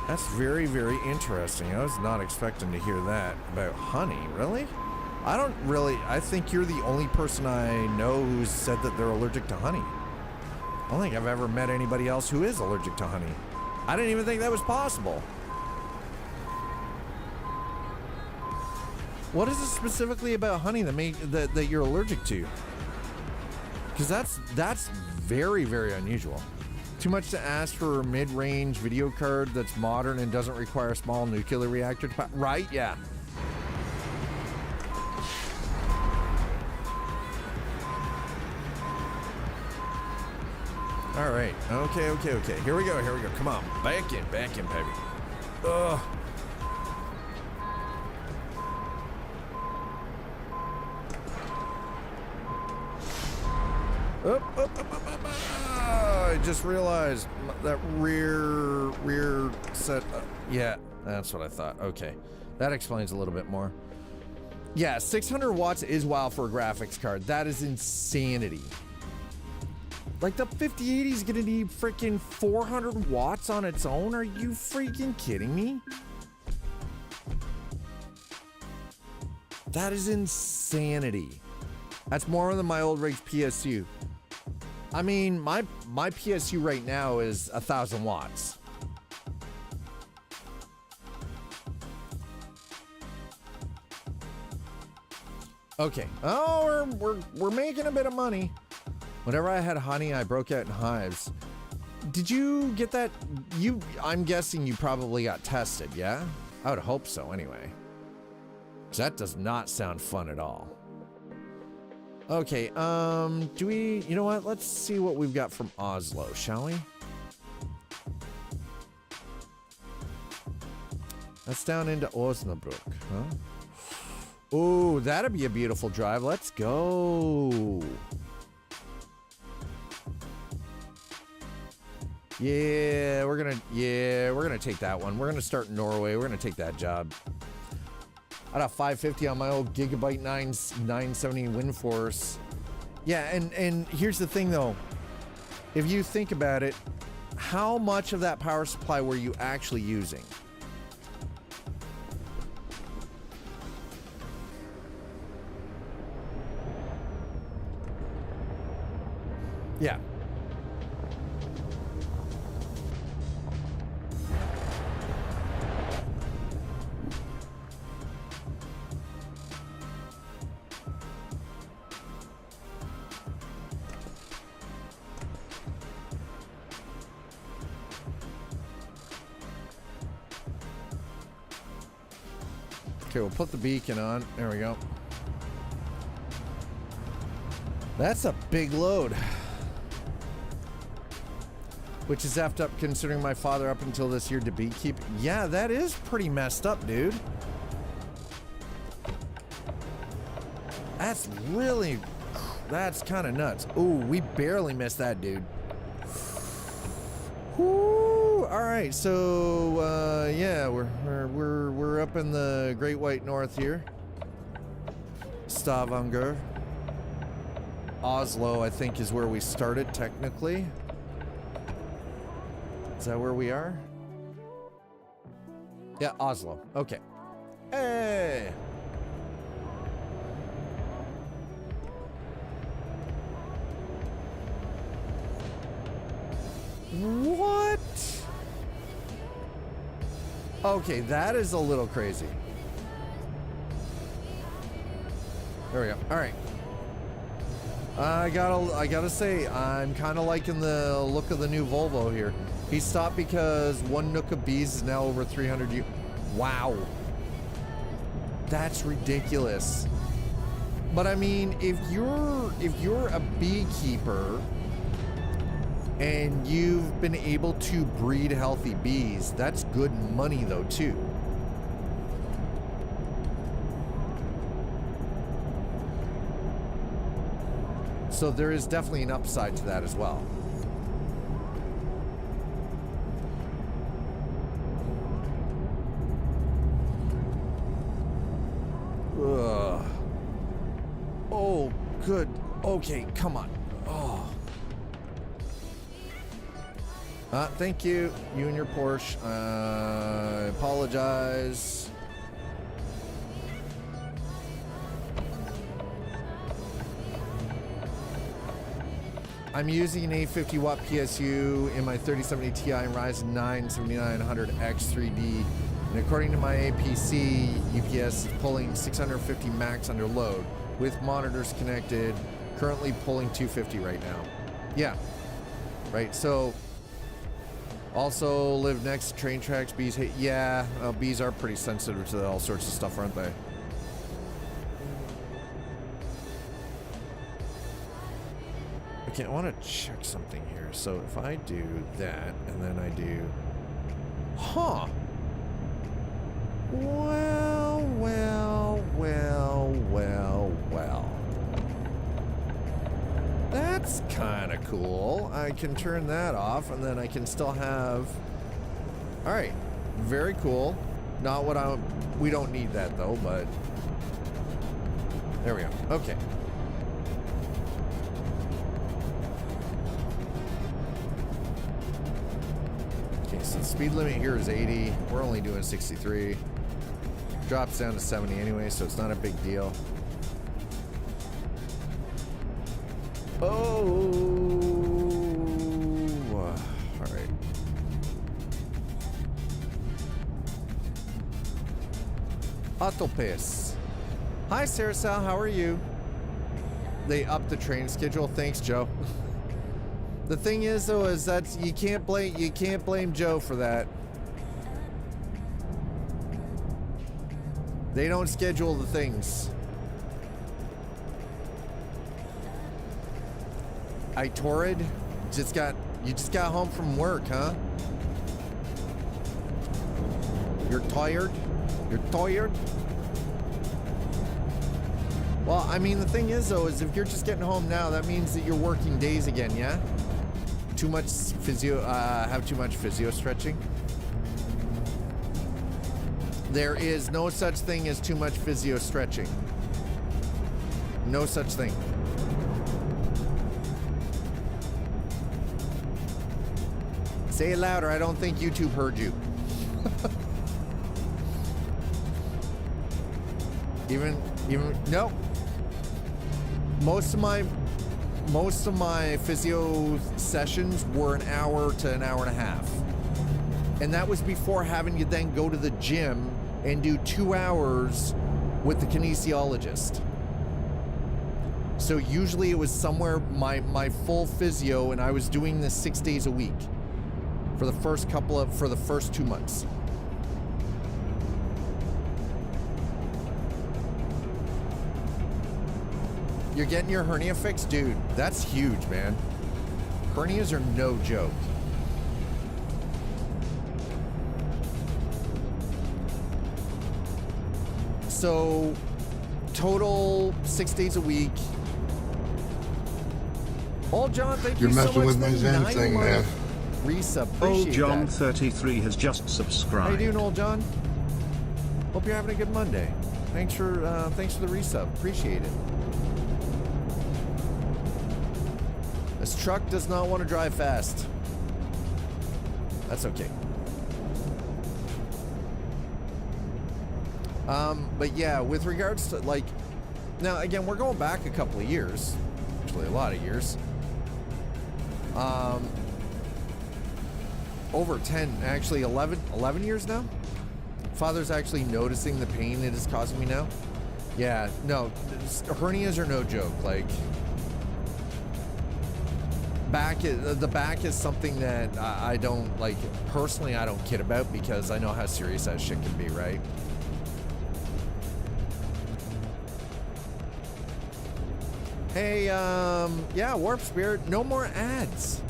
That's very, very interesting. I was not expecting to hear that about honey. Really? I think you're the only person I know who's said that they're allergic to honey. I don't think I've ever met anybody else who is allergic to honey. I didn't even think that was possible. What is it specifically about honey that you're allergic to? Because that's very, very unusual. Too much to ask for a mid-range video card that's modern and doesn't require a small nuclear reactor to right? Yeah. All right. Okay. Here we go. Come on. Back in, baby. Ugh. Up. I just realized that rear set. Yeah, that's what I thought. Okay. That explains a little bit more. Yeah, 600 watts is wild for a graphics card. That is insanity. Like the 5080 is gonna need freaking 400 watts on its own? Are you freaking kidding me? That is insanity. That's more than my old rig's PSU. I mean, my PSU right now is 1,000 watts. Okay. Oh, we're making a bit of money. Whenever I had honey, I broke out in hives. Did you get that? I'm guessing you probably got tested, yeah? I would hope so anyway. 'Cause that does not sound fun at all. Okay, you know what? Let's see what we've got from Oslo, shall we? That's down into Osnabrück, huh? Oh, that'd be a beautiful drive. Let's go. Yeah, we're gonna take that one. We're gonna start in Norway. We're gonna take that job. I got 550 on my old Gigabyte 970 WindForce. Yeah, and here's the thing though. If you think about it, how much of that power supply were you actually using? Yeah. Okay, we'll put the beacon on. There we go. That's a big load. Which is effed up considering my father up until this year to beekeep. Yeah, that is pretty messed up, dude. That's kind of nuts. Ooh, we barely missed that, dude. Whoo! All right, so yeah, we're up in the Great White North here. Stavanger. Oslo, I think, is where we started technically. Is that where we are? Yeah, Oslo. Okay. Hey! What? Okay, that is a little crazy. There we go. All right. I gotta say, I'm kind of liking the look of the new Volvo here. He stopped because one nook of bees is now over 300 Wow. That's ridiculous. But I mean, if you're a beekeeper and you've been able to breed healthy bees, that's good money though too. So there is definitely an upside to that as well. Ugh. Oh, good. Okay, come on. Oh. Thank you. You and your Porsche. I apologize. I'm using an 850 watt PSU in my 3070 Ti and Ryzen 9 7900X 3D And according to my APC, UPS is pulling 650 max under load with monitors connected, currently pulling 250 right now. Yeah, right. So also live next to train tracks. Bees hate. Yeah, bees are pretty sensitive to all sorts of stuff, aren't they? Okay, I want to check something here. So if I do that and then I do, huh? Well. That's kind of cool. I can turn that off and then I can still have... All right, very cool. Not what we don't need that though, but there we go. Okay. Okay, so the speed limit here is 80. We're only doing 63. Drops down to 70 anyway, so it's not a big deal. Oh, all right. Autopace. Hi, Sarah Sal, how are you? They upped the train schedule. Thanks, Joe. The thing is, though, is that you can't blame Joe for that. They don't schedule the things. I torrid. You just got home from work, huh? You're tired? You're tired? Well, I mean, the thing is, though, is if you're just getting home now, that means that you're working days again, yeah? Too much physio, have too much physio stretching? There is no such thing as too much physio stretching. No such thing. Say it louder. I don't think YouTube heard you. even no. Most of my physio sessions were an hour to an hour and a half. And that was before having to then go to the gym and do 2 hours with the kinesiologist. So usually it was somewhere my full physio, and I was doing this 6 days a week for the first 2 months. You're getting your hernia fixed? Dude, that's huge, man. Hernias are no joke. So, total 6 days a week. Old John, thank you so much. You're messing with my Zen thing, man. Resub, Old appreciate John that. 33 has just subscribed. How you doing, Old John? Hope you're having a good Monday. Thanks for the resub. Appreciate it. This truck does not want to drive fast. That's okay. But yeah, with regards to, like, now again, we're going back a couple of years, actually a lot of years. Over 10, actually 11 years now. Father's actually noticing the pain it is causing me now. Yeah, no, hernias are no joke. Like, the back is something that I don't, like, personally I don't kid about, because I know how serious that shit can be, right? Hey, yeah, Warp Spirit, no more ads.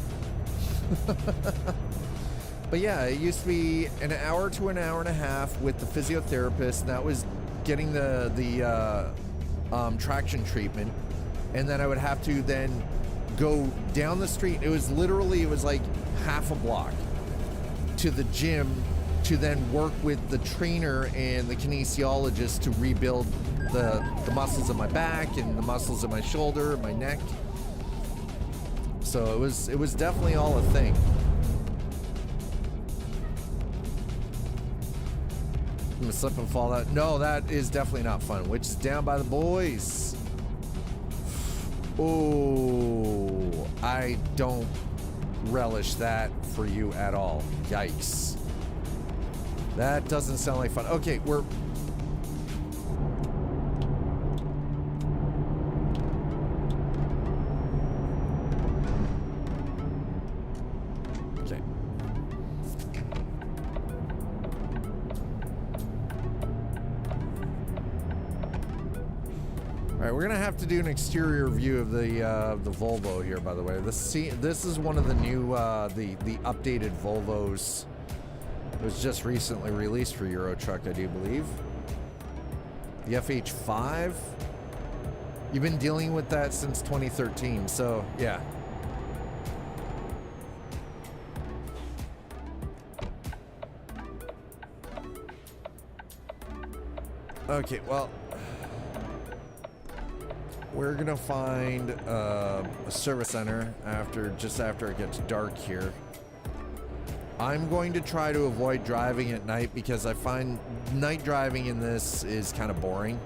But yeah, it used to be an hour to an hour and a half with the physiotherapist, and that was getting the traction treatment. And then I would have to then go down the street. It was like half a block to the gym to then work with the trainer and the kinesiologist to rebuild the muscles of my back and the muscles of my shoulder, my neck. So it was definitely all a thing. I'm gonna slip and fall out. No, that is definitely not fun. Which is down by the boys. Oh, I don't relish that for you at all. Yikes. That doesn't sound like fun. Okay, we're... Okay. All right, we're gonna have to do an exterior view of the Volvo here. By the way, this is one of the new the updated Volvos. It was just recently released for Euro Truck, I do believe. The FH5. You've been dealing with that since 2013, so yeah. Okay, well, we're gonna find a service center just after it gets dark here. I'm going to try to avoid driving at night because I find night driving in this is kind of boring.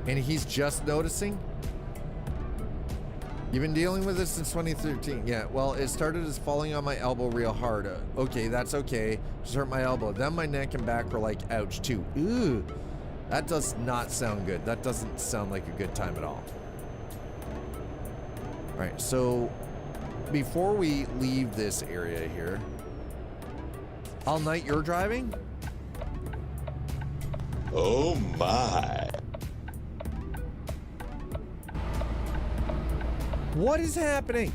And he's just noticing? You've been dealing with this since 2013. Yeah, well, it started as falling on my elbow real hard. Okay, that's okay. Just hurt my elbow. Then my neck and back were like, ouch, too. Ooh, that does not sound good. That doesn't sound like a good time at all. All right, so before we leave this area here, all night you're driving? Oh my. What is happening?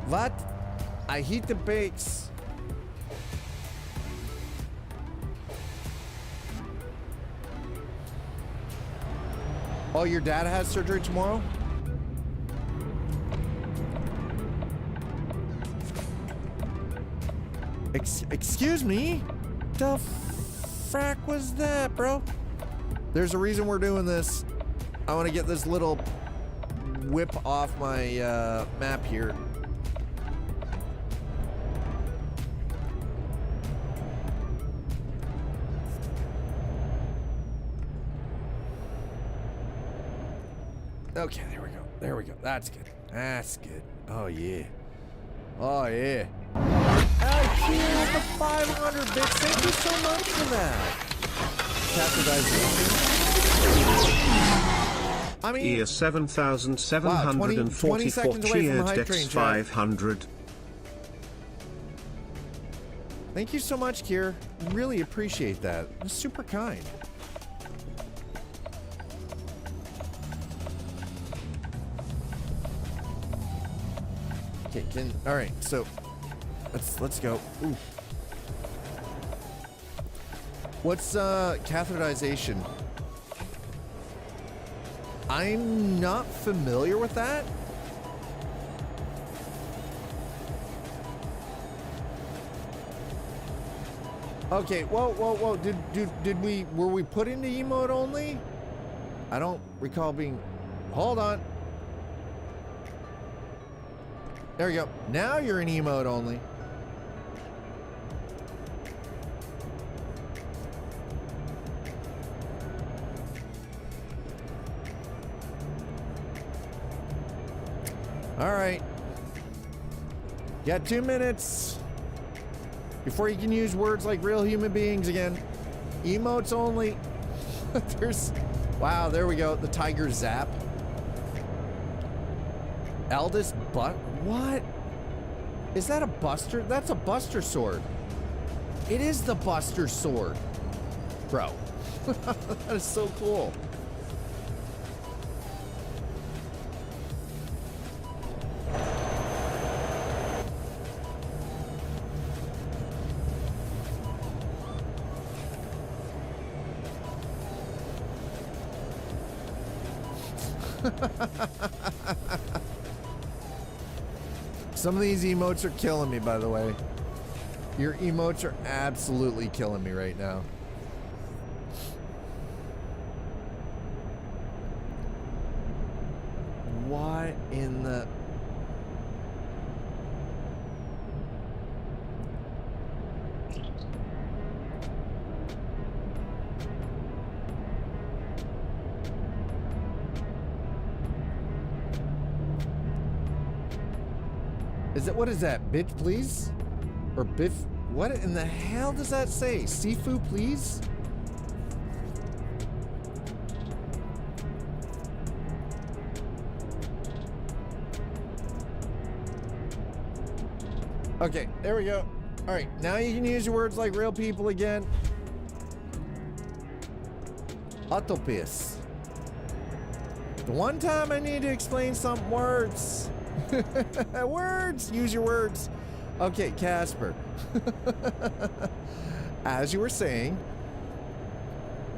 What? I hit the brakes. Oh, your dad has surgery tomorrow? Excuse me? The frack was that, bro? There's a reason we're doing this. I want to get this little whip off my map here. Okay, there we go. There we go. That's good. That's good. Oh, yeah. Oh, yeah. Cheers the 500 bits. Thank you so much for that. I mean, Year 7744. 20 seconds away from Cheers, the hype Dex train, chat. 500. Thank you so much, Kier. Really appreciate that. That's super kind. Okay, all right, so let's go. Ooh. What's catheterization? I'm not familiar with that. Okay, whoa. Were we put into emote only? I don't recall being. Hold on. There we go. Now you're in emote only. All right. You got 2 minutes before you can use words like real human beings again. Emotes only. Wow, there we go. The tiger zap. Eldest butt. What? Is that a buster? That's a buster sword. It is the buster sword. Bro. That is so cool. Some of these emotes are killing me, by the way. Your emotes are absolutely killing me right now. What in the... Is it, what is that? Bitch, please? Or biff? What in the hell does that say? Sifu, please? Okay, there we go. All right, now you can use your words like real people again. Autopius. The one time I need to explain some words. Words, use your words. Okay, Casper. As you were saying,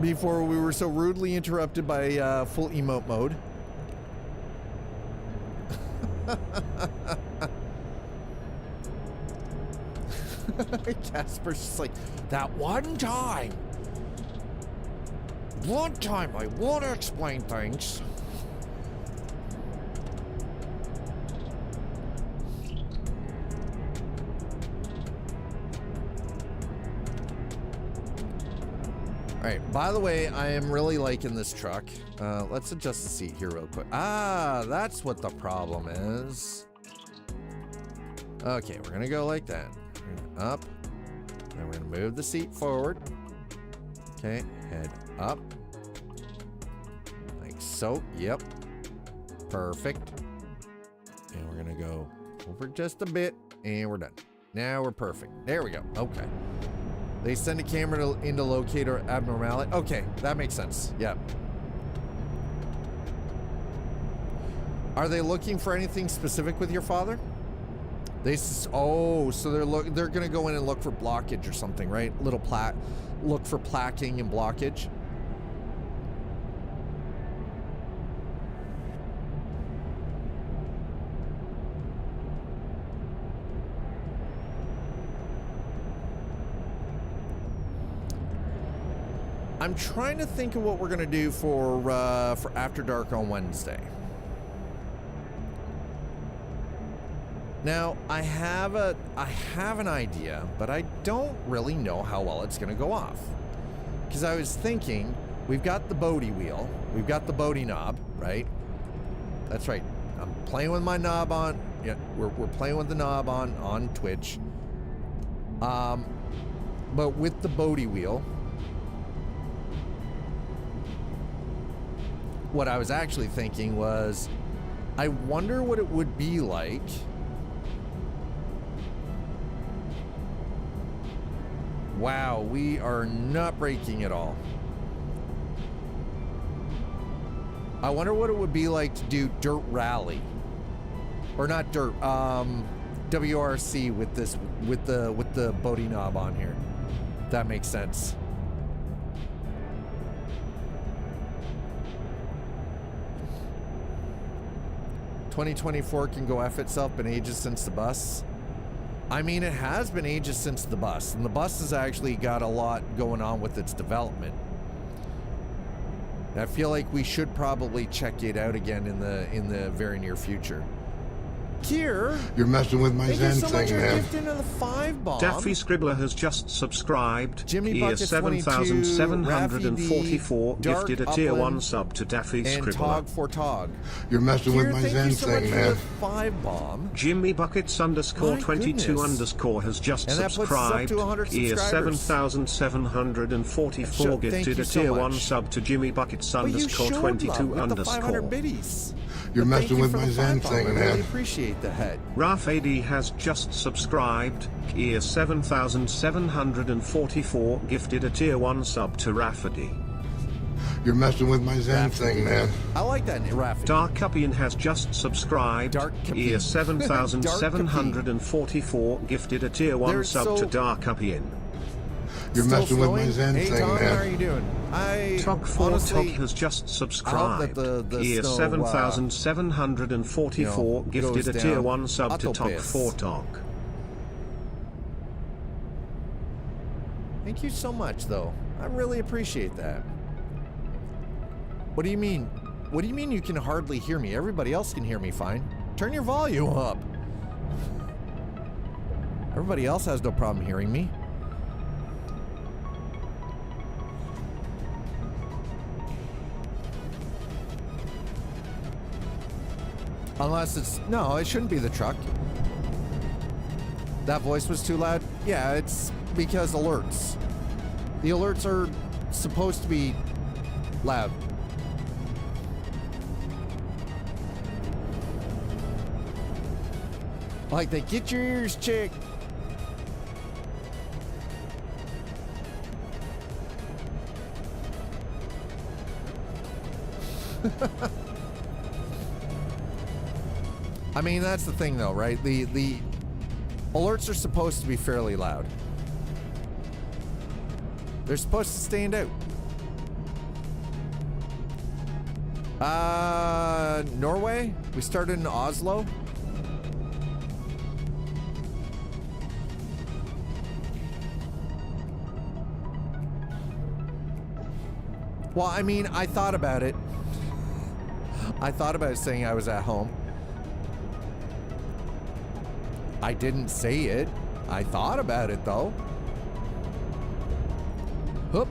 before we were so rudely interrupted by full emote mode. Casper's just like, that one time I want to explain things. All right, by the way, I am really liking this truck. Let's adjust the seat here real quick. Ah, that's what the problem is. Okay, we're gonna go like that. Up, then we're gonna move the seat forward. Okay, head up, like so. Yep, perfect. And we're gonna go over just a bit, and we're done. Now we're perfect. There we go. Okay. They send a camera in to locate our abnormality. Okay, that makes sense. Yep. Are they looking for anything specific with your father? Oh, so they're gonna go in and look for blockage or something, right? Look for placking and blockage. I'm trying to think of what we're gonna do for After Dark on Wednesday. Now, I have an idea, but I don't really know how well it's gonna go off. Because I was thinking, we've got the Bodhi wheel, we've got the Bodhi knob, right? That's right. I'm playing with my knob on. Yeah, we're playing with the knob on Twitch. But with the Bodhi wheel, what I was actually thinking was, I wonder what it would be like Wow, we are not breaking at all. I wonder what it would be like to do Dirt Rally. Or not Dirt, WRC with this, with the Bodhi knob on here. That makes sense. "2024 can go F itself, been ages since the bus." I mean, it has been ages since the bus, and the bus has actually got a lot going on with its development. I feel like we should probably check it out again in the very near future. Kier, You're messing with my thank Zen you so much thing, for man. gifting to the 5-bomb. Daffy Scribbler has just subscribed. Jimmy Year Buckets 7744 22, gifted a Dark tier 1 Upland, sub to Daffy and Scribbler. Tog for Tog. You're messing with Kier, my thank Zen you so much thing, for man. the 5-bomb. Jimmy Buckets _ My 22 goodness. _ has just And that puts us up subscribed. to 100 Year subscribers. 7744 Thank gifted you a so tier 1 much. sub to Jimmy Buckets Well, you showed _ 22 love with the 500 _ biddies. You're But thank messing you with for my the Zen 5-bomb. thing, I really man. appreciate the head. Raf AD has just subscribed. Year 7744 gifted a tier 1 sub to Rafferty. You're messing with my Zen thing, man. I like that, Rafi. Dark Cupian has just subscribed. Dark Cupian. Year 7744 gifted a tier 1 They're sub so- to Dark Cupian. You're Still messing with my flowing? Zen Hey, thing, Tom, how are man. you doing? Tok 4 honestly, Tok has just subscribed. the Year snow, 7744 gifted a goes tier down. 1 sub to Tok Autopiss. 4 Tok. Thank you so much, though. I really appreciate that. What do you mean? What do you mean you can hardly hear me? Everybody else can hear me fine. Turn your volume up. Everybody else has no problem hearing me. Unless it's... No, it shouldn't be the truck. That voice was too loud? Yeah, it's because alerts. The alerts are supposed to be loud. Like they get your ears checked. I mean, that's the thing though, right? The alerts are supposed to be fairly loud. They're supposed to stand out. Norway? We started in Oslo. Well, I mean, I thought about it. I thought about saying I was at home. I didn't say it. I thought about it though. Whoop.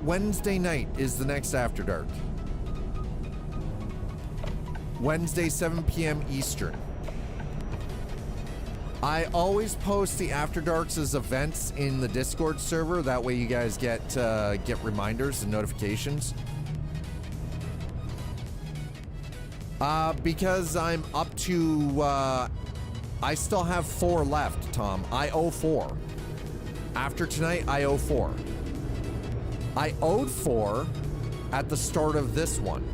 Wednesday night is the next After Dark. Wednesday, 7 p.m. Eastern. I always post the After Darks as events in the Discord server. That way you guys get reminders and notifications. Because I'm up to, I still have 4 left, Tom. I owe 4. After tonight, I owe 4. I owed 4 at the start of this one.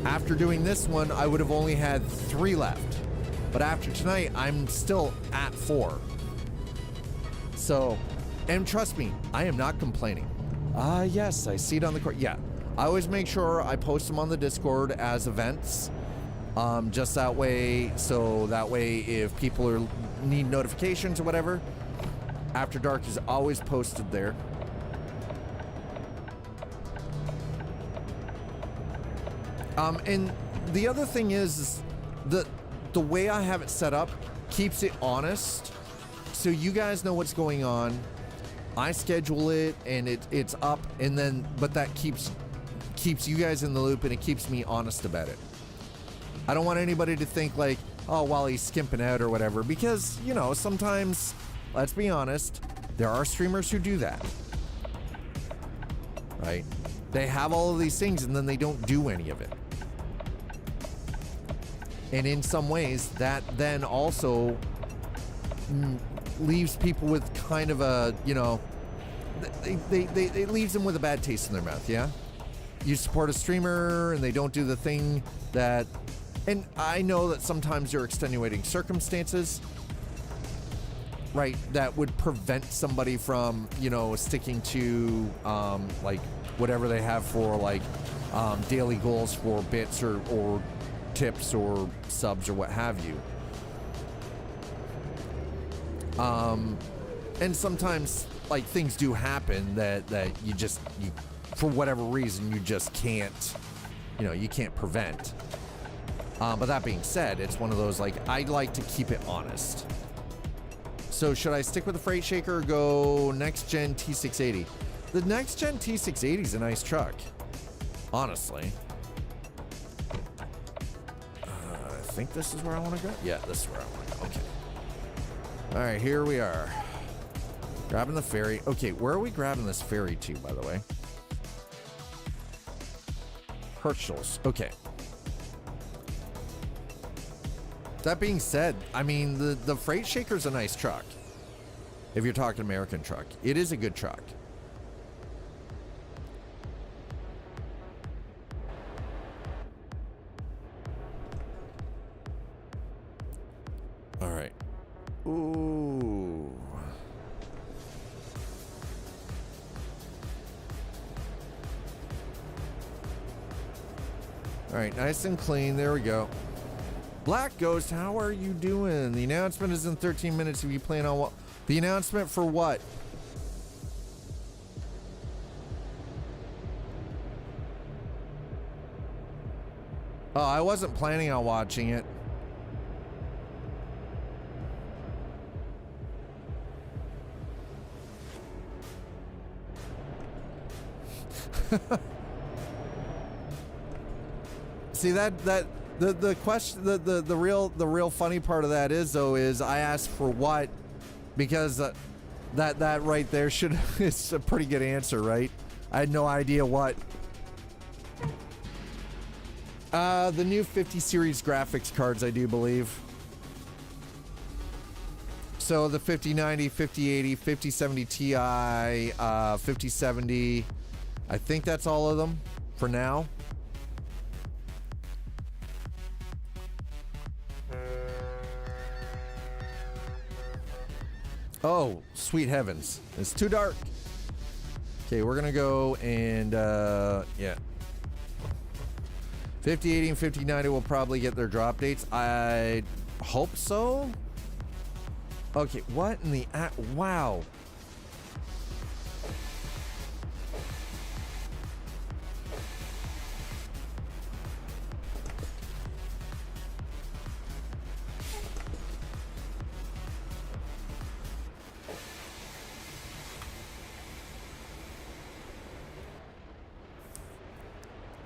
After doing this one, I would have only had 3 left. But after tonight, I'm still at 4. So, and trust me, I am not complaining. Yes, I see it on the court. Yeah, I always make sure I post them on the Discord as events. Just that way, so that way if people need notifications or whatever, After Dark is always posted there. And the other thing is the way I have it set up keeps it honest, so you guys know what's going on. I schedule it and it's up, and then but that keeps you guys in the loop, and it keeps me honest about it. I don't want anybody to think like, oh, well, he's skimping out or whatever, because, you know, sometimes, let's be honest, there are streamers who do that, right? They have all of these things and then they don't do any of it. And in some ways, that then also leaves people with kind of a, you know, it leaves them with a bad taste in their mouth, yeah? You support a streamer and they don't do the thing that, and I know that sometimes there are extenuating circumstances, right, that would prevent somebody from, you know, sticking to, like, whatever they have for, like, daily goals for bits or tips or subs or what have you. And sometimes, like, things do happen that you for whatever reason, you just can't, you know, you can't prevent. But that being said, it's one of those, like, I like to keep it honest. So should I stick with the Freight Shaker or go next gen T680? The next gen T680 is a nice truck, honestly. I think this is where I want to go. Yeah, this is where I want to go. Okay. All right, here we are. Grabbing the ferry. Okay, where are we grabbing this ferry to, by the way? Herschel's. Okay. That being said, I mean, the Freight Shaker's a nice truck. If you're talking American truck, it is a good truck. All right. Ooh. All right, nice and clean. There we go. Black Ghost, how are you doing? The announcement is in 13 minutes. If you plan on what? The announcement for what? Oh, I wasn't planning on watching it. See, The question, the real funny part of that is though is I asked for what, because that right there should it's a pretty good answer, right? I had no idea what. The new 50 series graphics cards, I do believe. So the 5090, 5080, 5070 Ti, 5070. I think that's all of them for now. Oh, sweet heavens. It's too dark. Okay, we're gonna go and yeah. 5080 and 5090 will probably get their drop dates. I hope so. Okay, what in the wow.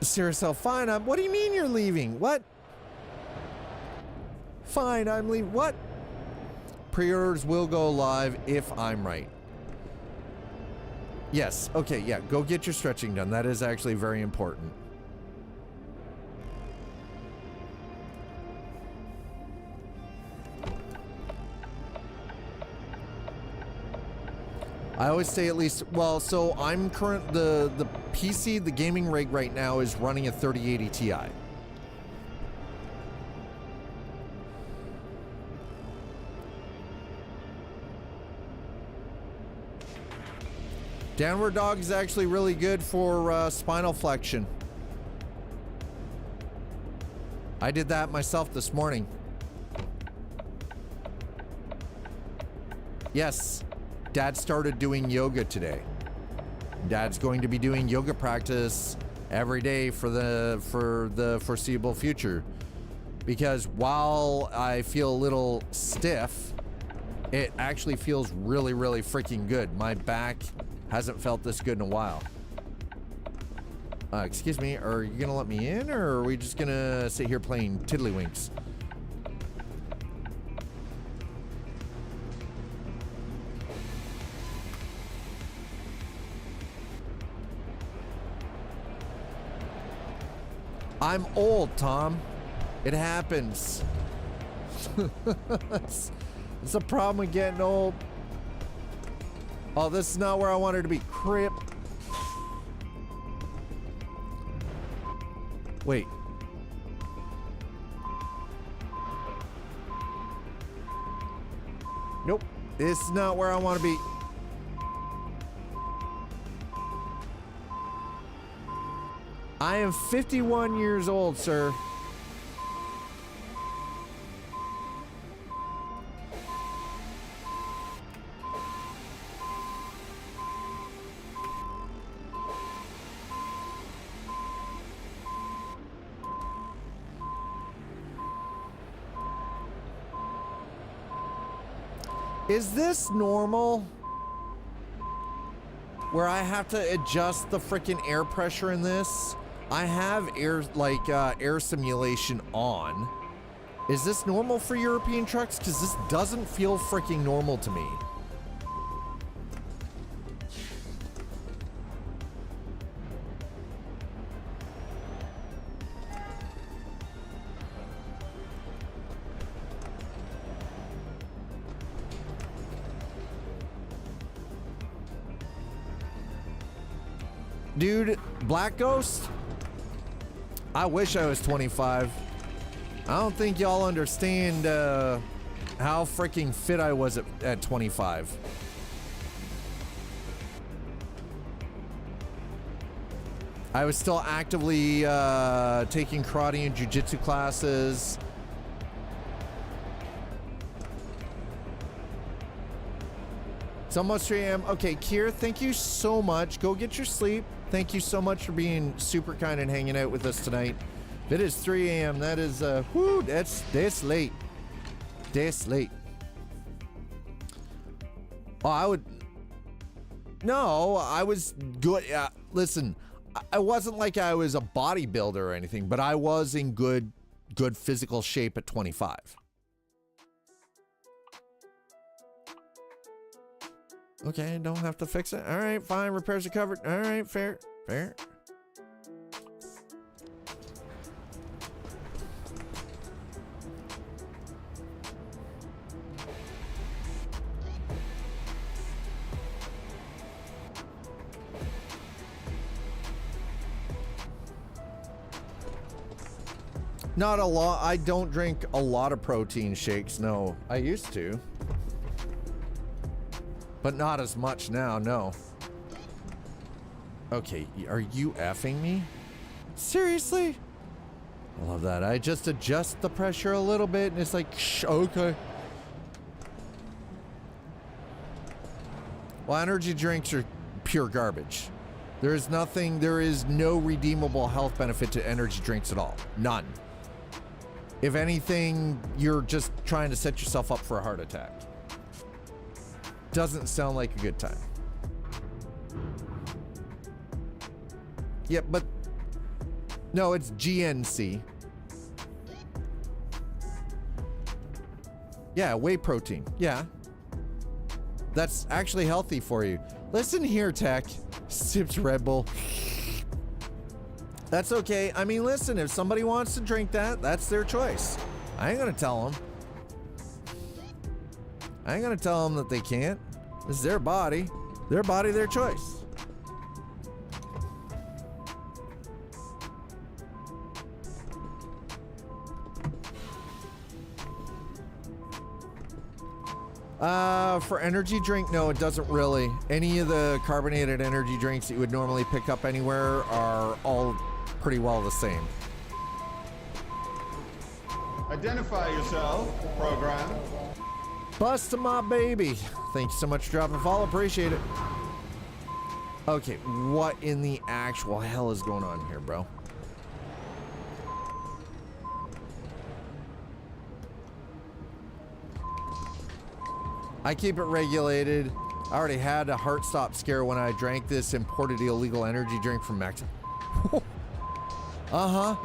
Seriously, fine. What do you mean you're leaving? What? Fine, I'm leaving. What? Pre-orders will go live if I'm right. Yes. Okay. Yeah. Go get your stretching done. That is actually very important. I always say at least, well, so I'm the PC, the gaming rig right now is running a 3080 Ti. Downward dog is actually really good for spinal flexion. I did that myself this morning. Yes. Dad started doing yoga today. Dad's going to be doing yoga practice every day for the foreseeable future. Because while I feel a little stiff, it actually feels really, really freaking good. My back hasn't felt this good in a while. Excuse me, are you gonna let me in, or are we just gonna sit here playing tiddlywinks? I'm old, Tom. It happens. It's a problem with getting old. Oh, this is not where I wanted to be. Crip. Wait. Nope. This is not where I want to be. I am 51 years old, sir. Is this normal? Where I have to adjust the freaking air pressure in this? I have air simulation on. Is this normal for European trucks? Because this doesn't feel freaking normal to me. Dude, Black Ghost? I wish I was 25. I don't think y'all understand how freaking fit I was at 25. I was still actively taking karate and jiu-jitsu classes. It's almost 3 a.m. Okay, Kier, thank you so much. Go get your sleep. Thank you so much for being super kind and hanging out with us tonight. If it is 3 a.m., that is, whoo, that's late. That's late. Oh, no, I was good. Listen, I wasn't like I was a bodybuilder or anything, but I was in good good physical shape at 25. Okay, don't have to fix it. All right, fine. Repairs are covered. All right, fair. Not a lot. I don't drink a lot of protein shakes. No, I used to. But not as much now, no. Okay, are you effing me? Seriously? I love that. I just adjust the pressure a little bit and it's like, shh, okay. Well, energy drinks are pure garbage. There is no redeemable health benefit to energy drinks at all. None. If anything, you're just trying to set yourself up for a heart attack. Doesn't sound like a good time. Yeah, but no, it's GNC. Yeah, whey protein. Yeah. That's actually healthy for you. Listen here, Tech. Sips Red Bull. That's okay. I mean, listen, if somebody wants to drink that, that's their choice. I ain't gonna tell them. I ain't gonna tell them that they can't. This is their body. Their body, their choice. For energy drink, no, it doesn't really. Any of the carbonated energy drinks that you would normally pick up anywhere are all pretty well the same. Identify yourself, program. Bustin' my baby. Thank you so much for dropping a follow. Appreciate it. Okay, what in the actual hell is going on here, bro? I keep it regulated. I already had a heart stop scare when I drank this imported illegal energy drink from Mexico. Uh-huh.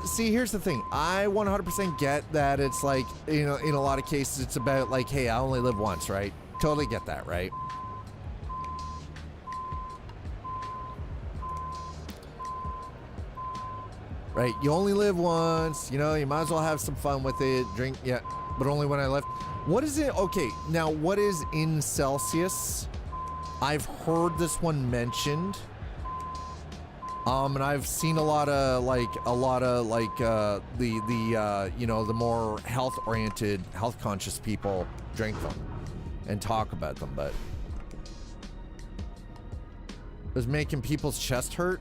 See, here's the thing. I 100% get that it's like, you know, in a lot of cases, it's about like, hey, I only live once, right? Totally get that, right? Right, you only live once, you know, you might as well have some fun with it, drink, yeah, but only when I left. What is it? Okay, now what is in Celsius? I've heard this one mentioned. And I've seen a lot of you know, the more health-oriented, health-conscious people drink them and talk about them, but it was making people's chest hurt.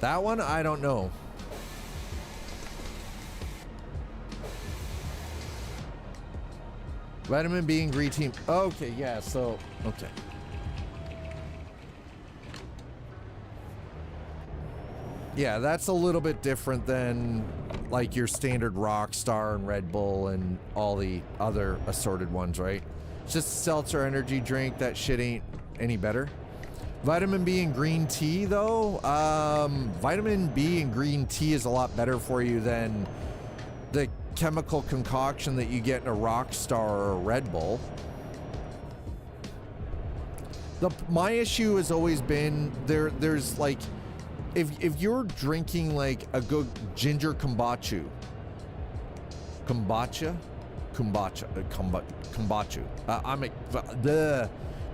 That one, I don't know. Vitamin B and green tea. Okay, yeah, so, okay. Yeah, that's a little bit different than like your standard Rockstar and Red Bull and all the other assorted ones, right? It's just a seltzer energy drink. That shit ain't any better. Vitamin B and green tea, though, vitamin B and green tea is a lot better for you than the chemical concoction that you get in a Rockstar or a Red Bull. My issue has always been there's like, if you're drinking like a good ginger kombucha,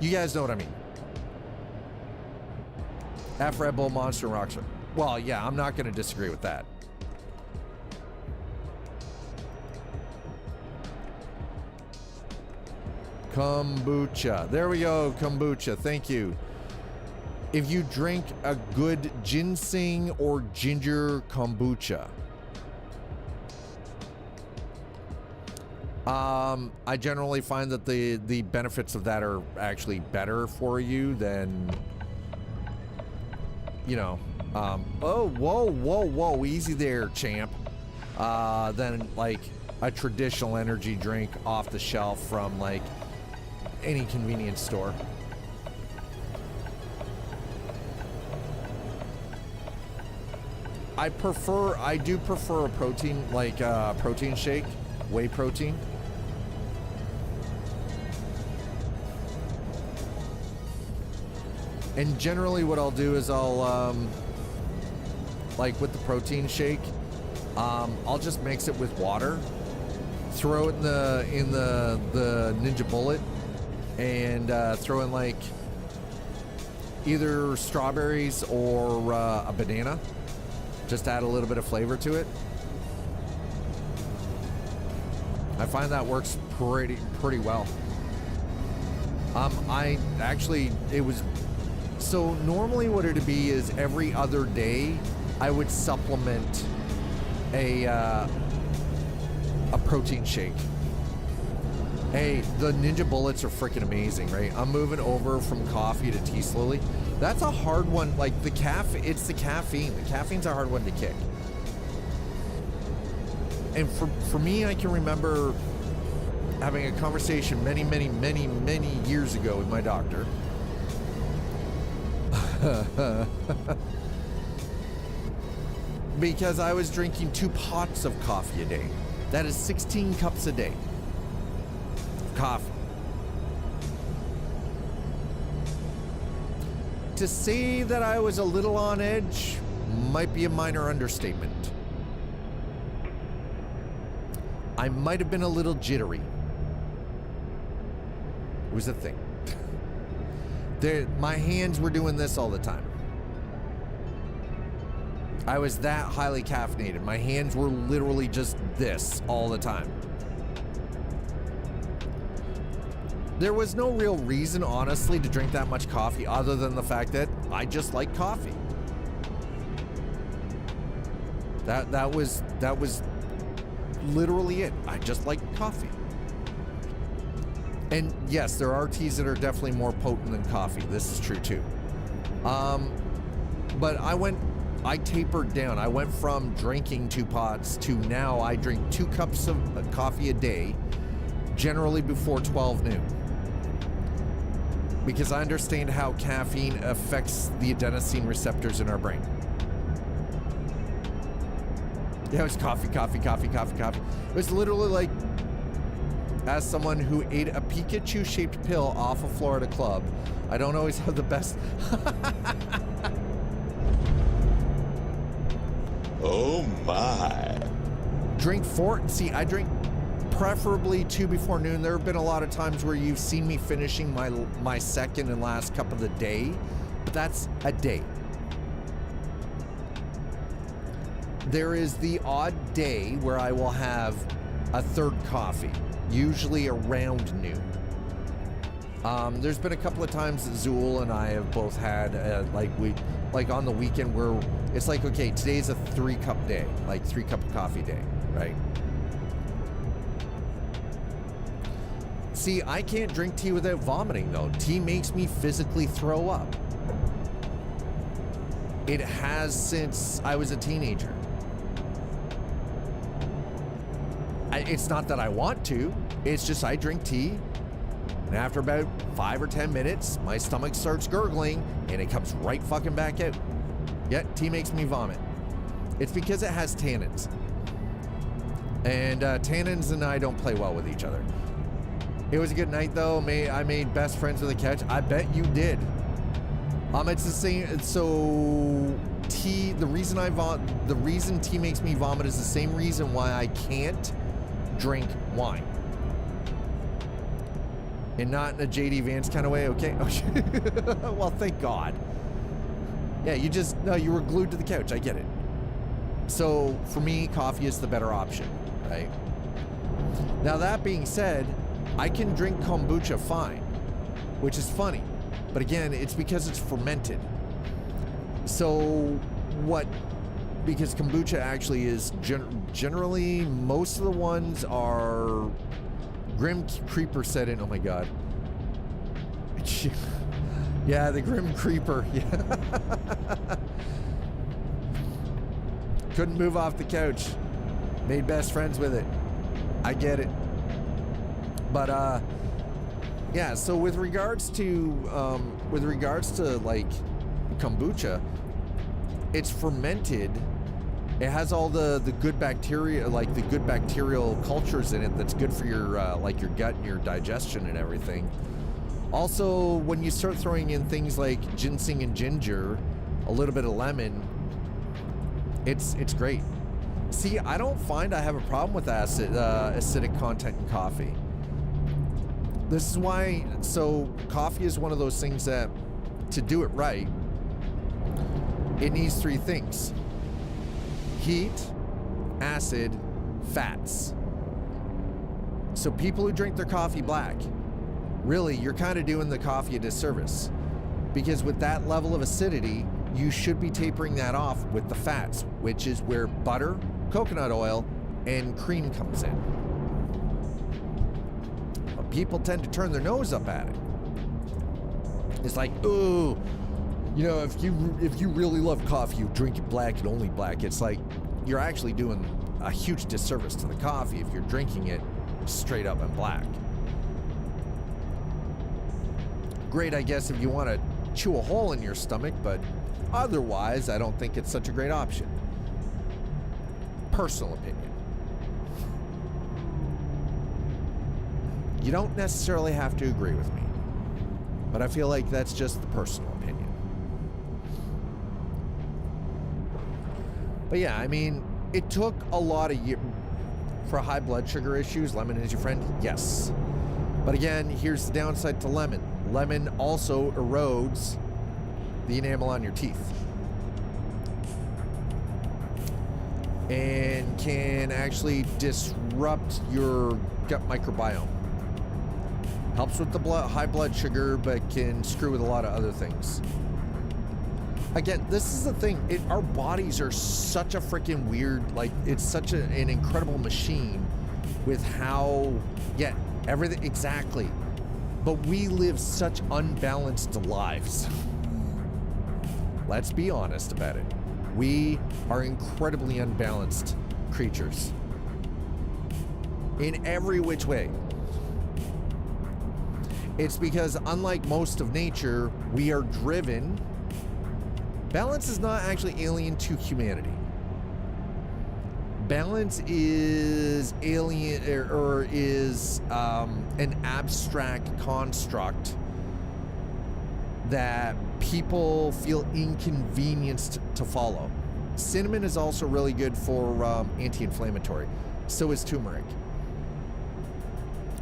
you guys know what I mean. Half Red Bull, Monster, and Rockstar. Well, yeah, I'm not going to disagree with that. Kombucha. There we go, kombucha. Thank you. If you drink a good ginseng or ginger kombucha, I generally find that the benefits of that are actually better for you than, you know, oh, whoa, easy there, champ. Than like a traditional energy drink off the shelf from like any convenience store. I do prefer a protein, like protein shake, whey protein. And generally what I'll do is I'll, like with the protein shake, I'll just mix it with water, throw it in the Ninja Bullet, and throw in like either strawberries or a banana. Just add a little bit of flavor to it. I find that works pretty well. So normally what it'd be is every other day I would supplement a protein shake. Hey, the Ninja Bullets are freaking amazing, right? I'm moving over from coffee to tea slowly. That's a hard one. Like it's the caffeine. The caffeine's a hard one to kick. And for me, I can remember having a conversation many years ago with my doctor. Because I was drinking 2 pots of coffee a day. That is 16 cups a day. Coffee. To say that I was a little on edge might be a minor understatement. I might have been a little jittery. It was a thing. My hands were doing this all the time. I was that highly caffeinated. My hands were literally just this all the time. There was no real reason, honestly, to drink that much coffee other than the fact that I just like coffee. That was literally it. I just like coffee. And yes, there are teas that are definitely more potent than coffee. This is true too. But I tapered down. I went from drinking 2 pots to now I drink 2 cups of coffee a day, generally before 12 noon. Because I understand how caffeine affects the adenosine receptors in our brain. Yeah, it was coffee. It was literally like, as someone who ate a Pikachu-shaped pill off a Florida club, I don't always have the best. Oh my. Drink 4. See, I drink preferably 2 before noon. There have been a lot of times where you've seen me finishing my second and last cup of the day, but that's a day. There is the odd day where I will have a 3rd coffee, usually around noon. There's been a couple of times that Zool and I have both had, like on the weekend where it's like, okay, today's a 3-cup day, like 3-cup coffee day, right? See, I can't drink tea without vomiting though. Tea makes me physically throw up. It has since I was a teenager. It's not that I want to, it's just I drink tea, and after about 5 or 10 minutes, my stomach starts gurgling, and it comes right fucking back out. Yeah, tea makes me vomit. It's because it has tannins. And tannins and I don't play well with each other. It was a good night though. I made best friends with a couch. I bet you did. It's the same. So tea, the reason tea makes me vomit is the same reason why I can't drink wine. And not in a JD Vance kind of way, okay? Well, thank God. Yeah, you were glued to the couch. I get it. So for me, coffee is the better option, right? Now that being said, I can drink kombucha fine, which is funny. But again, it's because it's fermented. So because kombucha actually is generally, most of the ones are, Grim Creeper said in, oh my God. Yeah, the Grim Creeper. Yeah. Couldn't move off the couch. Made best friends with it. I get it. But yeah, so with regards to like kombucha, it's fermented It has all the good bacteria, like the good bacterial cultures in it that's good for your like your gut and your digestion and everything. Also, when you start throwing in things like ginseng and ginger, a little bit of lemon, it's great. See, I don't find I have a problem with acidic content in coffee. This is why, so coffee is one of those things that, to do it right, it needs three things: heat, acid, fats. So people who drink their coffee black, really, you're kind of doing the coffee a disservice, because with that level of acidity, you should be tapering that off with the fats, which is where butter, coconut oil, and cream comes in. But people tend to turn their nose up at it. It's like, ooh, you know, if you really love coffee, you drink it black and only black. It's like you're actually doing a huge disservice to the coffee if you're drinking it straight up and black. Great, I guess, if you want to chew a hole in your stomach, but otherwise, I don't think it's such a great option. Personal opinion. You don't necessarily have to agree with me, but I feel like that's just the personal opinion. But yeah, I mean, it took a lot of years for high blood sugar issues. Lemon is your friend? Yes. But again, here's the downside to lemon. Lemon also erodes the enamel on your teeth and can actually disrupt your gut microbiome. Helps with the high blood sugar, but can screw with a lot of other things. Again, this is the thing. Our bodies are such a freaking weird, like, it's such an incredible machine with how, yeah, everything, exactly. But we live such unbalanced lives. Let's be honest about it. We are incredibly unbalanced creatures in every which way. It's because, unlike most of nature, we are driven. Balance is not actually alien to humanity. Balance is alien, or is an abstract construct that people feel inconvenienced to follow. Cinnamon is also really good for anti-inflammatory. So is turmeric,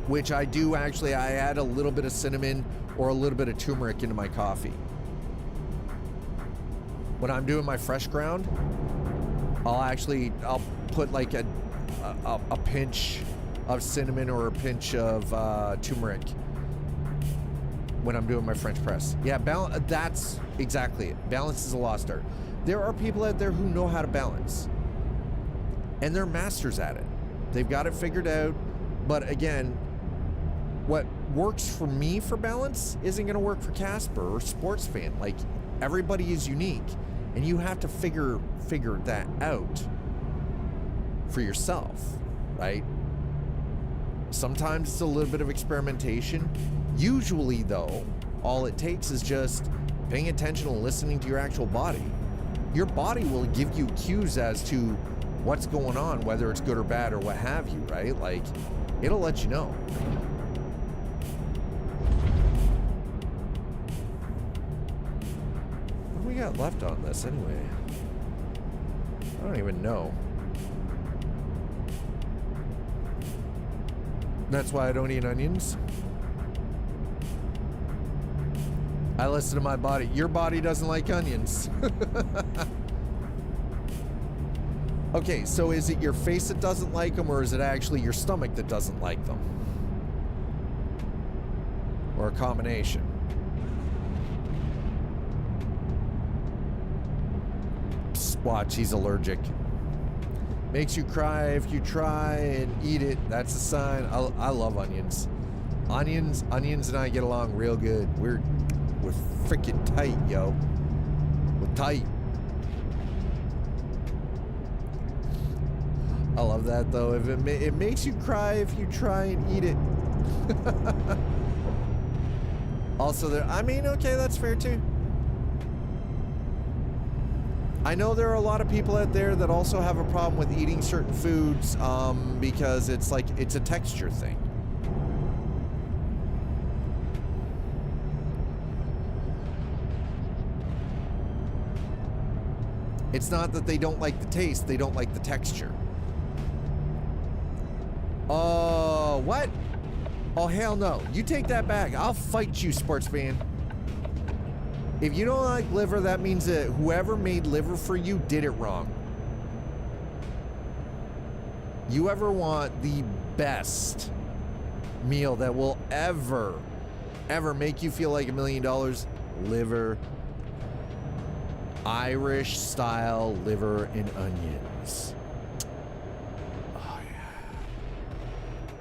which I do actually, I add a little bit of cinnamon or a little bit of turmeric into my coffee. When I'm doing my fresh ground, I'll put like a pinch of cinnamon or a pinch of turmeric when I'm doing my French press. Yeah, that's exactly it. Balance is a lost art. There are people out there who know how to balance, and they're masters at it. They've got it figured out. But again, what works for me for balance isn't going to work for Casper or Sports Fan. Like, everybody is unique, and you have to figure that out for yourself, right? Sometimes it's a little bit of experimentation. Usually, though, all it takes is just paying attention and listening to your actual body. Your body will give you cues as to what's going on, whether it's good or bad or what have you, right? Like, it'll let you know. What do we got left on this anyway? I don't even know. That's why I don't eat onions. I listen to my body. Your body doesn't like onions. Okay, so is it your face that doesn't like them, or is it actually your stomach that doesn't like them? Or a combination? Psst, watch, he's allergic. Makes you cry if you try and eat it. That's a sign. I love onions. Onions and I get along real good. We're freaking tight, yo. We're tight. I love that, though. If it makes you cry if you try and eat it. Also, I mean, okay, that's fair too. I know there are a lot of people out there that also have a problem with eating certain foods because it's like, it's a texture thing. It's not that they don't like the taste, they don't like the texture. Oh, what? Oh, hell no. You take that back. I'll fight you, sportsman. If you don't like liver, that means that whoever made liver for you did it wrong. You ever want the best meal that will ever make you feel like $1 million? Liver. Irish style liver and onions. Oh yeah.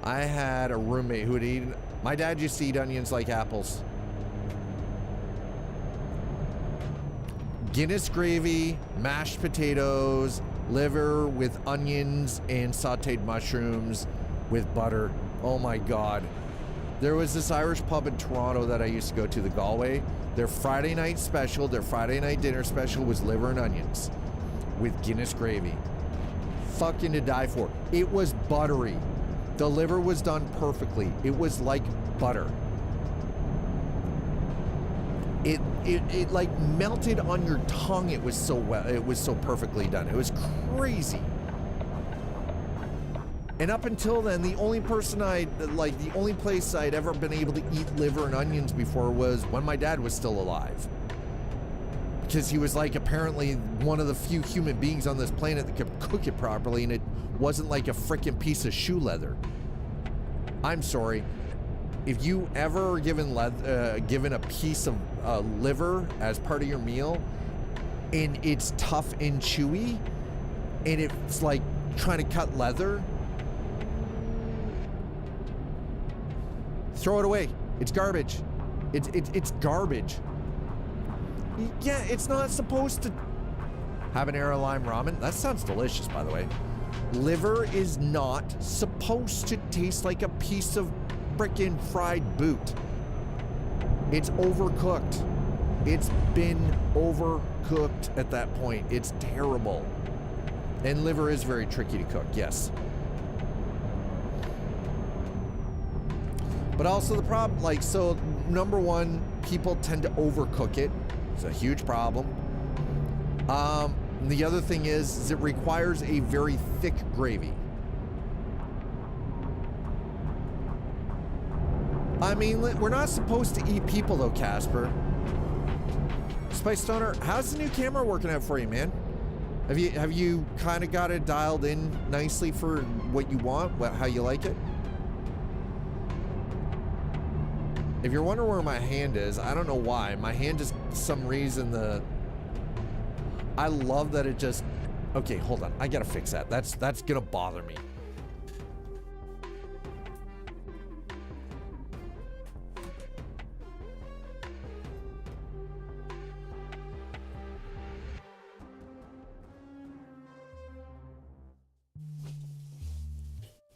I had a roommate who would eat, my dad used to eat onions like apples. Guinness gravy, mashed potatoes, liver with onions and sauteed mushrooms with butter. Oh my God. There was this Irish pub in Toronto that I used to go to, the Galway. Their Friday night special, their Friday night dinner special was liver and onions with Guinness gravy. Fucking to die for. It was buttery. The liver was done perfectly. It was like butter. It like melted on your tongue. It was so well. It was so perfectly done. It was crazy. And up until then, the only place I'd ever been able to eat liver and onions before was when my dad was still alive. Because he was like apparently one of the few human beings on this planet that could cook it properly, and it wasn't like a freaking piece of shoe leather. I'm sorry. If you ever given a piece of liver as part of your meal, and it's tough and chewy, and it's like trying to cut leather, throw it away. It's garbage. It's garbage. Yeah, it's not supposed to. Habanero lime ramen. That sounds delicious, by the way. Liver is not supposed to taste like a piece of frickin' fried boot. It's overcooked. It's been overcooked at that point. It's terrible. And liver is very tricky to cook, yes. But also the problem, like, so number one, people tend to overcook it. It's a huge problem. The other thing is it requires a very thick gravy. I mean, we're not supposed to eat people though, Casper. Spice Stoner, how's the new camera working out for you, man? Have you kind of got it dialed in nicely for what you want, how you like it? If you're wondering where my hand is, I don't know why. My hand just, for some reason, I love that it just, okay, hold on. I gotta fix that. That's gonna bother me.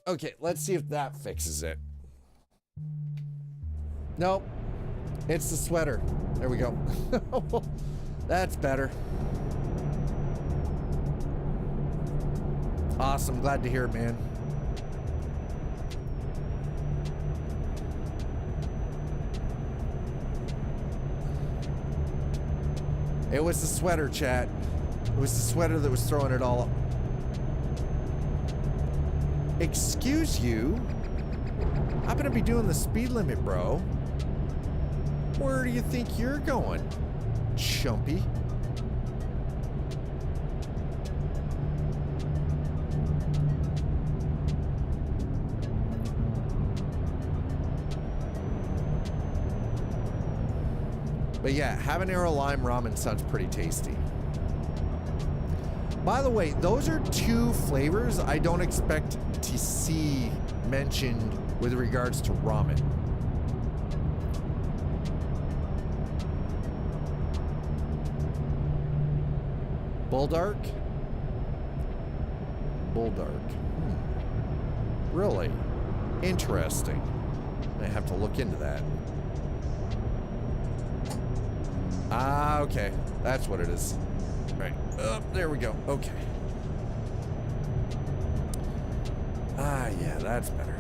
Okay, let's see if that fixes it. Nope. It's the sweater. There we go. That's better. Awesome. Glad to hear it, man. It was the sweater, chat. It was the sweater that was throwing it all up. Excuse you? I'm gonna be doing the speed limit, bro. Where do you think you're going, chumpy? But yeah, habanero lime ramen sounds pretty tasty. By the way, those are two flavors I don't expect to see mentioned with regards to ramen. Bulldog? Bulldog. Really? Interesting. I have to look into that. Ah, okay. That's what it is. All right. There we go. Okay. Ah, yeah, that's better.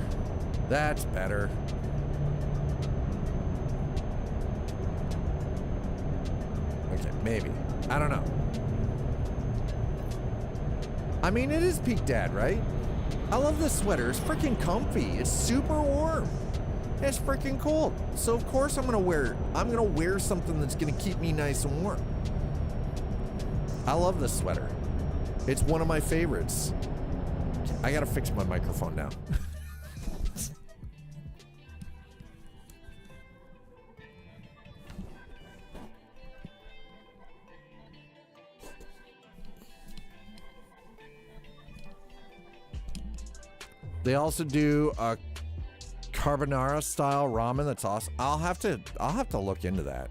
That's better. Okay, maybe. I don't know. I mean, it is peak dad, right? I love this sweater. It's freaking comfy. It's super warm. It's freaking cold. So of course I'm gonna wear it. I'm gonna wear something that's gonna keep me nice and warm. I love this sweater. It's one of my favorites. I gotta fix my microphone now. They also do a carbonara style ramen that's awesome. I'll have to look into that.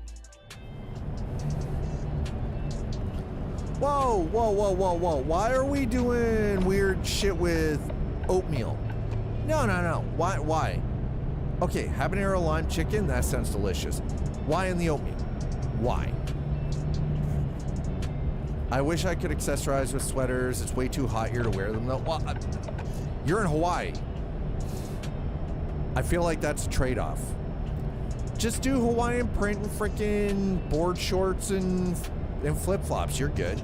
Whoa, whoa, whoa, whoa, whoa. Why are we doing weird shit with oatmeal? No, no, no. Why? Okay, habanero lime chicken, that sounds delicious. Why in the oatmeal? Why? I wish I could accessorize with sweaters. It's way too hot here to wear them though. Well, you're in Hawaii. I feel like that's a trade-off. Just do Hawaiian print and freaking board shorts and flip-flops. You're good.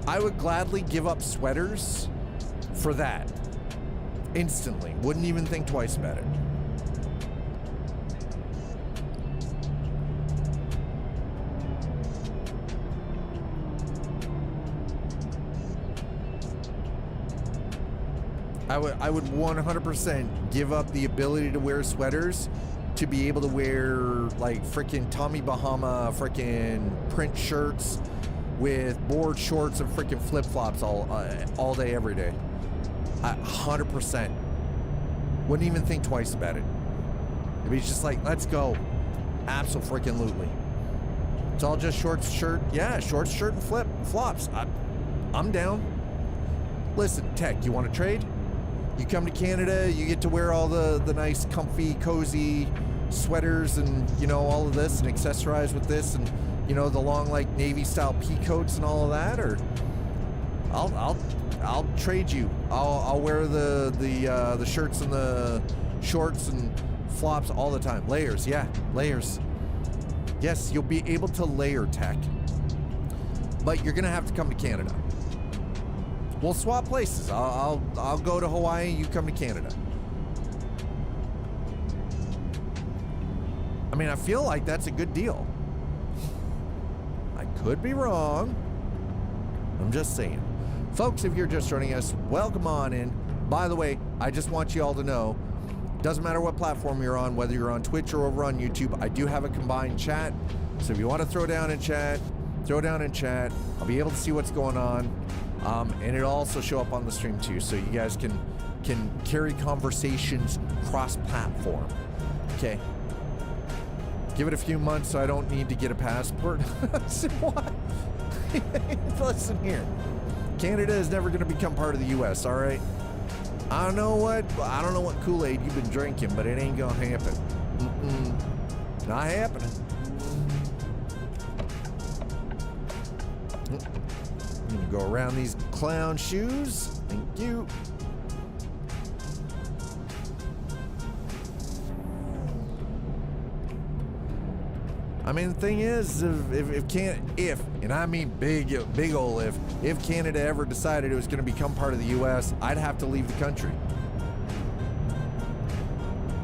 I would gladly give up sweaters for that. Instantly. Wouldn't even think twice about it. I would 100% give up the ability to wear sweaters to be able to wear like freaking Tommy Bahama freaking print shirts with board shorts and freaking flip-flops all day, every day. 100%. Wouldn't even think twice about it. It'd be just like, let's go. Absolutely. It's all just shorts, shirt. Yeah, shorts, shirt, and flip-flops. I'm down. Listen, Tech, you want to trade? You come to Canada, you get to wear all the nice, comfy, cozy sweaters and, you know, all of this and accessorize with this and, you know, the long, like, Navy-style pea coats and all of that, or I'll trade you. I'll wear the shirts and the shorts and flops all the time. Layers, yeah, layers. Yes, you'll be able to layer, Tech. But you're gonna have to come to Canada. We'll swap places. I'll go to Hawaii, you come to Canada. I mean, I feel like that's a good deal. I could be wrong. I'm just saying. Folks, if you're just joining us, welcome on in. By the way, I just want you all to know, doesn't matter what platform you're on, whether you're on Twitch or over on YouTube, I do have a combined chat. So if you want to throw down in chat, throw down in chat. I'll be able to see what's going on. And it'll also show up on the stream too, so you guys can carry conversations cross-platform. Okay. Give it a few months so I don't need to get a passport. So what? Listen here. Canada is never going to become part of the U.S., all right? I don't know what Kool-Aid you've been drinking, but it ain't going to happen. Not happening. I'm gonna go around these clown shoes. Thank you. I mean, the thing is, if and I mean big ol' if Canada ever decided it was gonna become part of the U.S., I'd have to leave the country.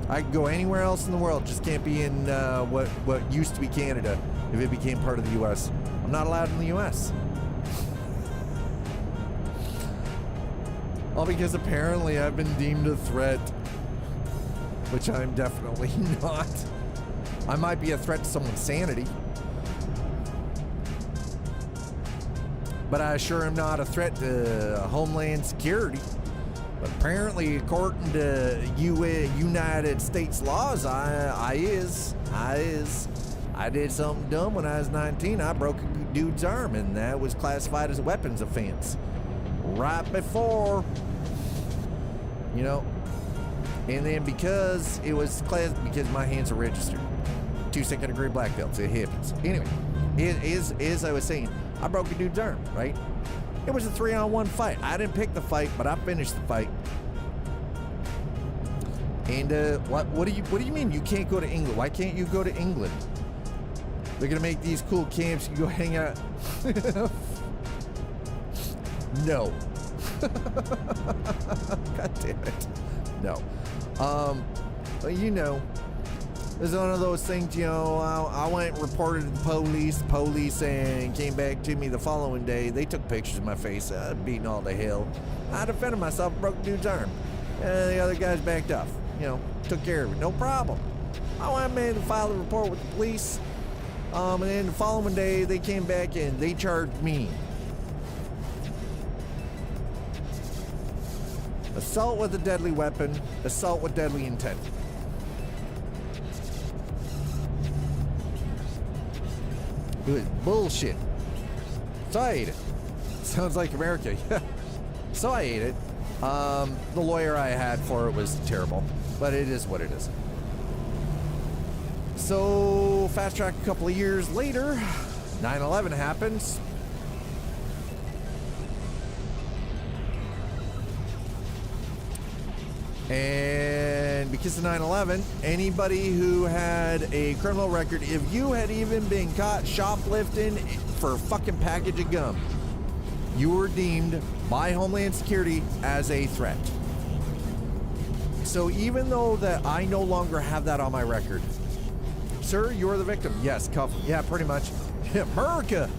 I could go anywhere else in the world, just can't be in what used to be Canada if it became part of the U.S. I'm not allowed in the U.S. All because apparently I've been deemed a threat, which I'm definitely not. I might be a threat to someone's sanity, but I sure am not a threat to Homeland Security. But apparently, according to United States laws, I did something dumb when I was 19. I broke a dude's arm, and that was classified as a weapons offense. Right before, you know, and then because it was because my hands are registered. 2 second-degree black belts. It happens. Anyway, as I was saying, I broke a dude's arm, right? It was a 3-on-1 fight. I didn't pick the fight, but I finished the fight. And what do you mean you can't go to England? Why can't you go to England? They're gonna make these cool camps. You go hang out. No. God damn it. No. But you know, it's one of those things, you know, I went and reported to the police and came back to me the following day. They took pictures of my face, beating all the hell. I defended myself, broke the dude's arm. And the other guys backed off, you know, took care of it, no problem. I went and filed a report with the police. And then the following day, they came back and they charged me. Assault with a deadly weapon, assault with deadly intent. It was bullshit. So I ate it. Sounds like America. So I ate it. The lawyer I had for it was terrible, but it is what it is. So fast track a couple of years later, 9/11 happens. And because of 9/11, anybody who had a criminal record, if you had even been caught shoplifting for a fucking package of gum, you were deemed by Homeland Security as a threat. So even though that I no longer have that on my record, sir, you're the victim. Yes, cuff. Yeah, pretty much. America.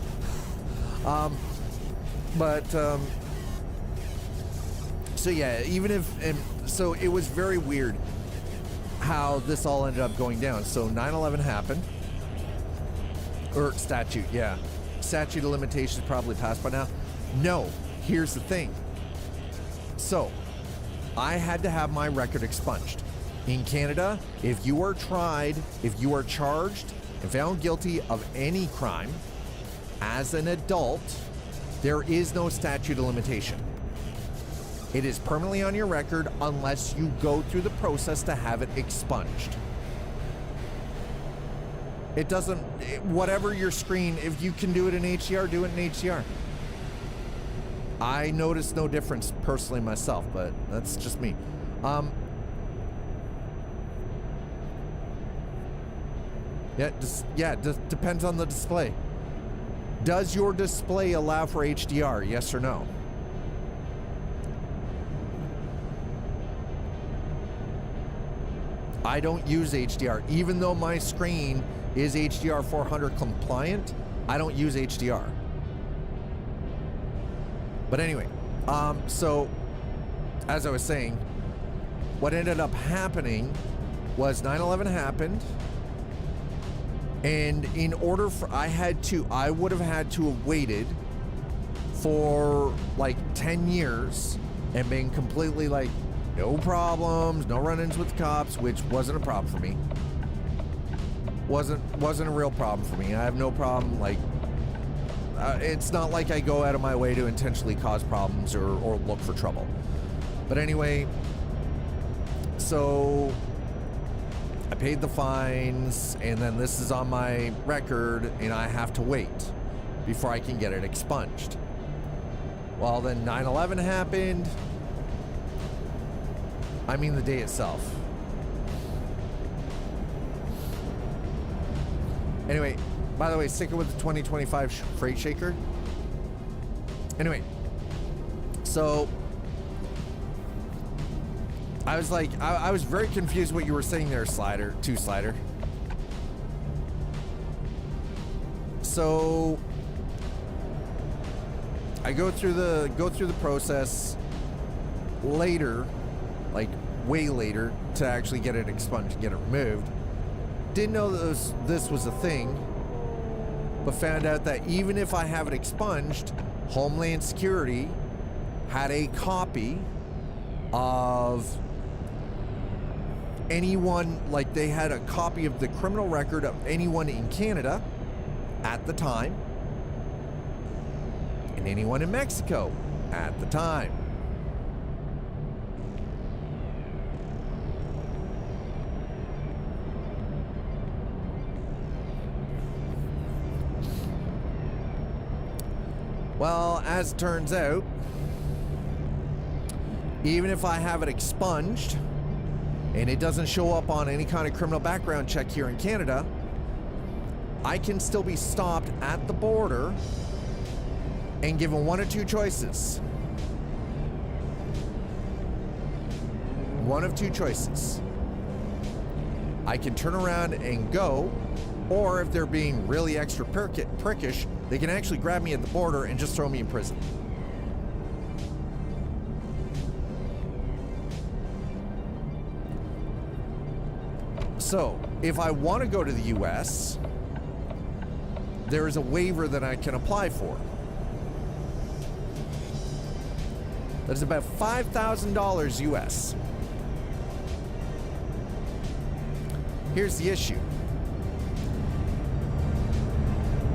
So yeah, even if, and so it was very weird how this all ended up going down. So 9/11 happened, or statute, yeah. Statute of limitations probably passed by now. No, here's the thing. So I had to have my record expunged. In Canada, if you are tried, if you are charged and found guilty of any crime as an adult, there is no statute of limitation. It is permanently on your record unless you go through the process to have it expunged. It doesn't, whatever your screen, if you can do it in HDR, do it in HDR. I noticed no difference personally myself, but that's just me. Depends on the display. Does your display allow for HDR? Yes or no? I don't use HDR. Even though my screen is HDR 400 compliant, I don't use HDR. But anyway, so as I was saying, what ended up happening was 9/11 happened. And in order for, I would have had to have waited for like 10 years and been completely like, no problems, no run-ins with cops, which wasn't a problem for me. Wasn't a real problem for me. I have no problem, like, it's not like I go out of my way to intentionally cause problems or look for trouble. But anyway, so I paid the fines, and then this is on my record, and I have to wait before I can get it expunged. Well, then 9/11 happened. I mean the day itself. Anyway, by the way, sticking with the 2025 freight shaker. Anyway, so I was like, I was very confused what you were saying there, Slider. So I go through the process later, like way later, to actually get it expunged and get it removed. Didn't know that this was a thing, but found out that even if I have it expunged, Homeland Security had a copy of anyone, like they had a copy of the criminal record of anyone in Canada at the time, and anyone in Mexico at the time. Well, as it turns out, even if I have it expunged and it doesn't show up on any kind of criminal background check here in Canada, I can still be stopped at the border and given one of two choices. One of two choices. I can turn around and go, or if they're being really extra prickish, they can actually grab me at the border and just throw me in prison. So, if I want to go to the US, there is a waiver that I can apply for. That's about $5,000 US. Here's the issue.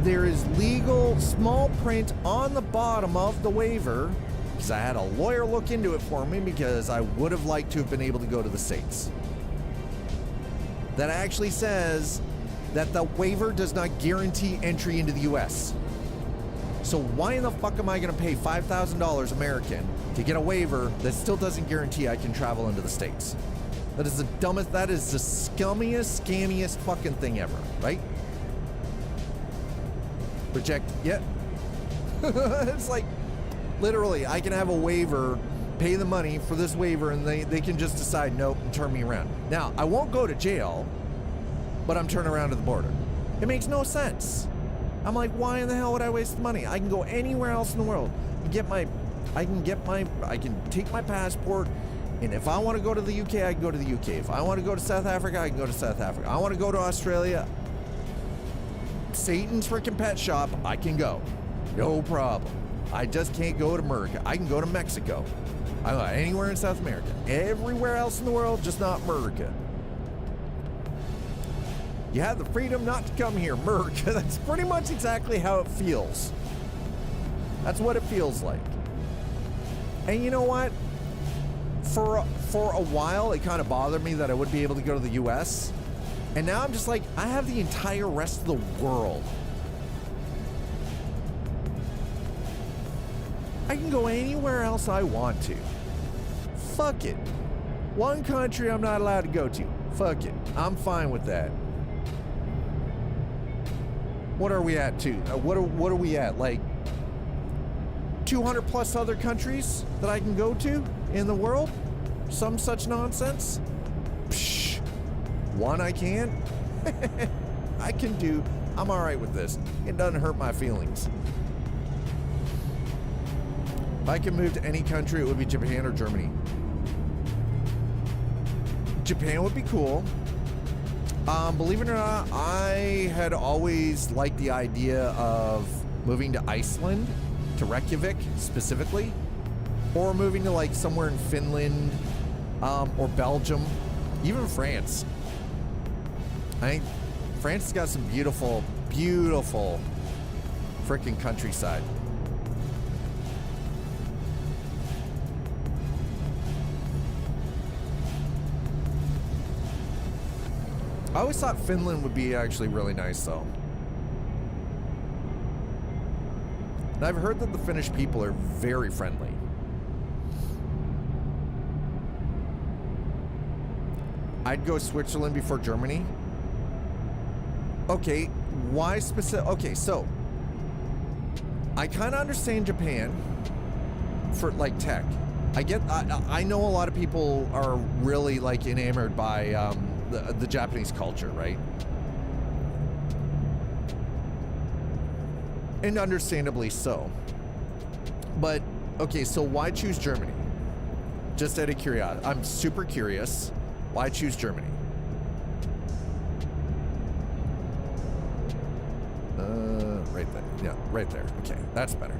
There is legal small print on the bottom of the waiver, because I had a lawyer look into it for me because I would have liked to have been able to go to the States. That actually says that the waiver does not guarantee entry into the US. So why in the fuck am I going to pay $5,000 American to get a waiver that still doesn't guarantee I can travel into the States? That is the dumbest, that is the scummiest, scammiest fucking thing ever, right? Reject, yeah. It's like, literally, I can have a waiver, pay the money for this waiver, and they can just decide nope and turn me around. Now, I won't go to jail, but I'm turning around to the border. It makes no sense. I'm like, why in the hell would I waste the money? I can go anywhere else in the world. I can take my passport, and if I want to go to the UK, I can go to the UK. If I want to go to South Africa, I can go to South Africa. I want to go to Australia, Satan's freaking pet shop, I can go. No problem. I just can't go to America. I can go to Mexico. I go anywhere in South America. Everywhere else in the world, just not America. You have the freedom not to come here, America. That's pretty much exactly how it feels. That's what it feels like. And you know what? For a while, it kind of bothered me that I wouldn't be able to go to the US. And now I'm just like, I have the entire rest of the world. I can go anywhere else I want to. Fuck it. One country I'm not allowed to go to. Fuck it. I'm fine with that. What are we at, too? What are we at? Like 200 plus other countries that I can go to in the world? Some such nonsense? Psh, one I can? I can do. I'm all right with this. It doesn't hurt my feelings. If I could move to any country, it would be Japan or Germany. Japan would be cool. Believe it or not, I had always liked the idea of moving to Iceland, to Reykjavik specifically, or moving to like somewhere in Finland, or Belgium, even France. I think France has got some beautiful, beautiful freaking countryside. I always thought Finland would be actually really nice, though. And I've heard that the Finnish people are very friendly. I'd go Switzerland before Germany. Okay, why specific? Okay, so I kind of understand Japan for like tech. I know a lot of people are really like enamored by the Japanese culture, right? And understandably so. But okay, so why choose Germany? Just out of curiosity, I'm super curious. Why choose Germany? Right there. Yeah, right there. Okay, that's better.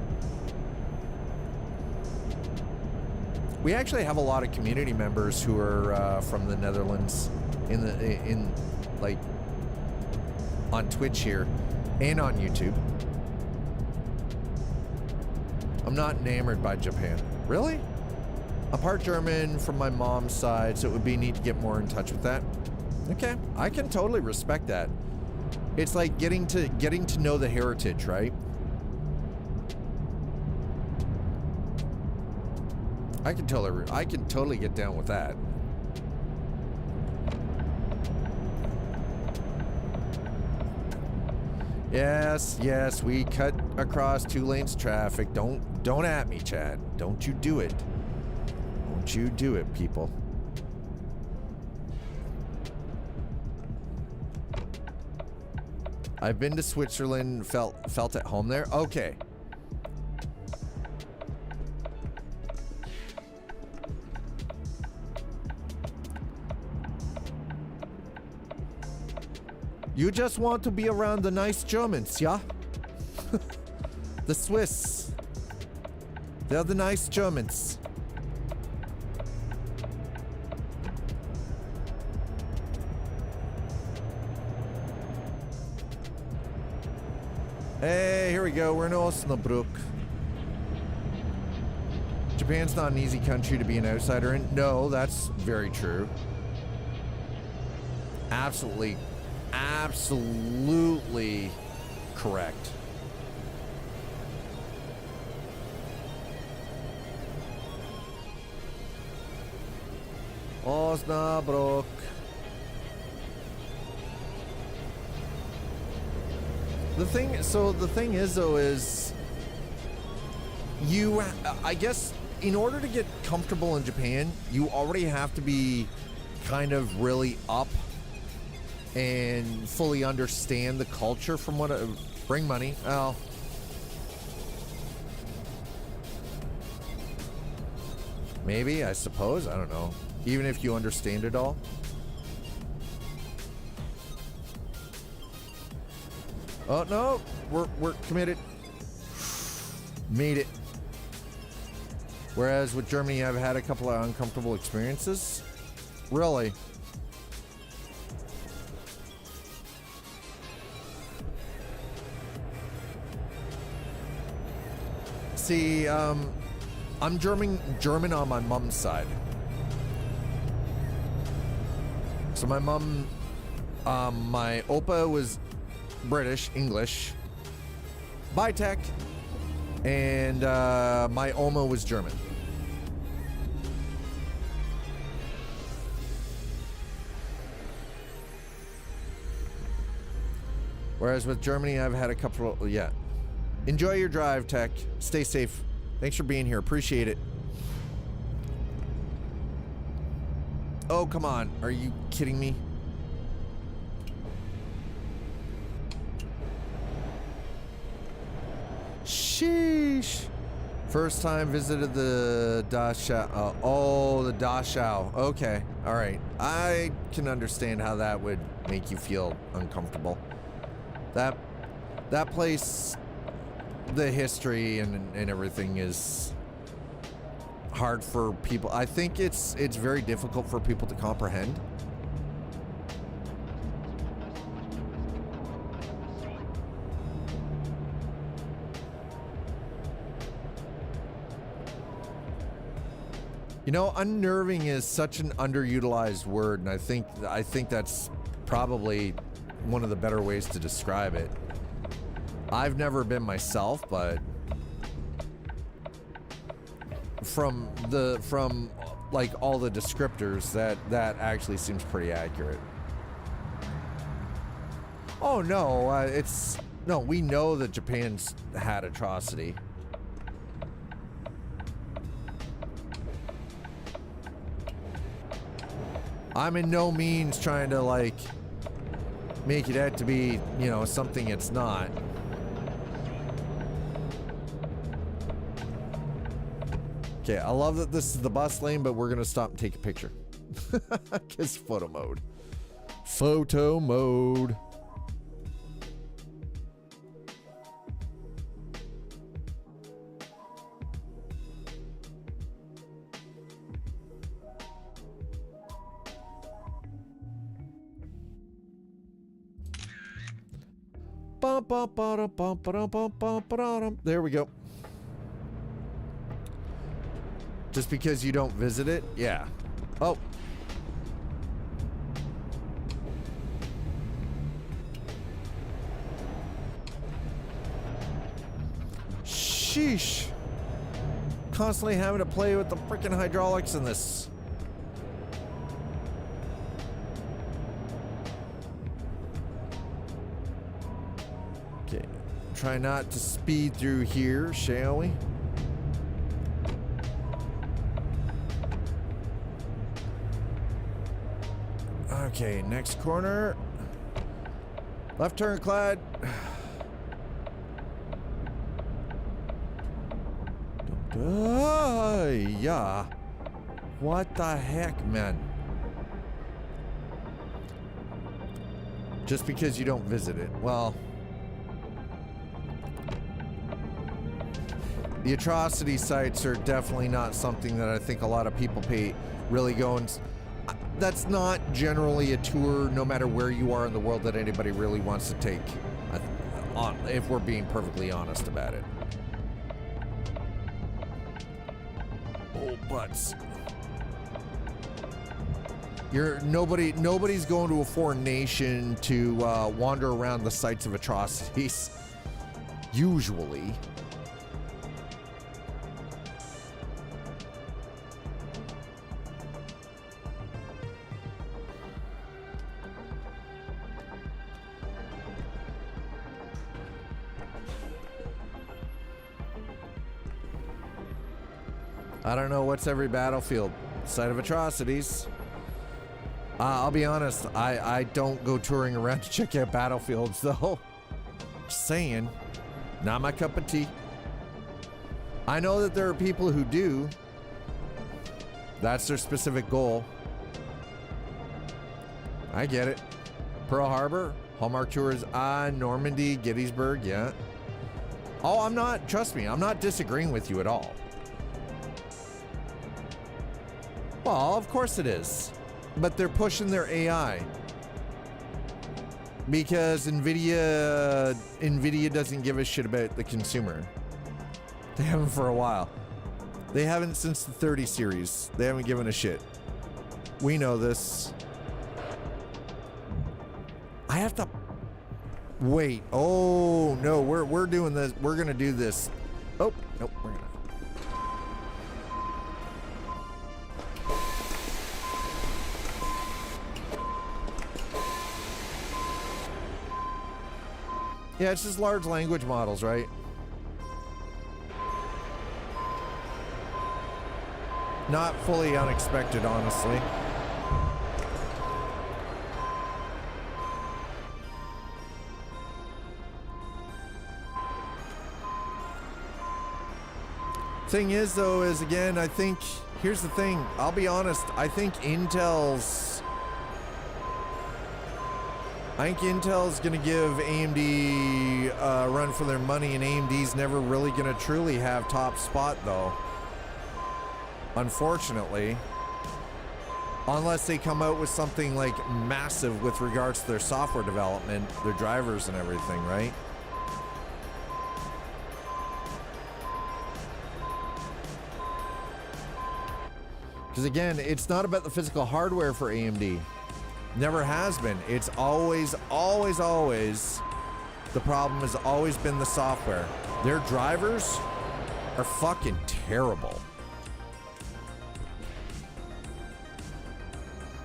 We actually have a lot of community members who are from the Netherlands in like on Twitch here and on YouTube. I'm not enamored by Japan. Really? I'm part German from my mom's side, so it would be neat to get more in touch with that. Okay, I can totally respect that. It's like getting to know the heritage, right? I can totally get down with that. Yes, yes, we cut across 2 lanes of traffic. Don't at me, Chad. Don't you do it. Don't you do it, people. I've been to Switzerland, felt at home there. Okay. You just want to be around the nice Germans, yeah? The Swiss. They're the nice Germans. Hey, here we go. We're in Osnabrück. Japan's not an easy country to be an outsider in. No, that's very true. Absolutely correct. Osnabrück. The thing is though is you, I guess in order to get comfortable in Japan, you already have to be kind of really up and fully understand the culture from what bring money. Oh. Maybe, I suppose, I don't know. Even if you understand it all. Oh no, we're committed. Made it. Whereas with Germany, I've had a couple of uncomfortable experiences. Really? See, I'm German on my mom's side. So my mom, my Opa was British, English, Bitech, and my Oma was German. Whereas with Germany, I've had a couple of, yeah. Enjoy your drive, Tech. Stay safe. Thanks for being here. Appreciate it. Oh, come on. Are you kidding me? Sheesh. First time visited the Dachau. Oh, the Dachau. Okay. All right. I can understand how that would make you feel uncomfortable. That place, the history and everything is hard for people. I think it's very difficult for people to comprehend. You know, unnerving is such an underutilized word, and I think that's probably one of the better ways to describe it. I've never been myself, but from like all the descriptors, that actually seems pretty accurate. Oh no, no, we know that Japan's had atrocity. I'm in no means trying to like make it out to be, you know, something it's not. Okay, I love that this is the bus lane, but we're gonna stop and take a picture. Because photo mode. Photo mode. There we go. Just because you don't visit it? Yeah. Oh. Sheesh. constantly having to play with the freaking hydraulics in this. Okay, try not to speed through here, shall we? Okay, next corner. Left turn, Clyde. Yeah. What the heck, man? Just because you don't visit it. Well, the atrocity sites are definitely not something that I think a lot of people really go and... That's not generally a tour, no matter where you are in the world, that anybody really wants to take, if we're being perfectly honest about it. Oh, butts. Nobody's going to a foreign nation to wander around the sites of atrocities. Usually. I don't know what's every battlefield. Site of atrocities. I'll be honest, I don't go touring around to check out battlefields, though. Just saying. Not my cup of tea. I know that there are people who do. That's their specific goal. I get it. Pearl Harbor, Hallmark Tours, Normandy, Gettysburg, yeah. Oh, I'm not, trust me, I'm not disagreeing with you at all. Well, of course it is. But they're pushing their AI. Because NVIDIA doesn't give a shit about the consumer. They haven't for a while. They haven't since the 30 series. They haven't given a shit. We know this. I have to wait. Oh no, we're doing this. We're gonna do this. Oh, nope, we're gonna. Yeah, it's just large language models, right? Not fully unexpected, honestly. Thing is, though, is again, I think, here's the thing, I'll be honest, I think Intel's gonna give AMD a run for their money, and AMD's never really gonna truly have top spot, though. Unfortunately. Unless they come out with something like massive with regards to their software development, their drivers and everything, right? Because again, it's not about the physical hardware for AMD. Never has been. It's always, always, always, the problem has always been the software. Their drivers are fucking terrible.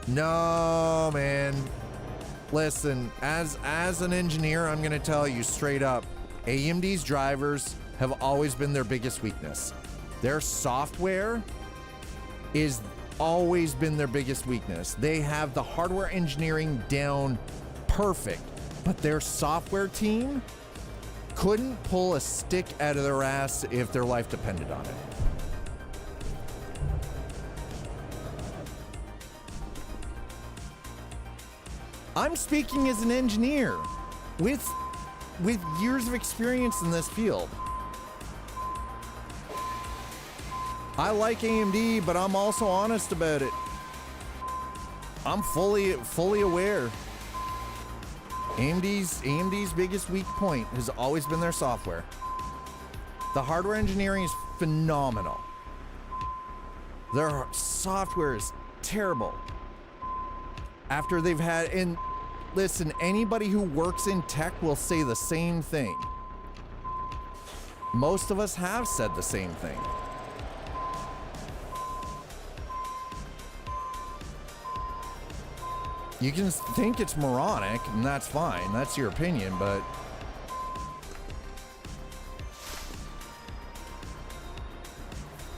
No, man. Listen, as an engineer, I'm gonna tell you straight up, AMD's drivers have always been their biggest weakness. Their software is always been their biggest weakness. They have the hardware engineering down perfect, but their software team couldn't pull a stick out of their ass if their life depended on it. I'm speaking as an engineer with years of experience in this field. I like AMD, but I'm also honest about it. I'm fully aware. AMD's biggest weak point has always been their software. The hardware engineering is phenomenal. Their software is terrible. After they've had, and listen, anybody who works in tech will say the same thing. Most of us have said the same thing. You can think it's moronic, and that's fine. That's your opinion, but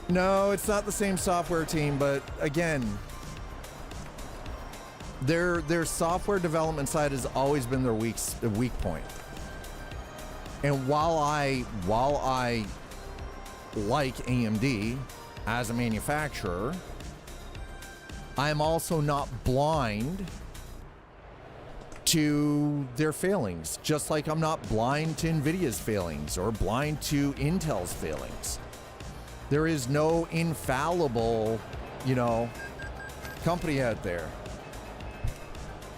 no, it's not the same software team. But again, their software development side has always been their weak point. And while I like AMD as a manufacturer, I'm also not blind to their failings, just like I'm not blind to NVIDIA's failings or blind to Intel's failings. There is no infallible, company out there.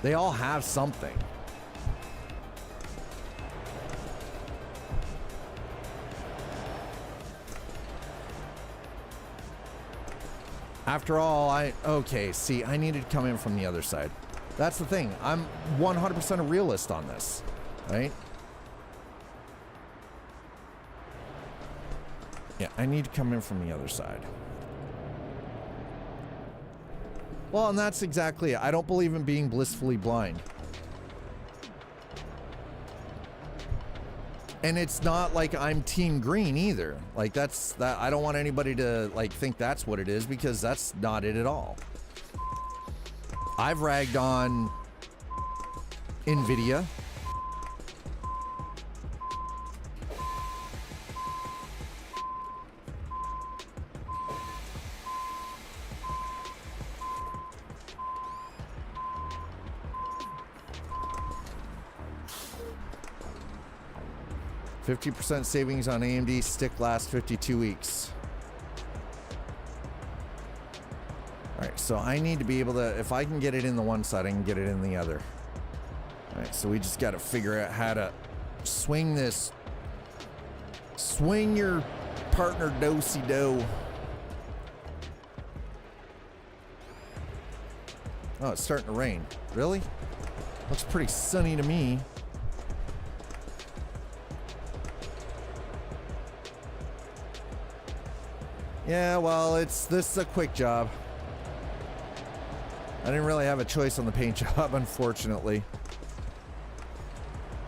They all have something. After all, I needed to come in from the other side. That's the thing. I'm 100% a realist on this, right? Yeah, I need to come in from the other side. Well, and that's exactly it. I don't believe in being blissfully blind. And it's not like I'm team green either. Like I don't want anybody to think that's what it is, because that's not it at all. I've ragged on NVIDIA. %50 savings on AMD stick lasts 52 weeks. All right, so I need to be able to, if I can get it in the one side, I can get it in the other. All right, so we just got to figure out how to swing this. Swing your partner do-si-do. Oh, it's starting to rain. Really? Looks pretty sunny to me. Yeah, well, this is a quick job. I didn't really have a choice on the paint job, unfortunately.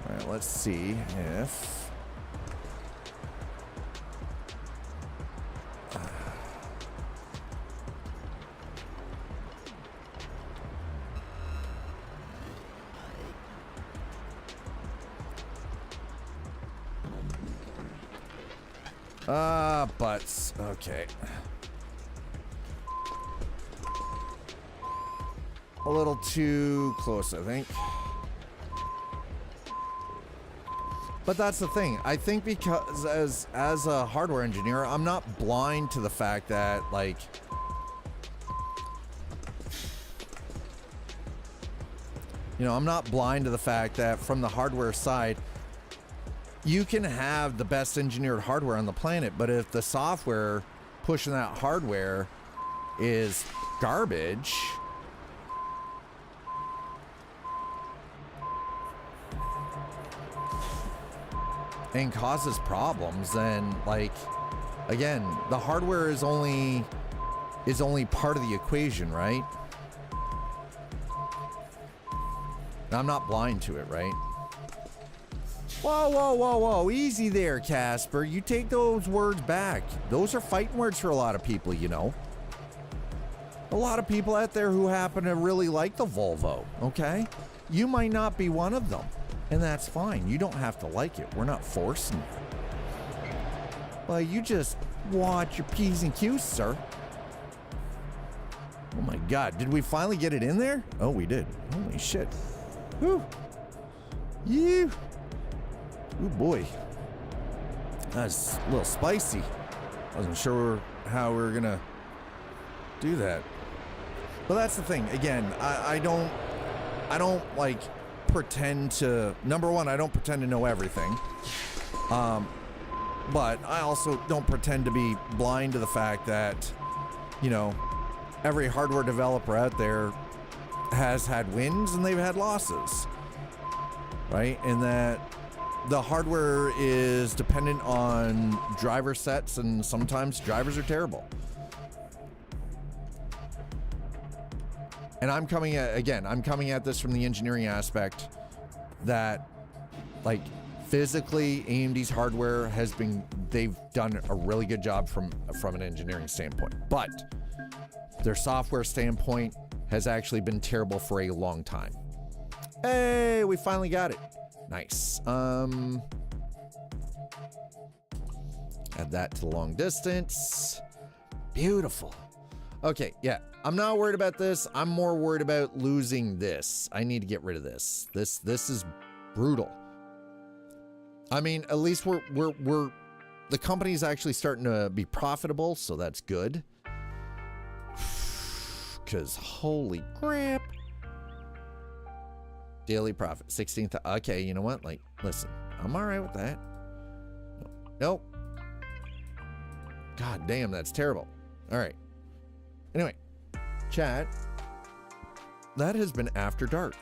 All right, let's see if... butts. Okay. A little too close, I think. But that's the thing. I think because as a hardware engineer, I'm not blind to the fact that, I'm not blind to the fact that from the hardware side, you can have the best engineered hardware on the planet, but if the software pushing that hardware is garbage, and causes problems, then again, the hardware is only part of the equation, right? And I'm not blind to it, right? Whoa, whoa, whoa, whoa. Easy there, Casper. You take those words back. Those are fighting words for a lot of people, A lot of people out there who happen to really like the Volvo, okay? You might not be one of them, and that's fine. You don't have to like it. We're not forcing you. But you just watch your P's and Q's, sir. Oh my God, did we finally get it in there? Oh, we did. Holy shit. Whew. Yeah. Oh boy, that's a little spicy. Wasn't sure how we were gonna do that, but that's the thing. Again, I don't pretend to. Number one, I don't pretend to know everything. But I also don't pretend to be blind to the fact that, every hardware developer out there has had wins and they've had losses, right? And that the hardware is dependent on driver sets, and sometimes drivers are terrible. And I'm coming at this from the engineering aspect that, like, physically AMD's hardware they've done a really good job from an engineering standpoint, but their software standpoint has actually been terrible for a long time. Hey, we finally got it. Nice. Add that to the long distance. Beautiful. Okay, yeah. I'm not worried about this. I'm more worried about losing this. I need to get rid of this. This is brutal. I mean, at least we're the company's actually starting to be profitable, so that's good. Cause holy crap. Daily profit, 16th. Okay, you know what? Like, listen, I'm all right with that. Nope. God damn, that's terrible. All right. Anyway, chat. That has been After Dark.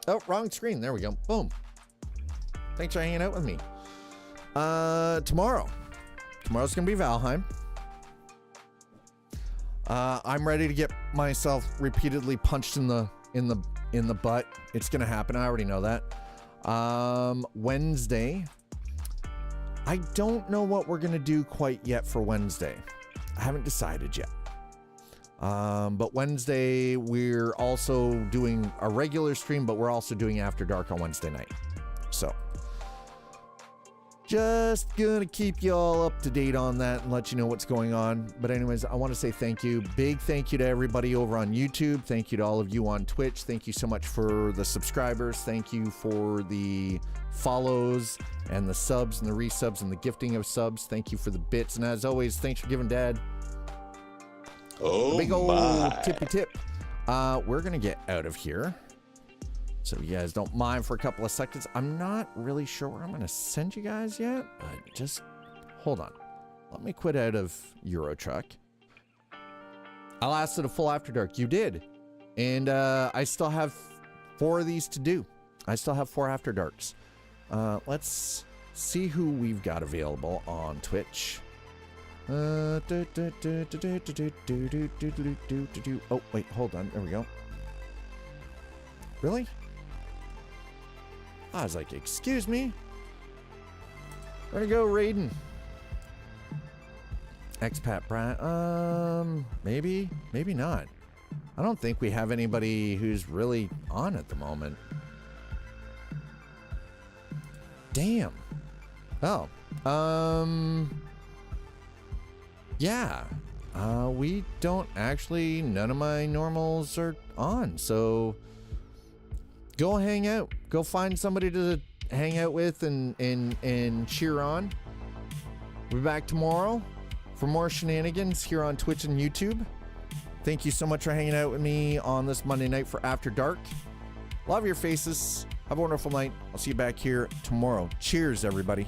Oh, wrong screen. There we go. Boom. Thanks for hanging out with me. Tomorrow's gonna be Valheim. I'm ready to get myself repeatedly punched in the butt. It's gonna happen. I already know that. Wednesday. I don't know what we're gonna do quite yet for Wednesday. I haven't decided yet. But Wednesday we're also doing a regular stream, but we're also doing After Dark on Wednesday night. So just gonna keep you all up to date on that and let you know what's going on. But anyways, I want to say thank you. Big thank you to everybody over on YouTube. Thank you to all of you on Twitch. Thank you so much for the subscribers. Thank you for the follows and the subs and the resubs and the gifting of subs. Thank you for the bits. And as always, thanks for giving Dad Oh a big old my. tippy tip. We're gonna get out of here. So you guys don't mind for a couple of seconds. I'm not really sure where I'm going to send you guys yet, but just hold on. Let me quit out of Euro Truck. I lasted a full After Dark. You did. And I still have 4 of these to do. I still have 4 After Darks. Let's see who we've got available on Twitch. Oh, wait, hold on. There we go. Really? I was like, excuse me. Where'd it go, Raiden? Expat Brian. Maybe not. I don't think we have anybody who's really on at the moment. Damn. Oh. Yeah. We don't actually, none of my normals are on, so go hang out. Go find somebody to hang out with and cheer on. We'll be back tomorrow for more shenanigans here on Twitch and YouTube. Thank you so much for hanging out with me on this Monday night for After Dark. Love your faces. Have a wonderful night. I'll see you back here tomorrow. Cheers, everybody.